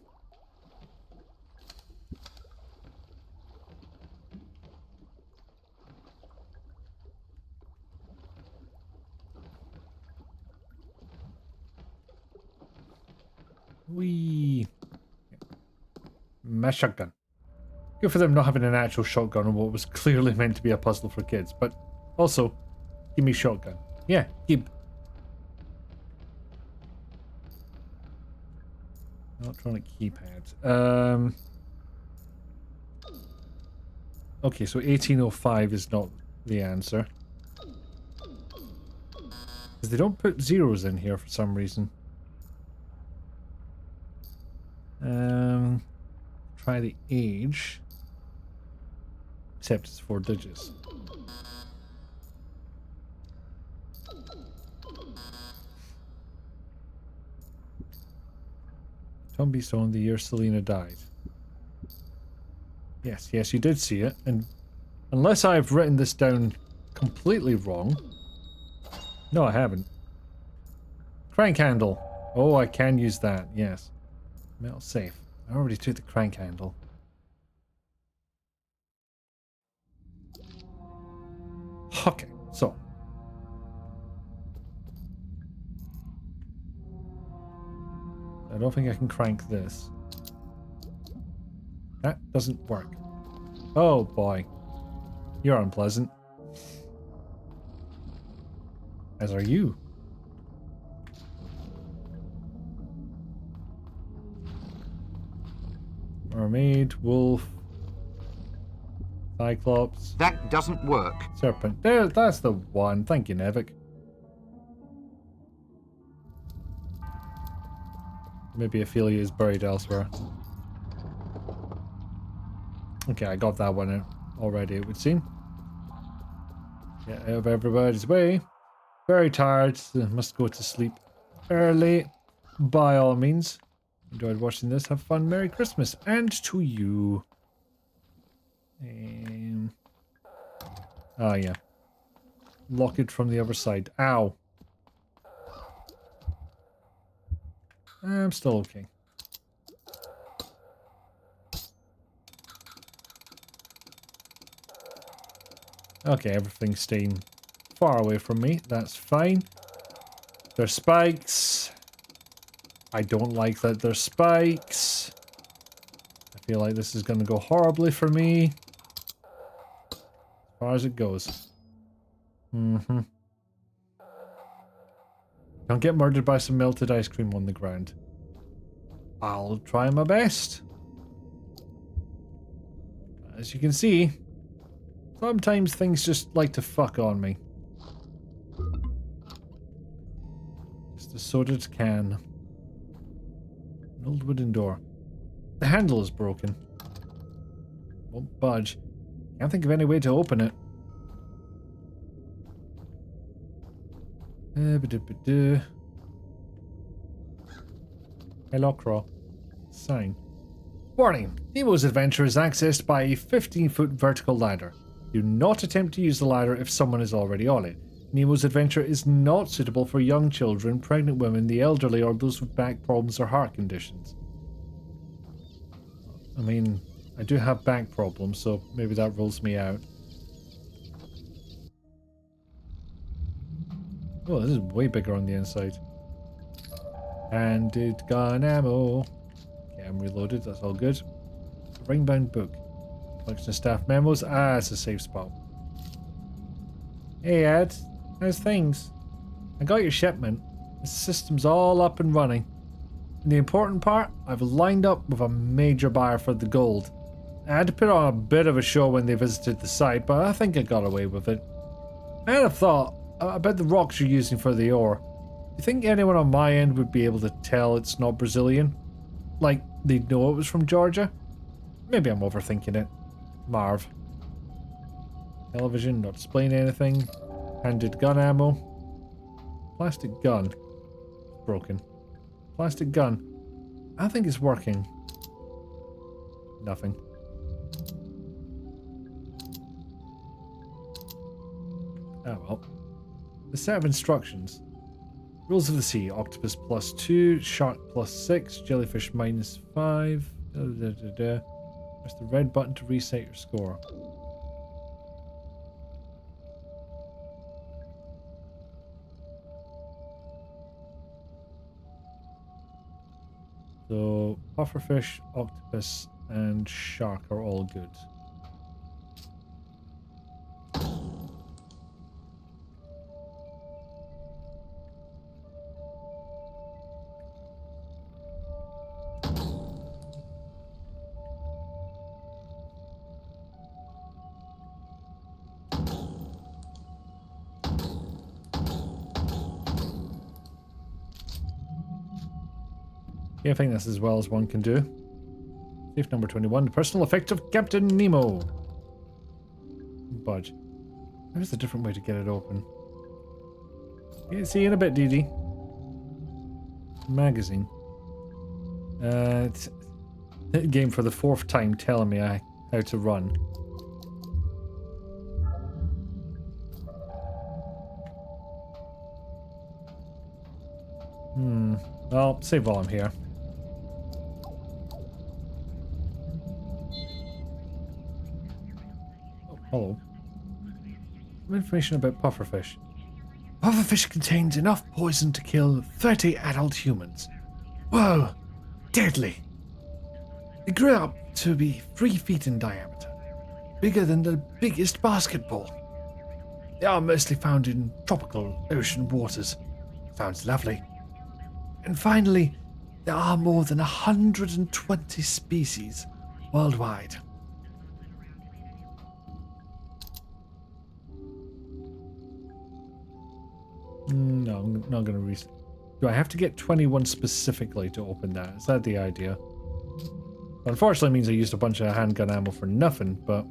Whee! My shotgun. Good for them not having an actual shotgun on what was clearly meant to be a puzzle for kids, but also, give me shotgun. Yeah, keep. Electronic keypad. Okay, so 1805 is not the answer. Because they don't put zeros in here for some reason. Try the age. Except it's 4 digits. Tombstone, the year Selena died. Yes, yes, you did see it, and unless I've written this down completely wrong... No, I haven't. Crank handle. Oh, I can use that, yes. Metal safe. I already took the crank handle. Okay, so. I don't think I can crank this. That doesn't work. Oh boy. You're unpleasant. As are you. Mermaid, wolf, Cyclops. That doesn't work. Serpent. There, that's the one. Thank you, Nevik. Maybe Ophelia is buried elsewhere. Okay, I got that one already, it would seem. Get out of everybody's way. Very tired. Must go to sleep early. By all means. Enjoyed watching this. Have fun. Merry Christmas. And to you. Oh, yeah. Lock it from the other side. Ow. I'm still okay. Okay, everything's staying far away from me. That's fine. There's spikes. I don't like that there's spikes. I feel like this is going to go horribly for me. As far as it goes. Don't get murdered by some melted ice cream on the ground. I'll try my best. As you can see, sometimes things just like to fuck on me. Just a sorted can. An old wooden door. The handle is broken. Won't budge. Can't think of any way to open it. Hello, Crow. Sign. Warning. Nemo's adventure is accessed by a 15-foot vertical ladder. Do not attempt to use the ladder if someone is already on it. Nemo's adventure is not suitable for young children, pregnant women, the elderly, or those with back problems or heart conditions. I mean, I do have back problems, so maybe that rules me out. Oh, this is way bigger on the inside. Handed gun ammo. Okay, I'm reloaded, that's all good. Ringbound book. Collection of staff memos. Ah, it's a safe spot. Hey Ed, how's things? I got your shipment. The system's all up and running. And the important part, I've lined up with a major buyer for the gold. I had to put on a bit of a show when they visited the site, but I think I got away with it. I had a thought about the rocks you're using for the ore. Do you think anyone on my end would be able to tell it's not Brazilian? Like, they'd know it was from Georgia? Maybe I'm overthinking it. Marv. Television, not displaying anything. Handed gun ammo. Plastic gun. Broken. Plastic gun. I think it's working. Nothing. Oh well. The set of instructions. Rules of the sea. Octopus +2, shark +6, jellyfish -5. Press the red button to reset your score. So, pufferfish, octopus, and shark are all good. Yeah, I think that's as well as one can do. Safe number 21. The personal effect of Captain Nemo. Budge. There's a different way to get it open. Yeah, see you in a bit, Dee Dee. Magazine. It's a game for the 4th time telling me how to run. Well, save while I'm here. Oh, hello. Some information about pufferfish. Pufferfish contains enough poison to kill 30 adult humans. Whoa! Deadly! They grew up to be 3 feet in diameter, bigger than the biggest basketball. They are mostly found in tropical ocean waters. Sounds lovely. And finally, there are more than 120 species worldwide. No, I'm not going to read. Do I have to get 21 specifically to open that? Is that the idea? Unfortunately, it means I used a bunch of handgun ammo for nothing, but...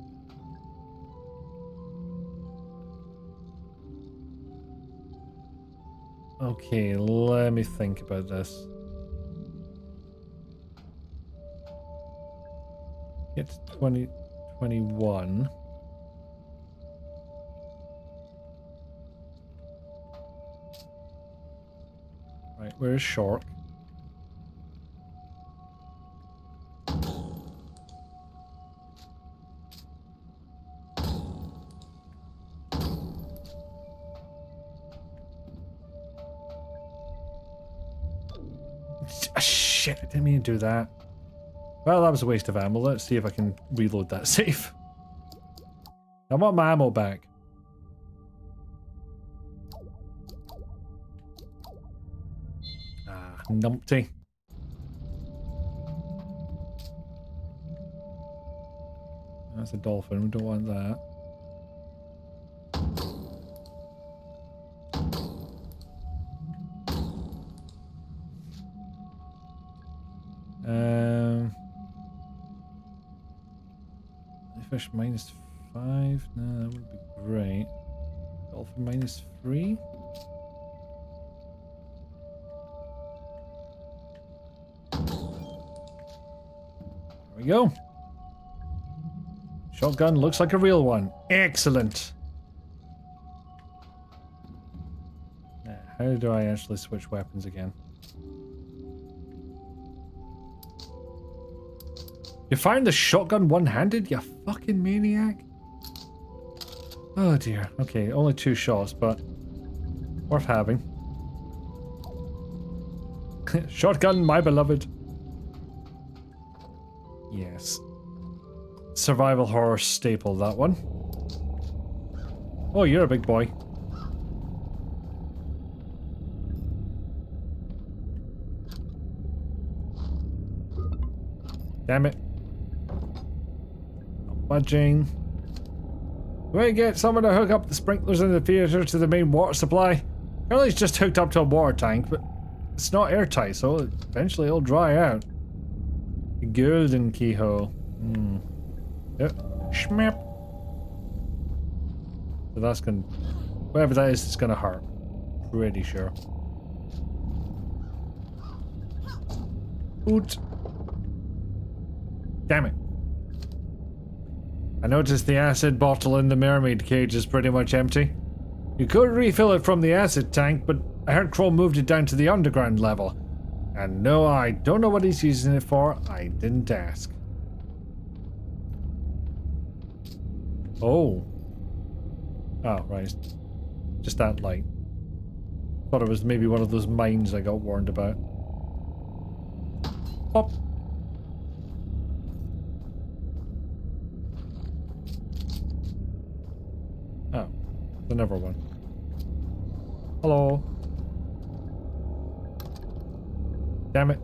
Okay, let me think about this. Get to 21. Right, where's Shark? Shit, I didn't mean to do that. Well, that was a waste of ammo. Let's see if I can reload that safe. I want my ammo back. Ah, numpty. That's a dolphin. We don't want that. Fish -5. No, that would be great. Dolphin -3. There we go. Shotgun looks like a real one. Excellent. Now, how do I actually switch weapons again? You fired the shotgun one-handed, you fucking maniac? Oh dear. Okay, only 2 shots, but worth having. Shotgun, my beloved. Yes. Survival horror staple, that one. Oh, you're a big boy. Damn it. Budging. Do I get someone to hook up the sprinklers in the theater to the main water supply? Apparently it's just hooked up to a water tank, but it's not airtight, so eventually it'll dry out. Golden keyhole. Yep. Schmap. So that's gonna... Whatever that is, it's gonna hurt. Pretty sure. Oot. Damn it. I noticed the acid bottle in the mermaid cage is pretty much empty. You could refill it from the acid tank, but I heard Kroll moved it down to the underground level. And no, I don't know what he's using it for. I didn't ask. Oh. Oh, right. Just that light. Thought it was maybe one of those mines I got warned about. Pop. Oh, another one. Hello. Damn it.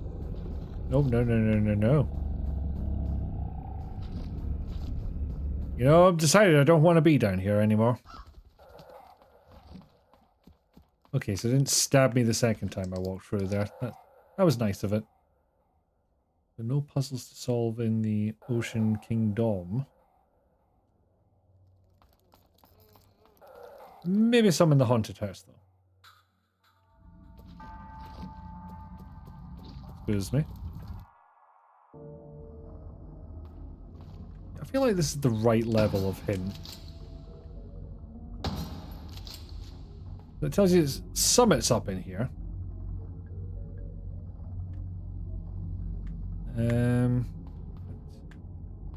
No, no, no, no, no, no. You know, I've decided I don't want to be down here anymore. Okay, so it didn't stab me the second time I walked through there. That was nice of it. There are no puzzles to solve in the Ocean Kingdom. Maybe some in the haunted house, though. Excuse me. I feel like this is the right level of hint. It tells you Summit's up in here.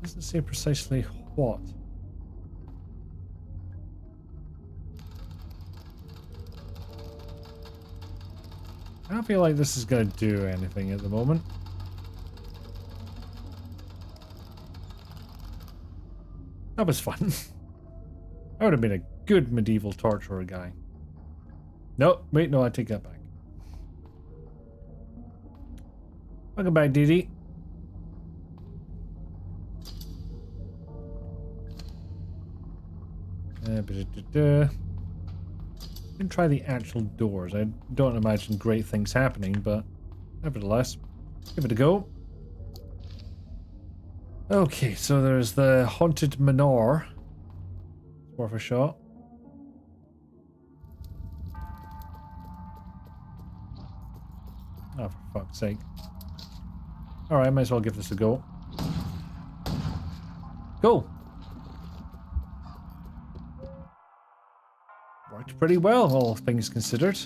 Doesn't say precisely what. I don't feel like this is going to do anything at the moment. That was fun. I would have been a good medieval torturer guy. No, wait, no, I take that back. Welcome back, Dee Dee. Can try the actual doors. I don't imagine great things happening, but nevertheless, give it a go. Okay, so there's the Haunted Manor. It's worth a shot. Oh, for fuck's sake. Alright, might as well give this a go. Go! Worked pretty well, all things considered.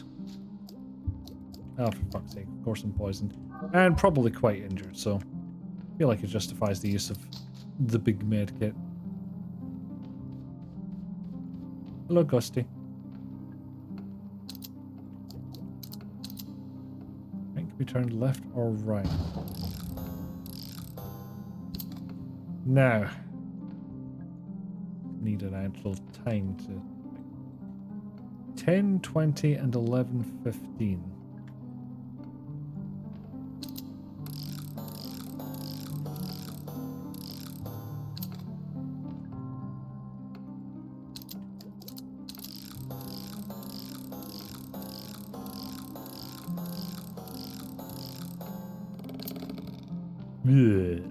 Oh, for fuck's sake. Of course I'm poisoned. And probably quite injured, so I feel like it justifies the use of the big med kit. Hello, Gusty. Can we turn left or right? Now. Need an actual time to... 10, 20, and 11, 15. Blech.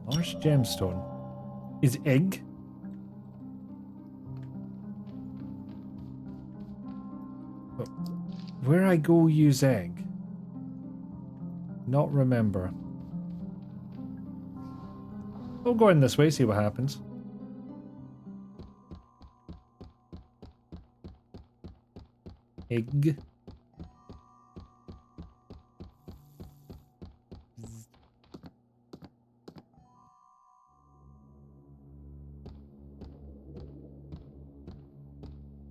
Large gemstone. Is egg? Oh. Where I go use egg? Not remember. I'll go in this way, see what happens. Egg.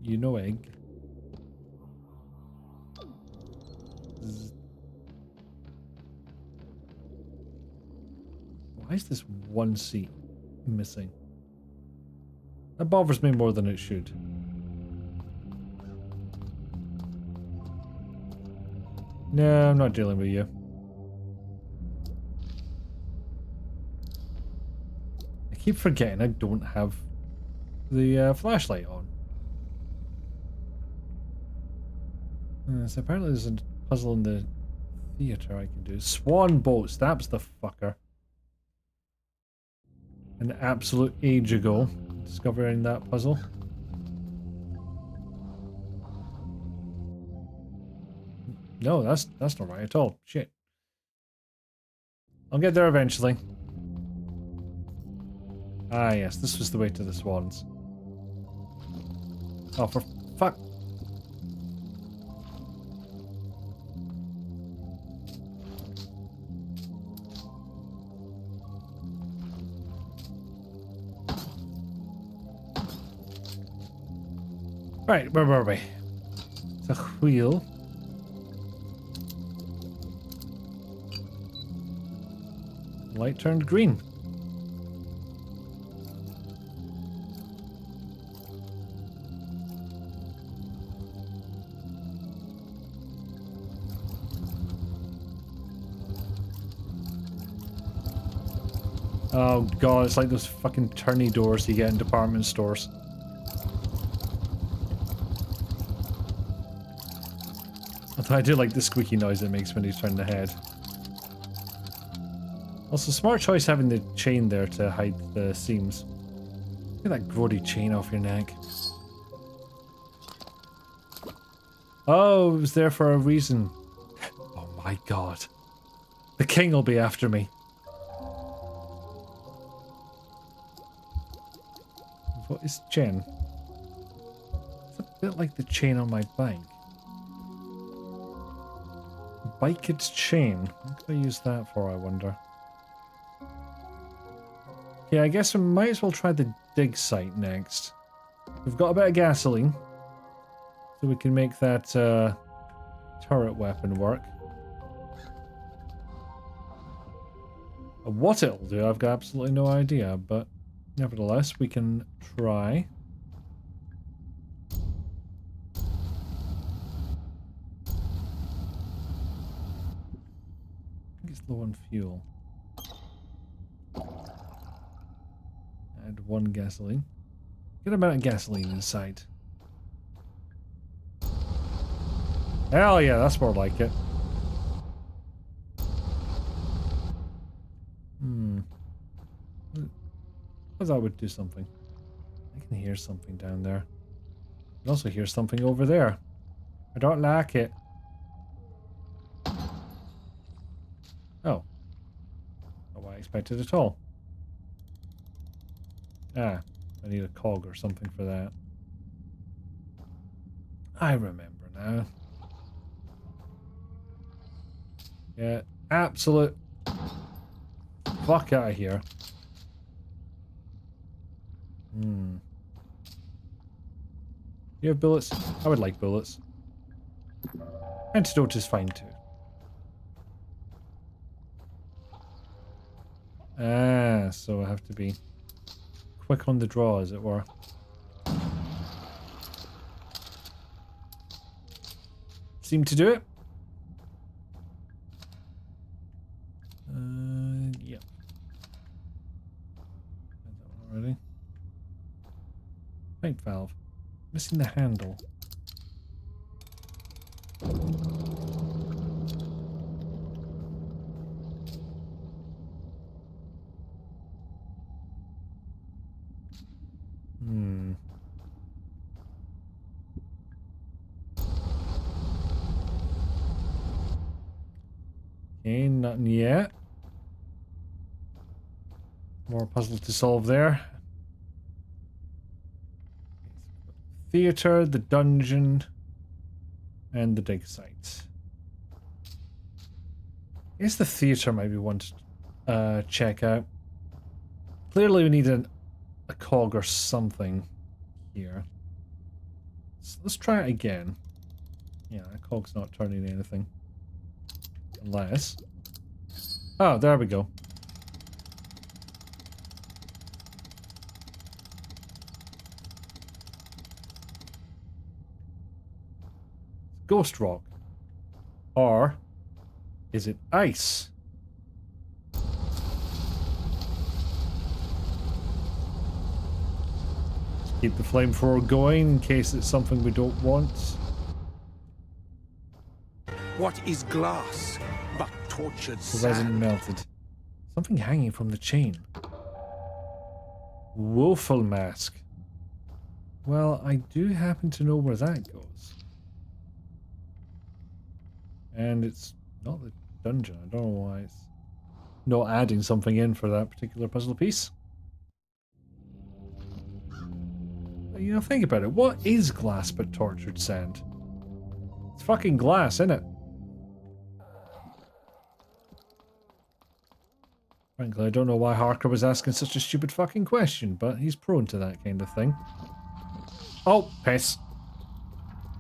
You know egg. Why is this one seat missing? That bothers me more than it should. No, I'm not dealing with you. I keep forgetting I don't have the flashlight on. So apparently there's a puzzle in the theater I can do. Swan boats, that's the fucker. An absolute age ago, discovering that puzzle. No, that's not right at all. Shit. I'll get there eventually. Ah yes, this was the way to the swans. Oh, for Fuck. Right, where were we? It's a wheel. Light turned green. Oh god, it's like those fucking turny doors you get in department stores. Although I do like the squeaky noise it makes when you turn the head. Also, smart choice having the chain there to hide the seams. Get that grody chain off your neck. Oh, it was there for a reason. Oh my god. The king will be after me. What is chain? It's a bit like the chain on my bike. Bike its chain. What could I use that for, I wonder? Yeah, I guess we might as well try the dig site next. We've got a bit of gasoline. So we can make that turret weapon work. What it'll do, I've got absolutely no idea, but nevertheless, we can try. I think it's low on fuel. Add 1 gasoline. Good amount of gasoline inside. Hell yeah, that's more like it. I thought I would do something. I can hear something down there. I can also hear something over there. I don't like it. Oh. Not what I expected at all. Ah, I need a cog or something for that. I remember now. Yeah, absolute fuck out of here. You have bullets? I would like bullets. Antidote is fine too. Ah, so I have to be quick on the draw, as it were. Seem to do it. Yep. Got that one already. Pipe valve. Missing the handle. Okay, nothing yet. More puzzle to solve there. Theater, the dungeon, and the dig site. I guess the theater might be one to check out. Clearly we need a cog or something here. So let's try it again. Yeah, a cog's not turning anything. Unless... Oh, there we go. Ghost rock. Or is it ice? Keep the flamethrower going in case it's something we don't want. What is glass but tortured The resin sand? melted. Something hanging from the chain. Woeful mask. Well, I do happen to know where that goes. And it's not the dungeon. I don't know why it's not adding something in for that particular puzzle piece. You know, think about it. What is glass but tortured sand? It's fucking glass, isn't it? Frankly, I don't know why Harker was asking such a stupid fucking question, but he's prone to that kind of thing. Oh, piss.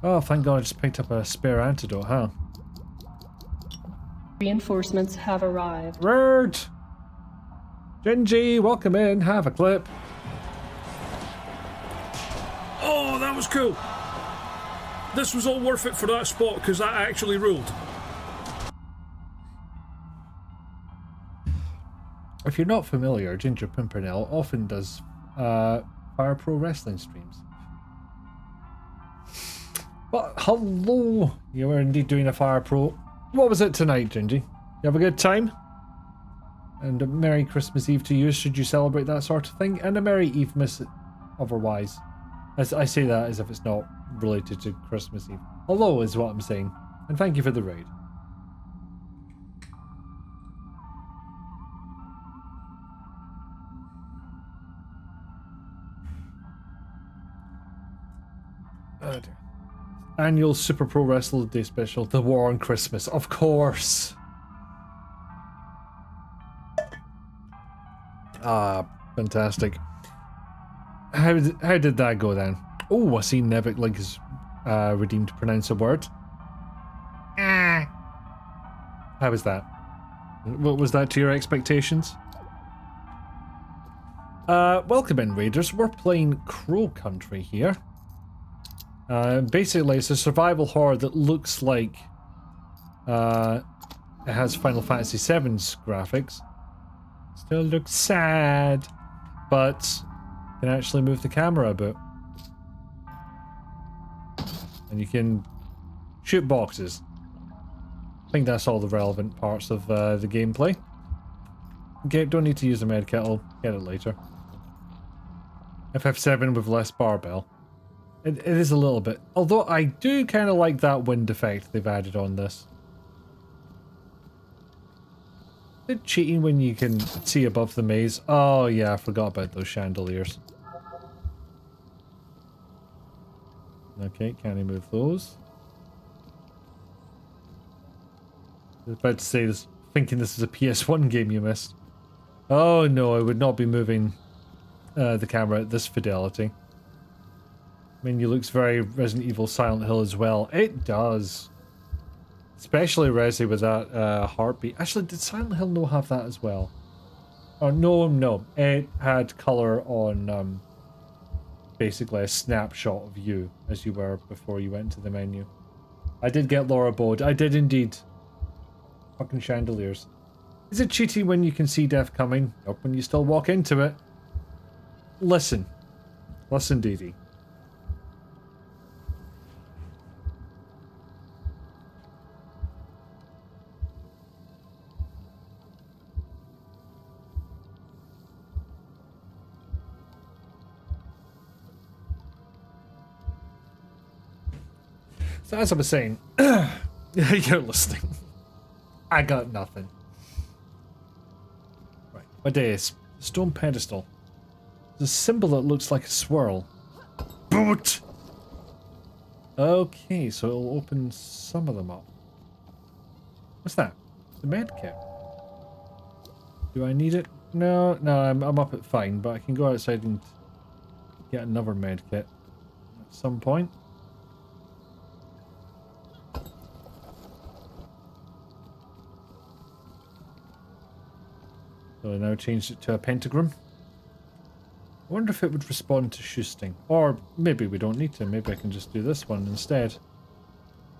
Oh, thank God I just picked up a spare antidote, huh? Reinforcements have arrived. Rude! Gingy, welcome in. Have a clip. Oh, that was cool. This was all worth it for that spot, because that actually ruled. If you're not familiar, Ginger Pimpernel often does Fire Pro wrestling streams. But hello! You were indeed doing a Fire Pro. What was it tonight, Gingy? You have a good time? And a Merry Christmas Eve to you, should you celebrate that sort of thing. And a Merry Evemas otherwise. As I say that as if it's not related to Christmas Eve. Hello is what I'm saying. And thank you for the raid. Oh dear. Annual Super Pro Wrestler Day Special, The War on Christmas. Of course! Ah, fantastic. How did that go then? Oh, I see Nevik Link is redeemed to pronounce a word. Ah. How was that? What was that to your expectations? Welcome in, Raiders. We're playing Crow Country here. Basically, it's a survival horror that looks like it has Final Fantasy VII's graphics. Still looks sad, but can actually move the camera a bit. And you can shoot boxes. I think that's all the relevant parts of the gameplay. Okay, don't need to use a medkit, I'll get it later. FF7 with less barbell. It is a little bit. Although I do kind of like that wind effect they've added on this. A bit cheating when you can see above the maze. Oh yeah, I forgot about those chandeliers. Okay, can I move those? I was about to say this, thinking this is a PS1 game you missed. Oh no, I would not be moving the camera at this fidelity. Menu looks very Resident Evil Silent Hill as well. It does. Especially Resi with that heartbeat. Actually, did Silent Hill no have that as well? Oh, no. It had color on basically a snapshot of you as you were before you went to the menu. I did get Laura Bode. I did indeed. Fucking chandeliers. Is it cheating when you can see death coming? Nope, when you still walk into it. Listen. Listen, Dee Dee. So as I was saying, you're listening. I got nothing. Right, what day is stone pedestal? There's a symbol that looks like a swirl. Boot! Okay, so it'll open some of them up. What's that? The med kit. Do I need it? No, I'm up at fine, but I can go outside and get another med kit at some point. So I now changed it to a pentagram. I wonder if it would respond to shoosting. Or maybe we don't need to. Maybe I can just do this one instead.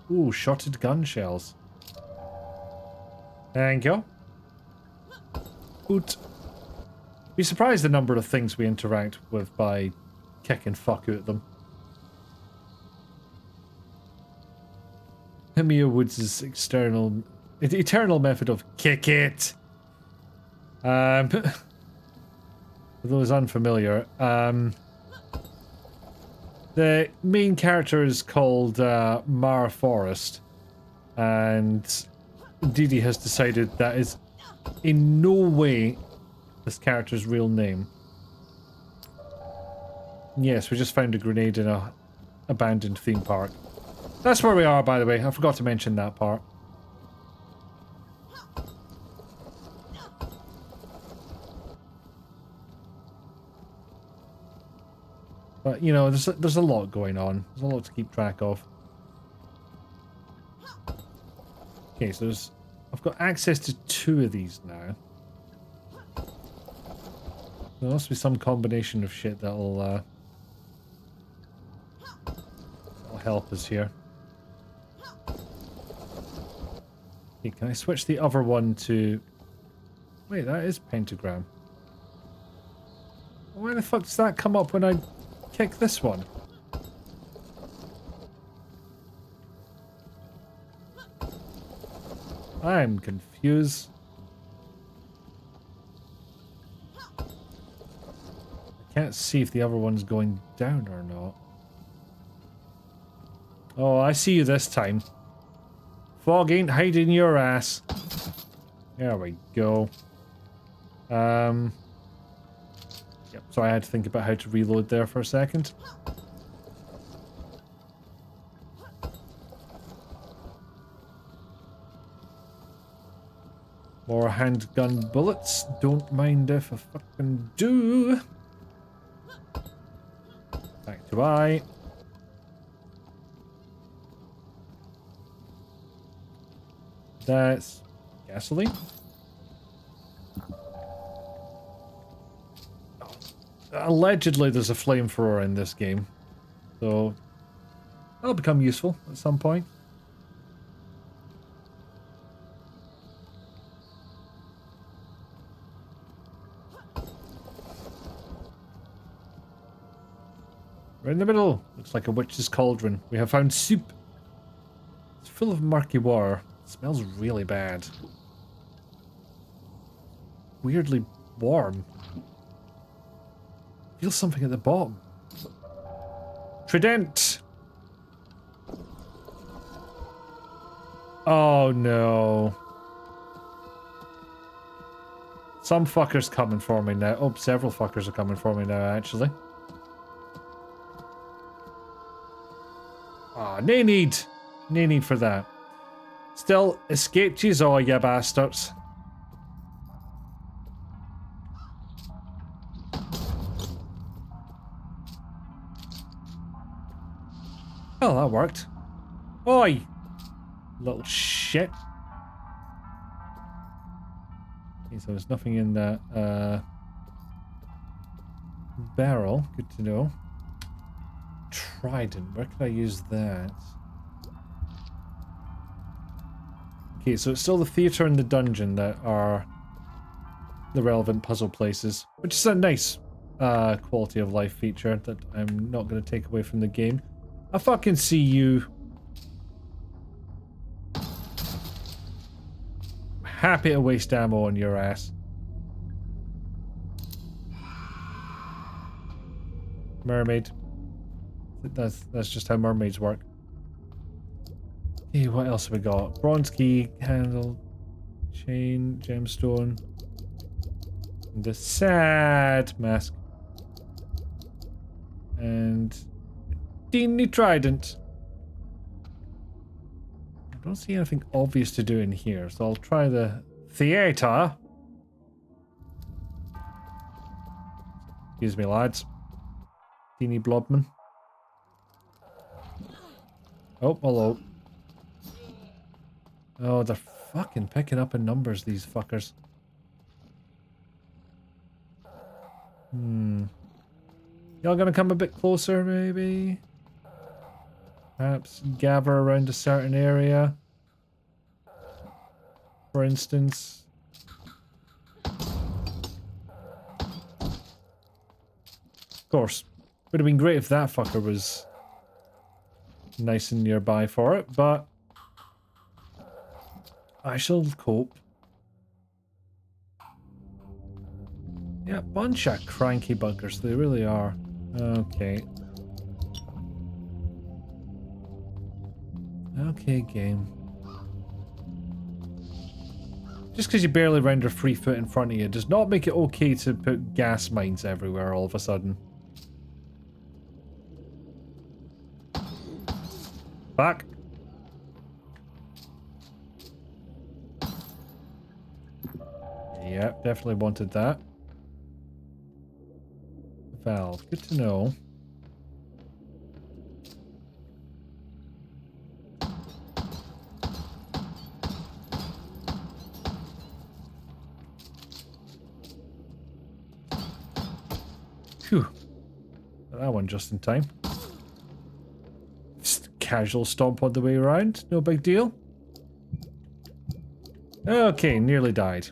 Ooh, shotted gun shells. Thank you. Boot. Be surprised the number of things we interact with by kicking fuck out at them. Mia Woods' eternal method of kick it. For those unfamiliar, the main character is called Mara Forrest, and Didi has decided that is in no way this character's real name. Yes, we just found a grenade in a abandoned theme park. That's where we are, by the way. I forgot to mention that part. But, you know, there's a lot going on. There's a lot to keep track of. Okay, so I've got access to 2 of these now. There must be some combination of shit that'll help us here. Okay, can I switch the other one to... Wait, that is pentagram. Why the fuck does that come up when I kick this one? I'm confused. I can't see if the other one's going down or not. Oh, I see you this time. Fog ain't hiding your ass. There we go. Yep, so I had to think about how to reload there for a second. More handgun bullets. Don't mind if I fucking do. Back to I. That's gasoline. Allegedly, there's a flamethrower in this game, so that'll become useful at some point. Right in the middle. Looks like a witch's cauldron. We have found soup. It's full of murky water. It smells really bad. Weirdly warm. Feel something at the bottom. Trident! Oh no. Some fucker's coming for me now. Oh, several fuckers are coming for me now, actually. Ah, oh, no need. No need for that. Still, escaped yous all, you bastards. Oh, that worked. Oi! Little shit. Okay, so there's nothing in that barrel. Good to know. Trident. Where could I use that? Okay, so it's still the theatre and the dungeon that are the relevant puzzle places, which is a nice quality of life feature that I'm not going to take away from the game. I fucking see you. Happy to waste ammo on your ass. Mermaid. That's just how mermaids work. Hey, what else have we got? Bronze key, handle, chain, gemstone. The sad mask. And teeny trident. I don't see anything obvious to do in here, so I'll try the theatre. Excuse me, lads. Teeny blobman. Oh, hello. Oh, they're fucking picking up in numbers, these fuckers. Y'all gonna come a bit closer, maybe? Perhaps gather around a certain area. For instance. Of course. Would have been great if that fucker was nice and nearby for it, but I shall cope. Yeah, bunch of cranky buggers, they really are. Okay. Okay, game. Just because you barely render free foot in front of you does not make it okay to put gas mines everywhere all of a sudden. Back. Yep, definitely wanted that. Valve, good to know. Phew. Got that one just in time. Just casual stomp on the way around, no big deal. Okay, nearly died.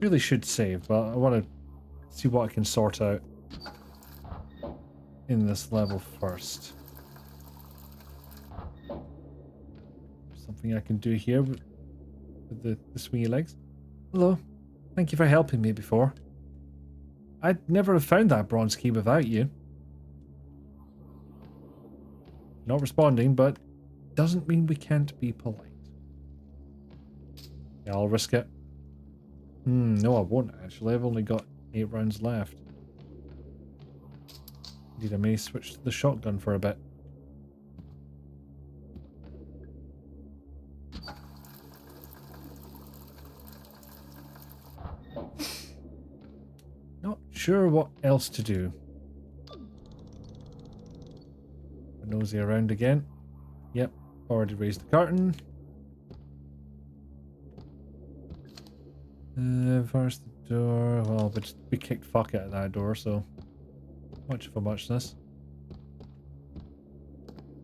Really should save, but I want to see what I can sort out in this level first. Something I can do here with the swingy legs. Hello. Thank you for helping me before. I'd never have found that bronze key without you. Not responding, but doesn't mean we can't be polite. Yeah, I'll risk it. No, I won't actually. I've only got 8 rounds left. Indeed, I may switch to the shotgun for a bit. Not sure what else to do. Nosy around again. Yep, already raised the curtain. First the door. Well, we kicked fuck out of that door, so much of a muchness.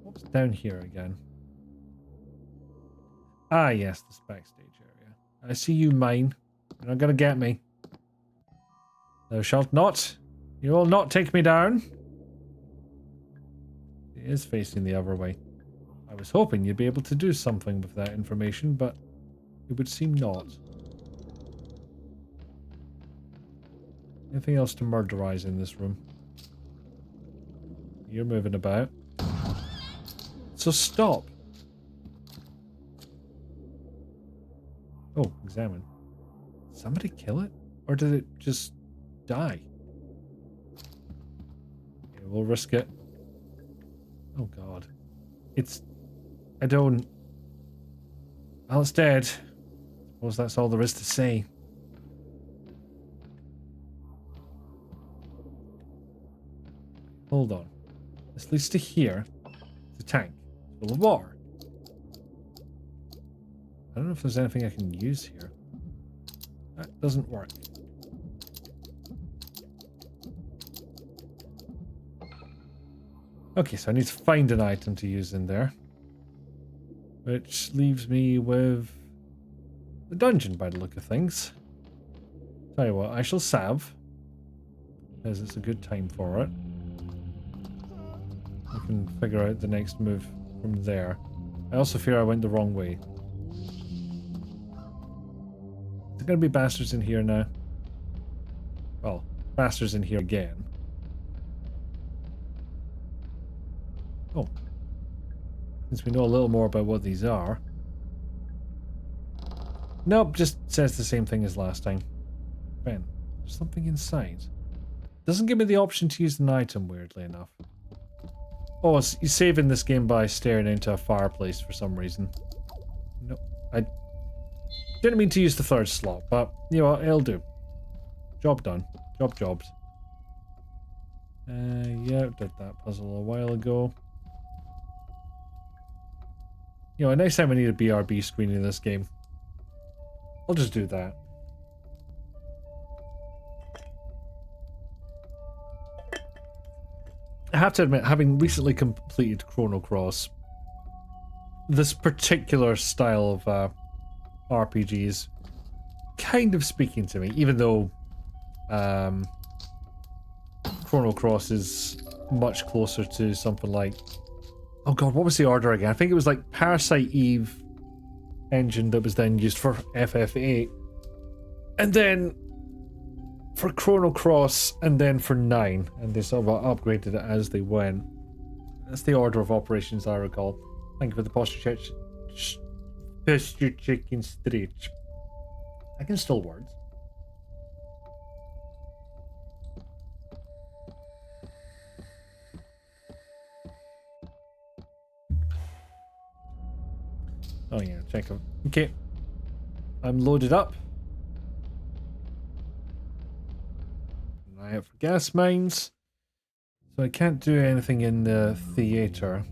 What's down here again? Ah, yes, this backstage area. I see you, mine. You're not gonna get me. Thou shalt not. You will not take me down. It is facing the other way. I was hoping you'd be able to do something with that information, but it would seem not. Anything else to murderize in this room? You're moving about. So stop. Oh, examine. Did somebody kill it? Or did it just die? Okay, we'll risk it. Oh god. I don't... Well, it's dead. Suppose that's all there is to say. Hold on. This leads to here. The tank. Full of water. I don't know if there's anything I can use here. That doesn't work. Okay, so I need to find an item to use in there. Which leaves me with the dungeon by the look of things. Tell you what, I shall salve. Because it's a good time for it. I can figure out the next move from there. I also fear I went the wrong way. Is there going to be bastards in here now? Well, bastards in here again. Oh. Since we know a little more about what these are. Nope, just says the same thing as last time. Ben, there's something inside. Doesn't give me the option to use an item, weirdly enough. Oh, he's saving this game by staring into a fireplace for some reason. Nope. I didn't mean to use the third slot, but, you know what, it'll do. Job done. Jobbed. Yeah, did that puzzle a while ago. You know, next time I need a BRB screen in this game, I'll just do that. I have to admit, having recently completed Chrono Cross, this particular style of RPG is kind of speaking to me, even though Chrono Cross is much closer to something like... Oh god, what was the order again? I think it was like Parasite Eve engine that was then used for FF8. And then for Chrono Cross, and then for 9. And they sort of upgraded it as they went. That's the order of operations I recall. Thank you for the posture chicken stretch. I can still words. Oh yeah, check them. Okay. I'm loaded up. I have gas mines. So I can't do anything in the theater.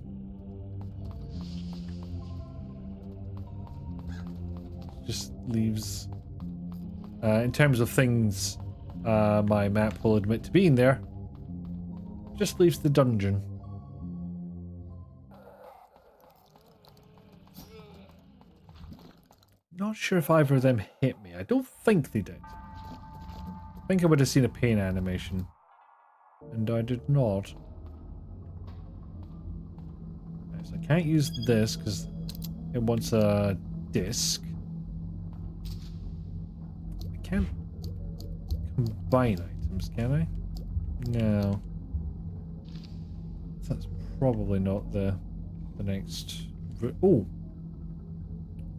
Just leaves... in terms of things my map will admit to being there, just leaves the dungeon. Not sure if either of them hit me. I don't think they did. I think I would have seen a pain animation. And I did not. Okay, so I can't use this because it wants a disc. I can't combine items, can I? No. That's probably not the next... Oh!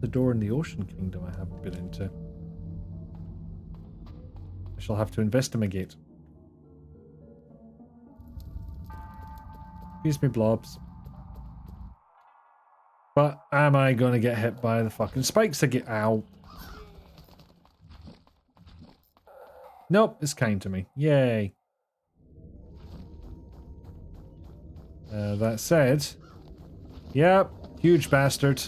The door in the Ocean Kingdom I haven't been into. I shall have to investigate. Excuse me, blobs. But am I going to get hit by the fucking spikes again? Ow. Nope, it's kind to me. Yay. That said... Yep, huge bastard.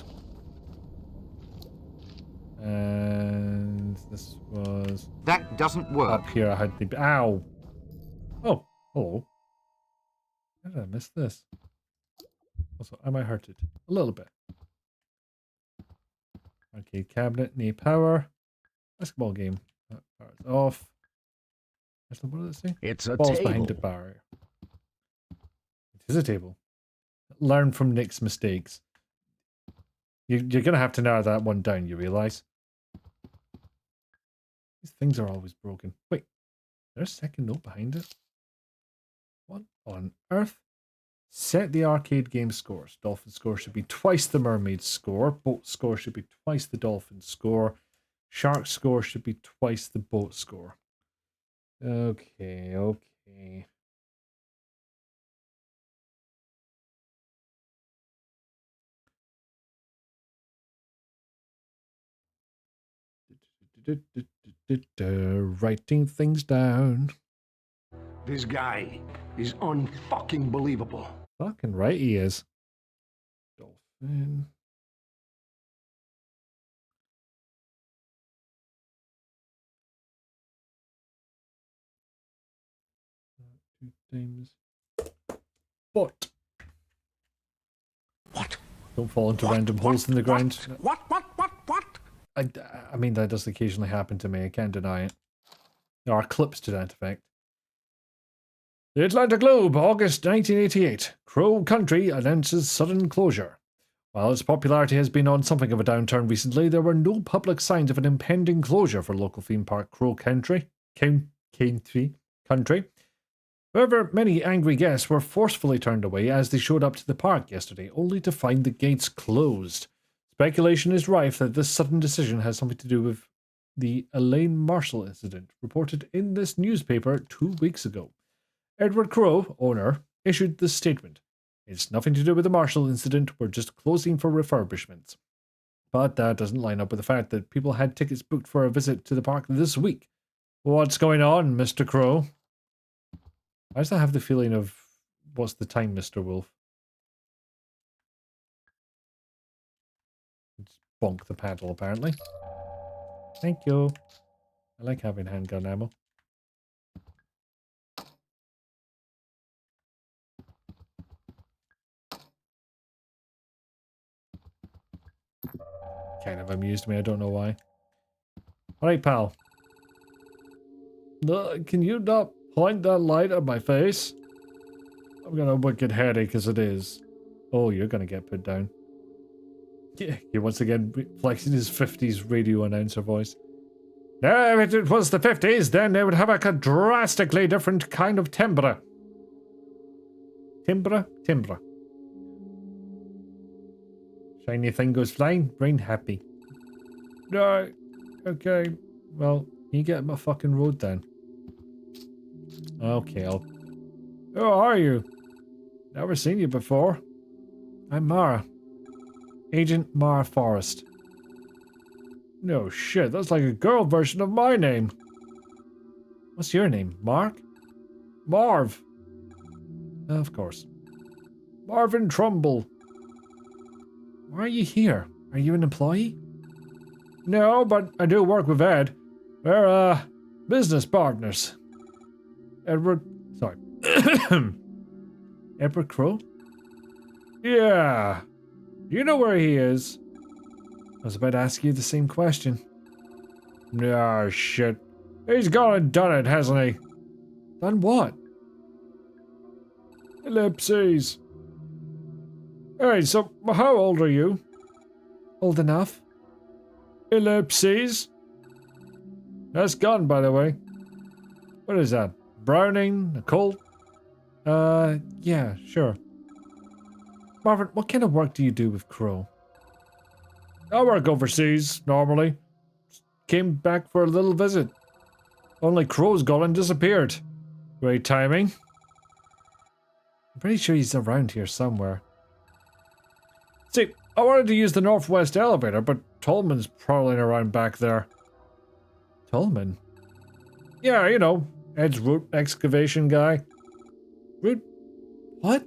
And this was... That doesn't work. Up here I had the... Ow! Oh, hello. How did I miss this? Also, am I hurted? A little bit. Arcade cabinet, knee power. Basketball game. That power's off. What does it say? It's a Balls table. behind the barrier. It is a table. Learn from Nick's mistakes. You're going to have to narrow that one down, you realise? These things are always broken. Wait, there's a second note behind it. What on earth? Set the arcade game scores. Dolphin score should be twice the mermaid score. Boat score should be twice the dolphin score. Shark score should be twice the boat score. Okay, okay. Writing things down. This guy is unfucking believable. Fucking right he is. Dolphin. Two times. What? What? Don't fall into random holes in the ground. What? I mean, that does occasionally happen to me. I can't deny it. There are clips to that effect. The Atlanta Globe, August 1988. Crow Country announces sudden closure. While its popularity has been on something of a downturn recently, there were no public signs of an impending closure for local theme park Crow Country. However, many angry guests were forcefully turned away as they showed up to the park yesterday, only to find the gates closed. Speculation is rife that this sudden decision has something to do with the Elaine Marshall incident, reported in this newspaper 2 weeks ago. Edward Crowe, owner, issued this statement. It's nothing to do with the Marshall incident, we're just closing for refurbishments. But that doesn't line up with the fact that people had tickets booked for a visit to the park this week. What's going on, Mr. Crowe? Why does that have the feeling of, what's the time, Mr. Wolf? Just bonk the paddle, apparently. Thank you. I like having handgun ammo. Kind of amused me, I don't know why. Alright, pal. Can you not point that light at my face? I've got a wicked headache as it is. Oh, you're gonna get put down. Yeah, he once again flexing his 50s radio announcer voice. Now, if it was the 50s, then they would have a drastically different kind of timbre. Timbre? Timbre. Shiny thing goes flying, brain happy. Right, okay. Well, can you get my fucking road then? Okay, Who are you? Never seen you before. I'm Mara. Agent Mara Forrest. No shit, that's like a girl version of my name. What's your name, Mark? Marv. Of course. Marvin Trumbull. Why are you here? Are you an employee? No, but I do work with Ed. We're, business partners. Edward... Sorry. Edward Crow? Yeah. You know where he is. I was about to ask you the same question. Ah, shit. He's gone and done it, hasn't he? Done what? Ellipses. Hey, so how old are you? Old enough. Ellipses. That's gun, by the way. What is that? Browning? A Colt? Yeah, sure. Marvin, what kind of work do you do with Crow? I work overseas, normally. Came back for a little visit. Only Crow's gone and disappeared. Great timing. I'm pretty sure he's around here somewhere. See, I wanted to use the northwest elevator, but Tolman's prowling around back there. Tolman? Yeah, you know, Ed's root excavation guy. Root? What?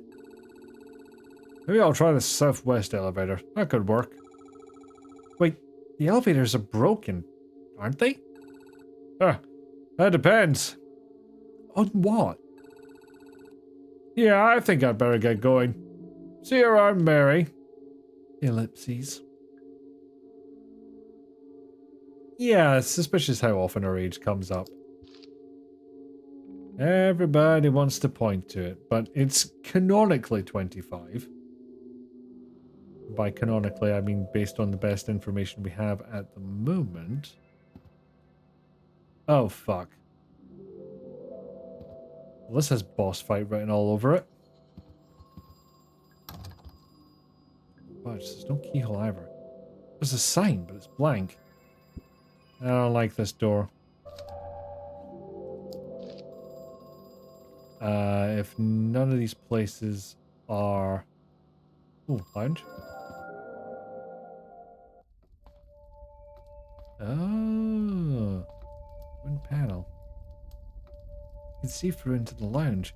Maybe I'll try the southwest elevator. That could work. Wait, the elevators are broken, aren't they? That depends. On what? Yeah, I think I'd better get going. See you around, Mary. Ellipses. Yeah, it's suspicious how often her age comes up. Everybody wants to point to it, but it's canonically 25. By canonically, I mean based on the best information we have at the moment. Oh, fuck. Well, this has boss fight written all over it. Fudge, there's no keyhole either. There's a sign, but it's blank. I don't like this door. If none of these places are... Ooh, lounge. Oh. Wooden panel. You can see through into the lounge.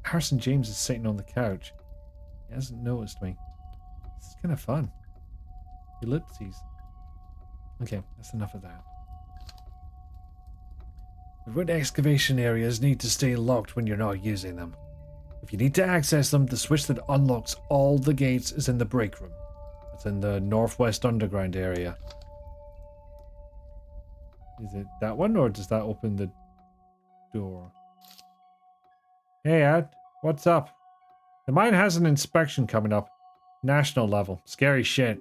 Harrison James is sitting on the couch. He hasn't noticed me. This is kind of fun. Ellipses. Okay, that's enough of that. The wood excavation areas need to stay locked when you're not using them. If you need to access them, the switch that unlocks all the gates is in the break room. It's in the northwest underground area. Is it that one, or does that open the door? Hey, Ed. What's up? The mine has an inspection coming up. National level. Scary shit.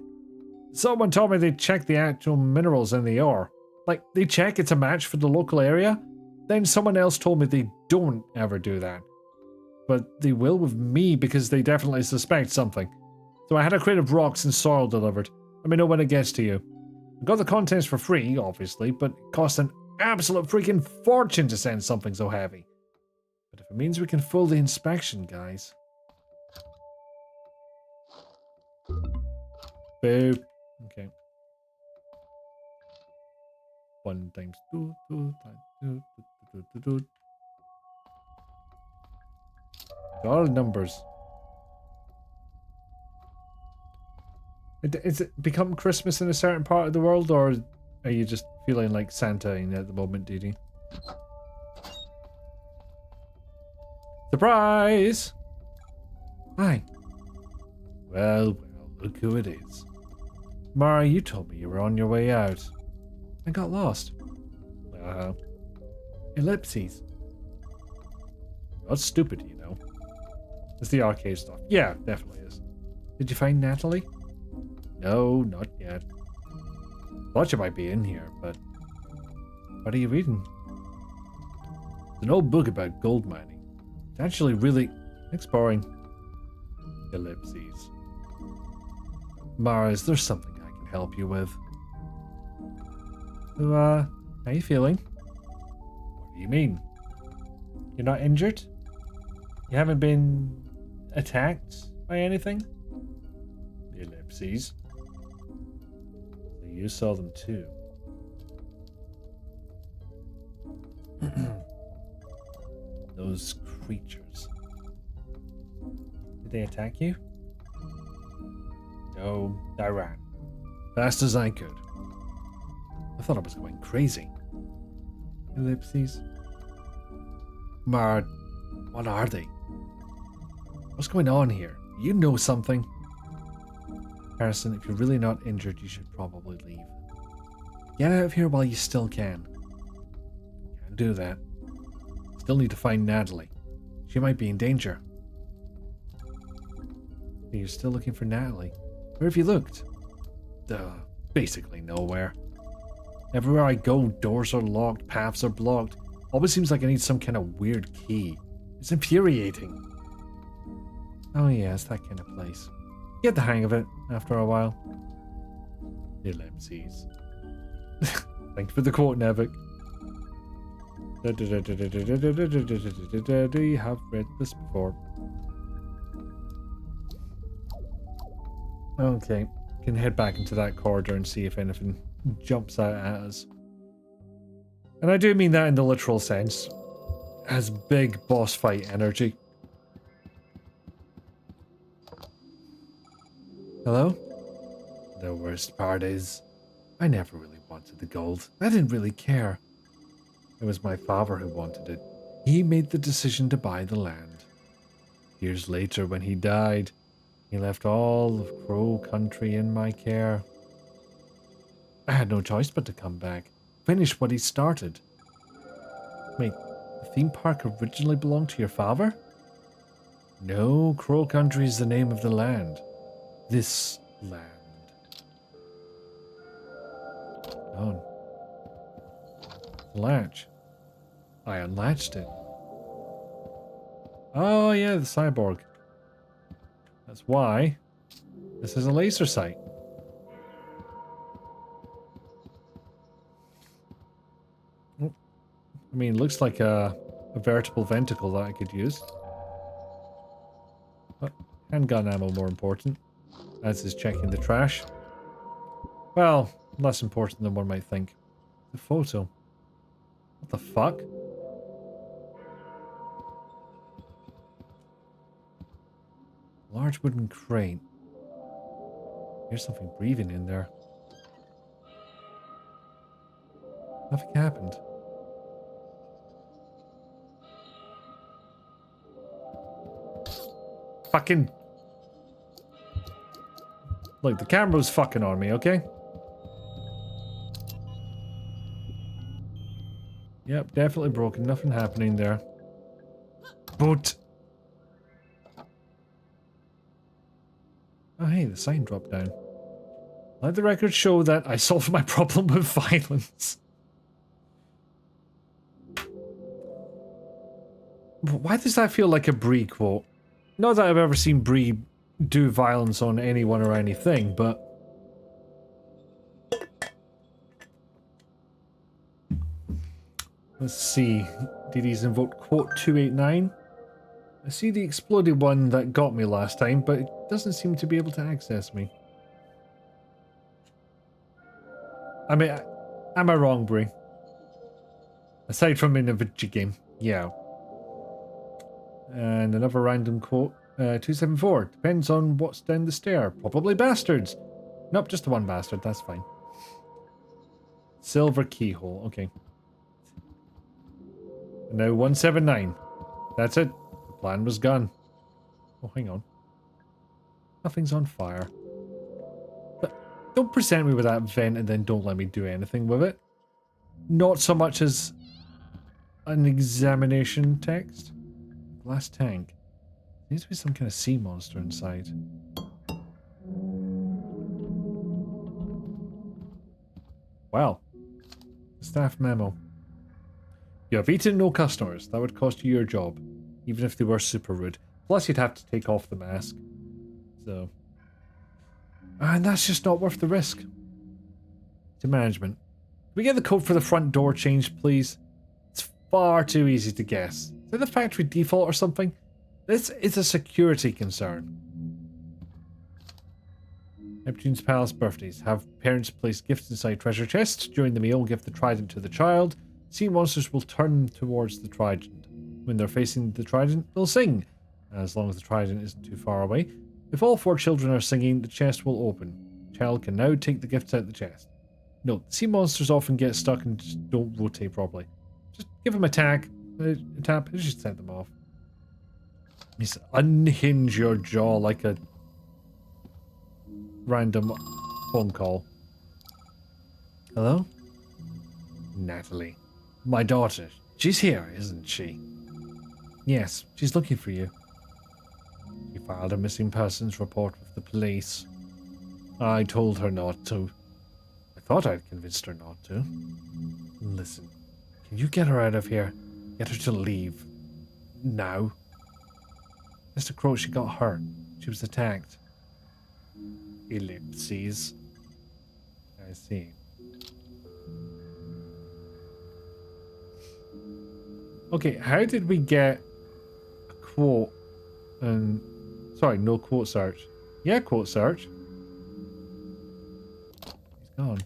Someone told me they checked the actual minerals in the ore. Like, they check it's a match for the local area? Then someone else told me they don't ever do that. But they will with me because they definitely suspect something. So I had a crate of rocks and soil delivered. Let me know when it gets to you. I got the contents for free, obviously, but it costs an absolute freaking fortune to send something so heavy. But if it means we can fool the inspection, guys. Boo. Okay. 1 times 2, 2 times 2, 2, 2, 2, 2. All numbers. Is it become Christmas in a certain part of the world, or are you just feeling like Santa at the moment, Didi? Surprise! Hi. Well, look who it is. Mara, you told me you were on your way out. I got lost. Ellipses. That's stupid, you know. It's the arcade stuff. Yeah, definitely is. Did you find Natalie? No, not yet. Thought you might be in here, but... What are you reading? It's an old book about gold mining. It's actually really... exploring. Ellipses. Mara, is there something I can help you with? So, how you feeling? What do you mean? You're not injured? You haven't been attacked by anything? Ellipses. you saw them too. Those creatures. Did they attack you? No, I ran. Fast as I could. I thought I was going crazy. Ellipses. Mard, what are they? What's going on here? You know something. Harrison, if you're really not injured, you should probably leave. Get out of here while you still can. Can't do that. Still need to find Natalie. She might be in danger. You're still looking for Natalie? Where have you looked? Basically nowhere. Everywhere I go, doors are locked, paths are blocked. Always seems like I need some kind of weird key. It's infuriating. Oh yeah, it's that kind of place. Get the hang of it after a while. Ellipses. Thank you for the quote, Nevik. Do you have read this before? Okay, can head back into that corridor and see if anything jumps out at us. And I do mean that in the literal sense. Has big boss fight energy. Hello? The worst part is, I never really wanted the gold. I didn't really care. It was my father who wanted it. He made the decision to buy the land. Years later, when he died, he left all of Crow Country in my care. I had no choice but to come back, finish what he started. Wait, the theme park originally belonged to your father? No, Crow Country is the name of the land. This land. Oh. Latch. I unlatched it. Oh yeah, the cyborg. That's why this is a laser sight. Oh. I mean, looks like a veritable venticle that I could use. But handgun ammo more important. As is checking the trash. Well, less important than one might think. The photo. What the fuck? Large wooden crate. Here's something breathing in there. Nothing happened. Fucking... Look, the camera's fucking on me, okay? Yep, definitely broken. Nothing happening there. But... Oh, hey, the sign dropped down. Let the record show that I solved my problem with violence. Why does that feel like a Bree quote? Not that I've ever seen Bree do violence on anyone or anything, but... Let's see. Did he invoke quote 289? I see the exploded one that got me last time, but it doesn't seem to be able to access me. I mean, am I wrong, Bree? Aside from in a video game, yeah. And another random quote. 274. Depends on what's down the stair. Probably bastards. Nope, just the one bastard. That's fine. Silver keyhole. Okay. And now 179. That's it. The plan was gone. Oh, hang on. Nothing's on fire. But don't present me with that vent and then don't let me do anything with it. Not so much as an examination text. Glass tank. Needs to be some kind of sea monster inside. Wow. Staff memo. You have eaten no customers. That would cost you your job. Even if they were super rude. Plus you'd have to take off the mask. So. And that's just not worth the risk. To management. Can we get the code for the front door changed, please? It's far too easy to guess. Is it the factory default or something? This is a security concern. Neptune's Palace birthdays. Have parents place gifts inside treasure chests. During the meal, give the trident to the child. Sea monsters will turn towards the trident. When they're facing the trident, they'll sing, as long as the trident isn't too far away. If all 4 children are singing, the chest will open. The child can now take the gifts out of the chest. Note, sea monsters often get stuck and just don't rotate properly. Just give them a tap, and just set them off. Just unhinge your jaw like a random phone call. Hello? Natalie. My daughter. She's here, isn't she? Yes, she's looking for you. She filed a missing persons report with the police. I told her not to. I thought I'd convinced her not to. Listen, can you get her out of here? Get her to leave. Now. Mr. Crow, she got hurt. She was attacked. Ellipses. I see. Okay, how did we get a quote and... Sorry, no quote search. Yeah, quote search. He's gone.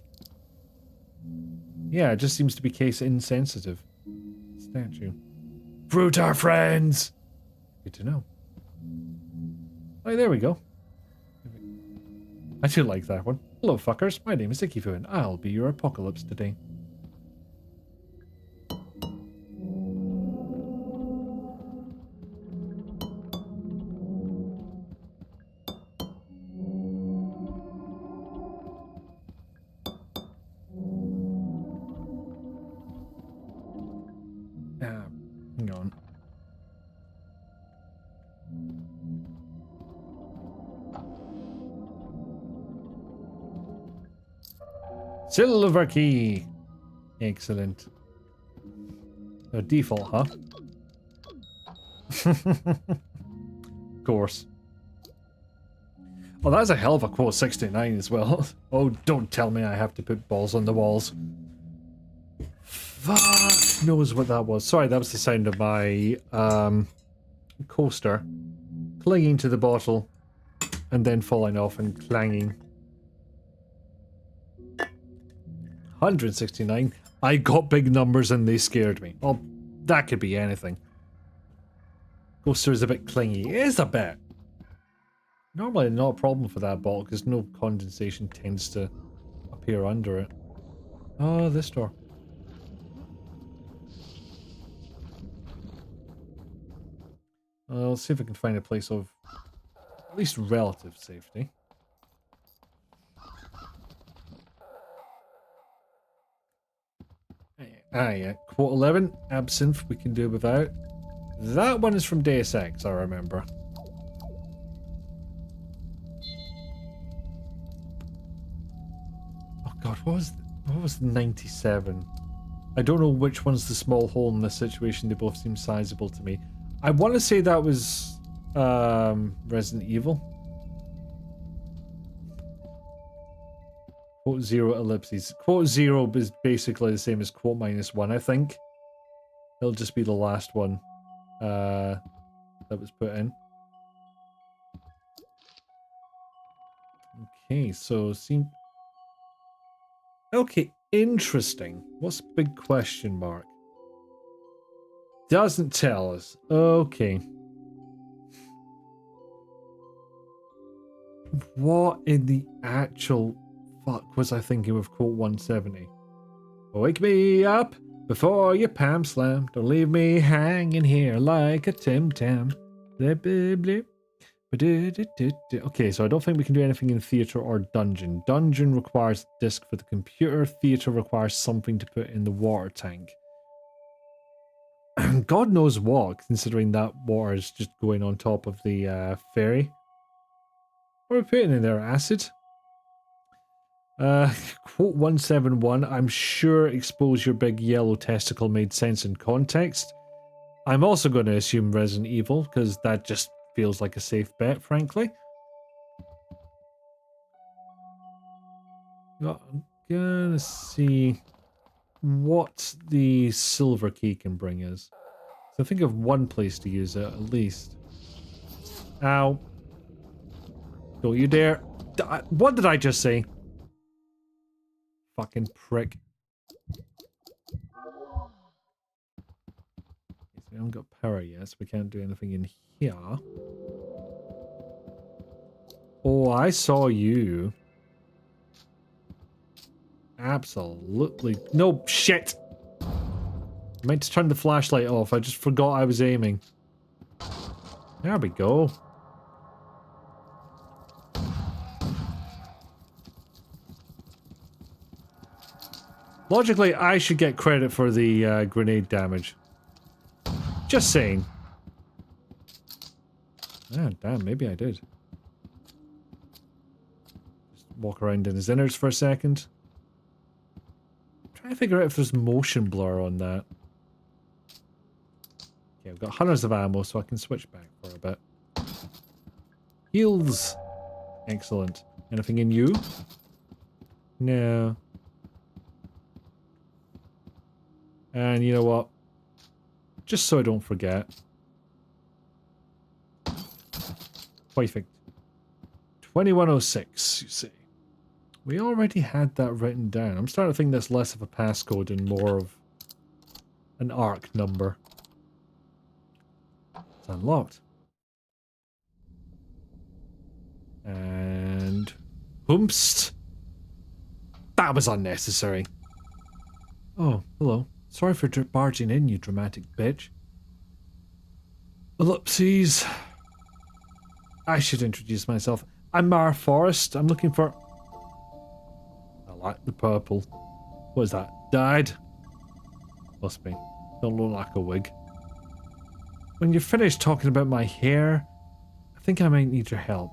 Yeah, it just seems to be case insensitive. Statue. Fruit our friends! Good to know. Oh, there we go. I do like that one. Hello, fuckers. My name is Ikifu, and I'll be your apocalypse today. Hang on. Silver key. Excellent. The default, huh? Of course. Well, that's a hell of a quote 69 as well. Oh, don't tell me I have to put balls on the walls. Fuck knows what that was. Sorry, that was the sound of my coaster clinging to the bottle and then falling off and clanging. 169. I got big numbers and they scared me. Well, that could be anything. Coaster is a bit clingy. It is a bit. Normally not a problem for that bottle because no condensation tends to appear under it. Oh, this door. Let's see if I can find a place of at least relative safety. Ah, yeah. Quote 11. Absinthe we can do without. That one is from Deus Ex, I remember. Oh god, what was the 97? I don't know which one's the small hole in this situation. They both seem sizable to me. I want to say that was Resident Evil. Quote 0 ellipses. Quote 0 is basically the same as quote -1, I think. It'll just be the last one that was put in. Okay, so seem... Okay, interesting. What's big question mark? Doesn't tell us. Okay. What in the actual fuck was I thinking with quote 170? Wake me up before you pam slam. Don't leave me hanging here like a Tim Tam. Okay, so I don't think we can do anything in theater or dungeon. Dungeon requires disk for the computer. Theater requires something to put in the water tank. God knows what, considering that water is just going on top of the ferry. What are we putting in there? Acid? Quote 171. I'm sure expose your big yellow testicle made sense in context. I'm also going to assume Resident Evil, because that just feels like a safe bet, frankly. I'm gonna see what the silver key can bring us. So think of one place to use it, at least. Ow. Don't you dare. What did I just say? Fucking prick. We haven't got power yet, so we can't do anything in here. Oh, I saw you. Absolutely. No, shit! I meant to turn the flashlight off. I just forgot I was aiming. There we go. Logically, I should get credit for the grenade damage. Just saying. Ah, damn, maybe I did. Just walk around in his innards for a second. Trying to figure out if there's motion blur on that. Okay, I've got hundreds of ammo, so I can switch back for a bit. Heals. Excellent. Anything in you? No. And you know what? Just so I don't forget. Perfect. 2106, you see. We already had that written down. I'm starting to think that's less of a passcode and more of an ARC number. It's unlocked. And... Hoomst! That was unnecessary. Oh, hello. Sorry for barging in, you dramatic bitch. Ellipses. I should introduce myself. I'm Mara Forrest. I'm looking for... I like the purple. What is that? Dyed? Must be. Don't look like a wig. When you're finished talking about my hair, I think I might need your help.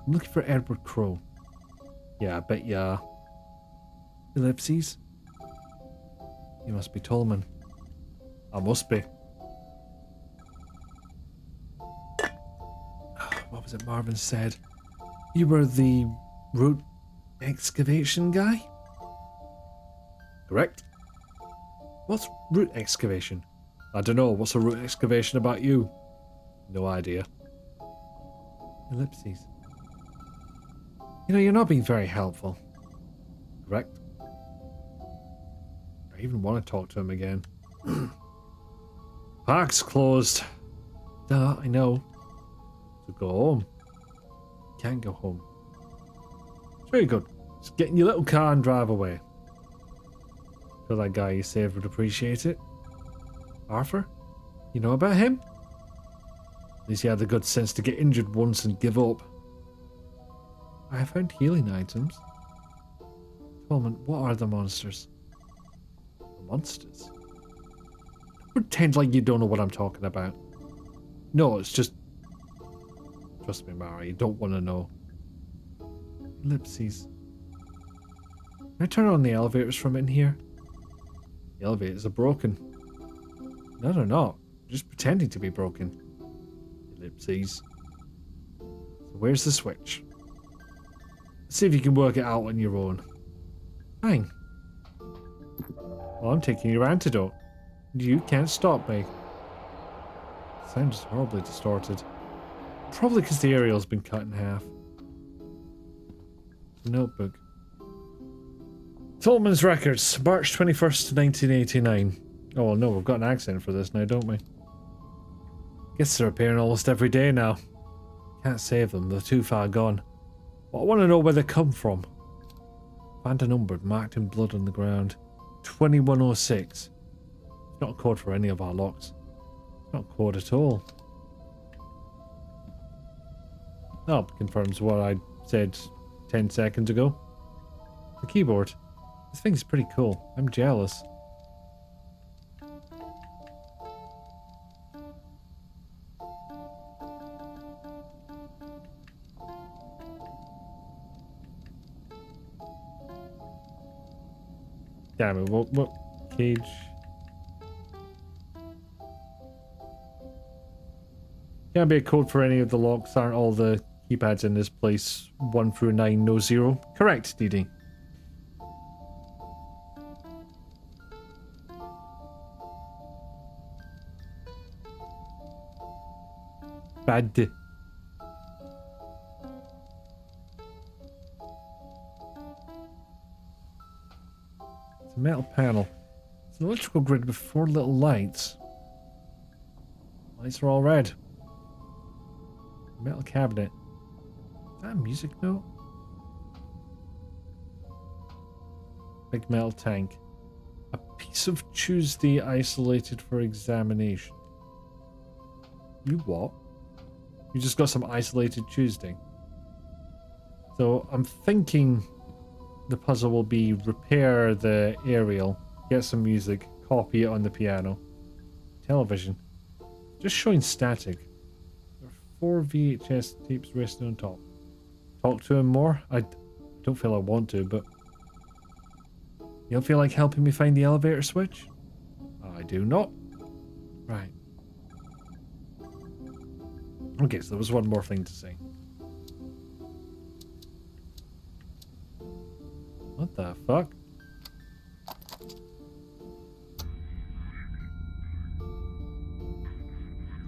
I'm looking for Edward Crowe. Yeah, I bet you are. Ellipses? You must be Tolman. I must be. What was it Marvin said? You were the root excavation guy? Correct. What's root excavation? I don't know. What's a root excavation about you? No idea. Ellipses. You know, you're not being very helpful. Correct. I even want to talk to him again. Park's closed. Duh, I know. So go home. Can't go home. It's very good. Just get in your little car and drive away. Feel that guy you saved would appreciate it. Arthur? You know about him? At least he had the good sense to get injured once and give up. I have found healing items. Tolman, what are the monsters? The monsters? Don't pretend like you don't know what I'm talking about. No, it's just... Trust me, Mara, you don't want to know. Ellipses. Can I turn on the elevators from in here? The elevators are broken. No, they're not. They're just pretending to be broken. Ellipses. So where's the switch? Let's see if you can work it out on your own. Fine. Well, I'm taking your antidote. You can't stop me. Sound is horribly distorted. Probably because the aerial's been cut in half. Notebook. Tolman's Records, March 21st, 1989. Oh no, we've got an accent for this now, don't we? Guess they're appearing almost every day now. Can't save them, they're too far gone. But I want to know where they come from. Found a number marked in blood on the ground. 2106. It's not a code for any of our locks. It's not a code at all. Oh, confirms what I said 10 seconds ago. The keyboard. This thing's pretty cool. I'm jealous. Damn it, what cage? Can't be a code for any of the locks, aren't all the keypads in this place 1 through 9, no 0? Correct, DD. Bad. It's a metal panel. It's an electrical grid with 4 little lights. Lights are all red. Metal cabinet. Is that a music note? Big metal tank. A piece of Tuesday isolated for examination. You what? You just got some isolated Tuesday. So I'm thinking the puzzle will be repair the aerial, get some music, copy it on the piano. Television. Just showing static. There are 4 VHS tapes resting on top. Talk to him more? I don't feel I want to, but... You don't feel like helping me find the elevator switch? I do not. Right. Okay, so there was one more thing to say. What the fuck?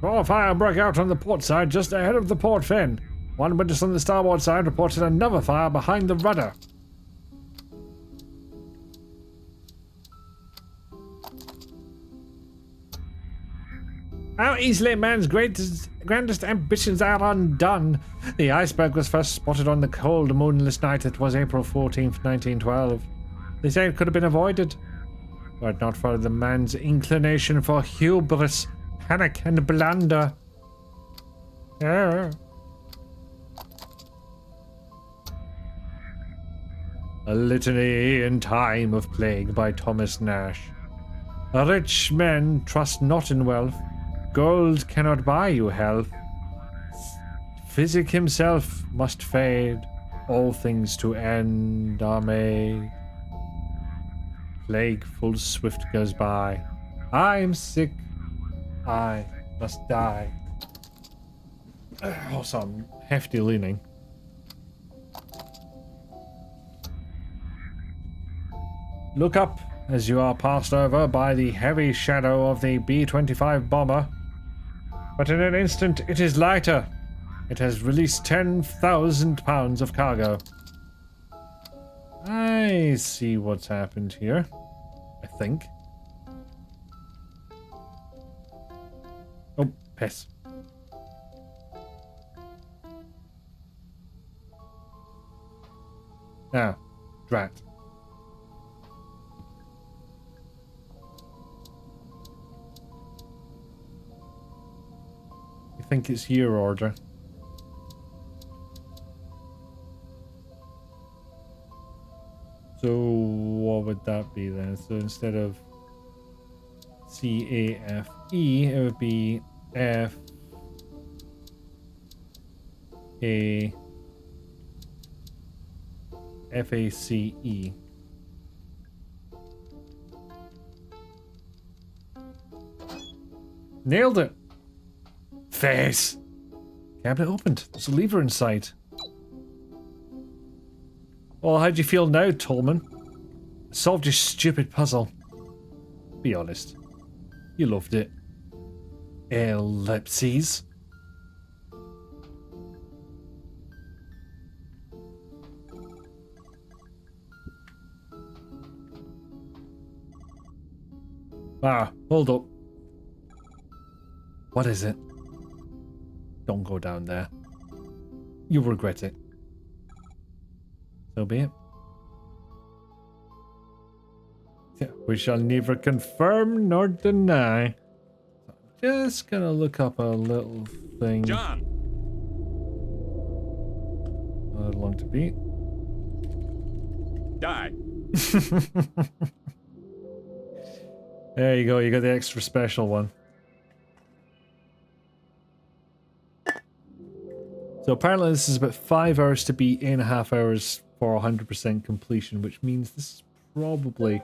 Oh, fire broke out on the port side just ahead of the port fin. One witness on the starboard side reported another fire behind the rudder. How easily man's grandest ambitions are undone. The iceberg was first spotted on the cold, moonless night that was April 14th, 1912. They say it could have been avoided, were it not for the man's inclination for hubris, panic, and blunder. A Litany in Time of Plague by Thomas Nash. Rich men trust not in wealth. Gold cannot buy you health. Physic himself must fade. All things to end are made. Plague full swift goes by. I'm sick. I must die. Oh, some hefty leaning. Look up as you are passed over by the heavy shadow of the B-25 bomber. But in an instant, it is lighter. It has released 10,000 pounds of cargo. I see what's happened here. I think. Oh, piss. Ah, drat. I think it's your order. So what would that be then? So instead of C-A-F-E, it would be F-A-C-E. Nailed it! Face! Cabinet opened. There's a lever inside. Well, how do you feel now, Tolman? I solved your stupid puzzle. Be honest. You loved it. Ellipses. Ah, hold up. What is it? Don't go down there. You'll regret it. So be it. We shall neither confirm nor deny. I'm just gonna look up a little thing. John! How long to beat? Die. There you go, you got the extra special one. So apparently this is about 5 hours to beat, 8.5 hours for 100% completion, which means this is probably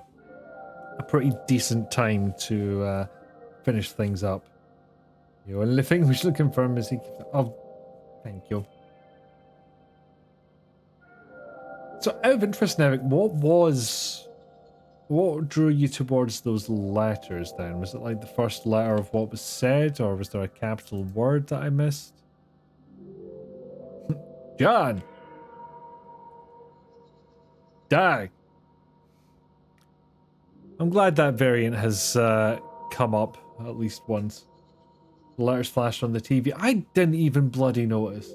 a pretty decent time to finish things up. The only thing we should confirm is he keeps... Oh, thank you. So out of interest, Nevik, what drew you towards those letters then? Was it like the first letter of what was said, or was there a capital word that I missed? John! Die! I'm glad that variant has come up at least once. Letters flashed on the TV. I didn't even bloody notice.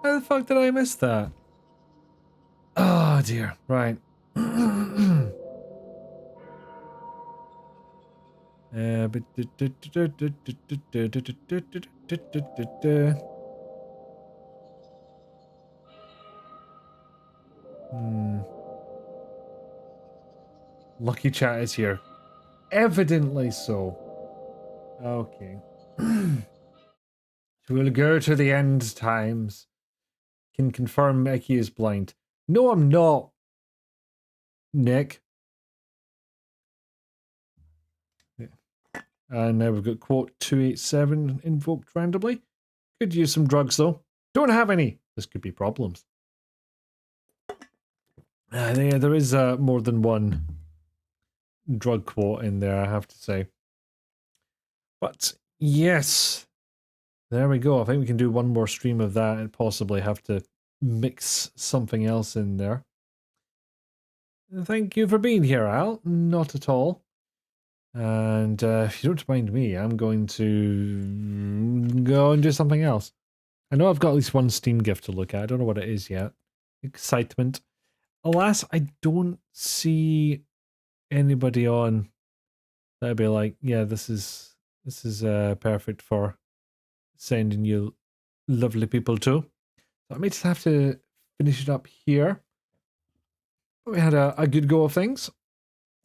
How the fuck did I miss that? Oh dear. Right. Lucky Chat is here. Evidently so. Okay. We'll go to the end times. Can confirm Mickey is blind. No, I'm not. Nick. And now we've got quote 287 invoked randomly. Could use some drugs though. Don't have any. This could be problems. There is more than one drug quote in there, I have to say. But yes, there we go. I think we can do one more stream of that and possibly have to mix something else in there. Thank you for being here, Al. Not at all. And if you don't mind me, I'm going to go and do something else. I know I've got at least one Steam gift to look at. I don't know what it is yet. Excitement. Alas, I don't see anybody on that'd be like, yeah, this is perfect for sending you lovely people to. So I may just have to finish it up here. We had a good go of things.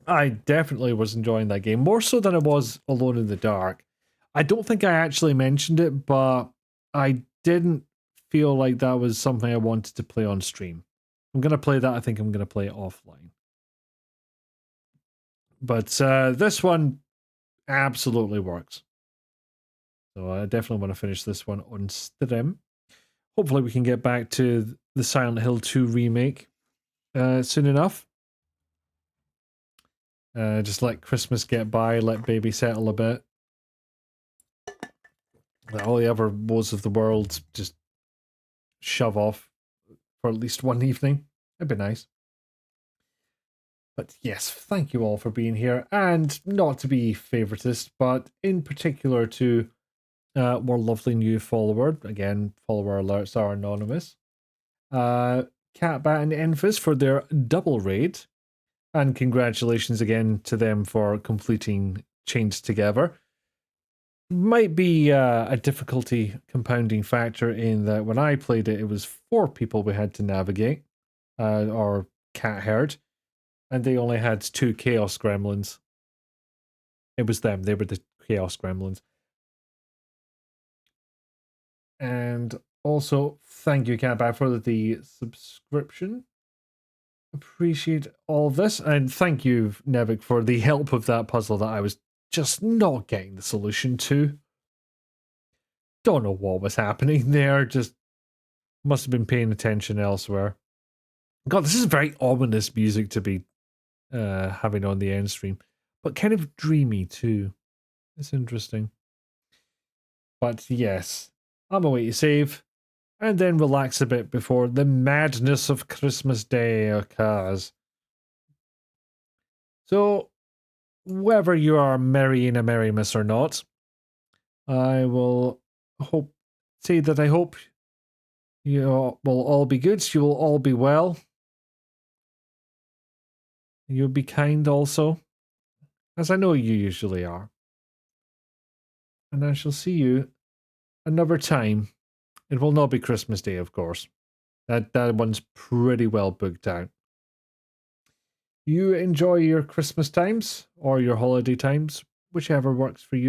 I definitely was enjoying that game, more so than I was Alone in the Dark. I don't think I actually mentioned it, but I didn't feel like that was something I wanted to play on stream. I'm going to play that. I think I'm going to play it offline. But this one absolutely works. So I definitely want to finish this one on stream. Hopefully we can get back to the Silent Hill 2 remake soon enough. Just let Christmas get by, let baby settle a bit. Let all the other woes of the world just shove off for at least one evening. That'd be nice. But yes, thank you all for being here. And not to be favoritist, but in particular to more lovely new follower. Again, follower alerts are anonymous. Catbat and Enfys for their double raid. And congratulations again to them for completing Chains Together. Might be a difficulty compounding factor in that when I played it, it was 4 people we had to navigate, or cat herd, and they only had 2 Chaos Gremlins. It was them, they were the Chaos Gremlins. And also, thank you, Catbat, for the subscription. Appreciate all of this, and thank you, Nevik, for the help of that puzzle that I was just not getting the solution to. Don't know what was happening there, just must have been paying attention elsewhere. God, this is very ominous music to be having on the end stream, but kind of dreamy too. It's interesting. But yes, I'm away to save. And then relax a bit before the madness of Christmas Day occurs. So, whether you are merry in a merrymas or not, I will say that I hope you will all be good. You will all be well. You'll be kind also, as I know you usually are. And I shall see you another time. It will not be Christmas Day, of course. That one's pretty well booked out. You enjoy your Christmas times or your holiday times, whichever works for you.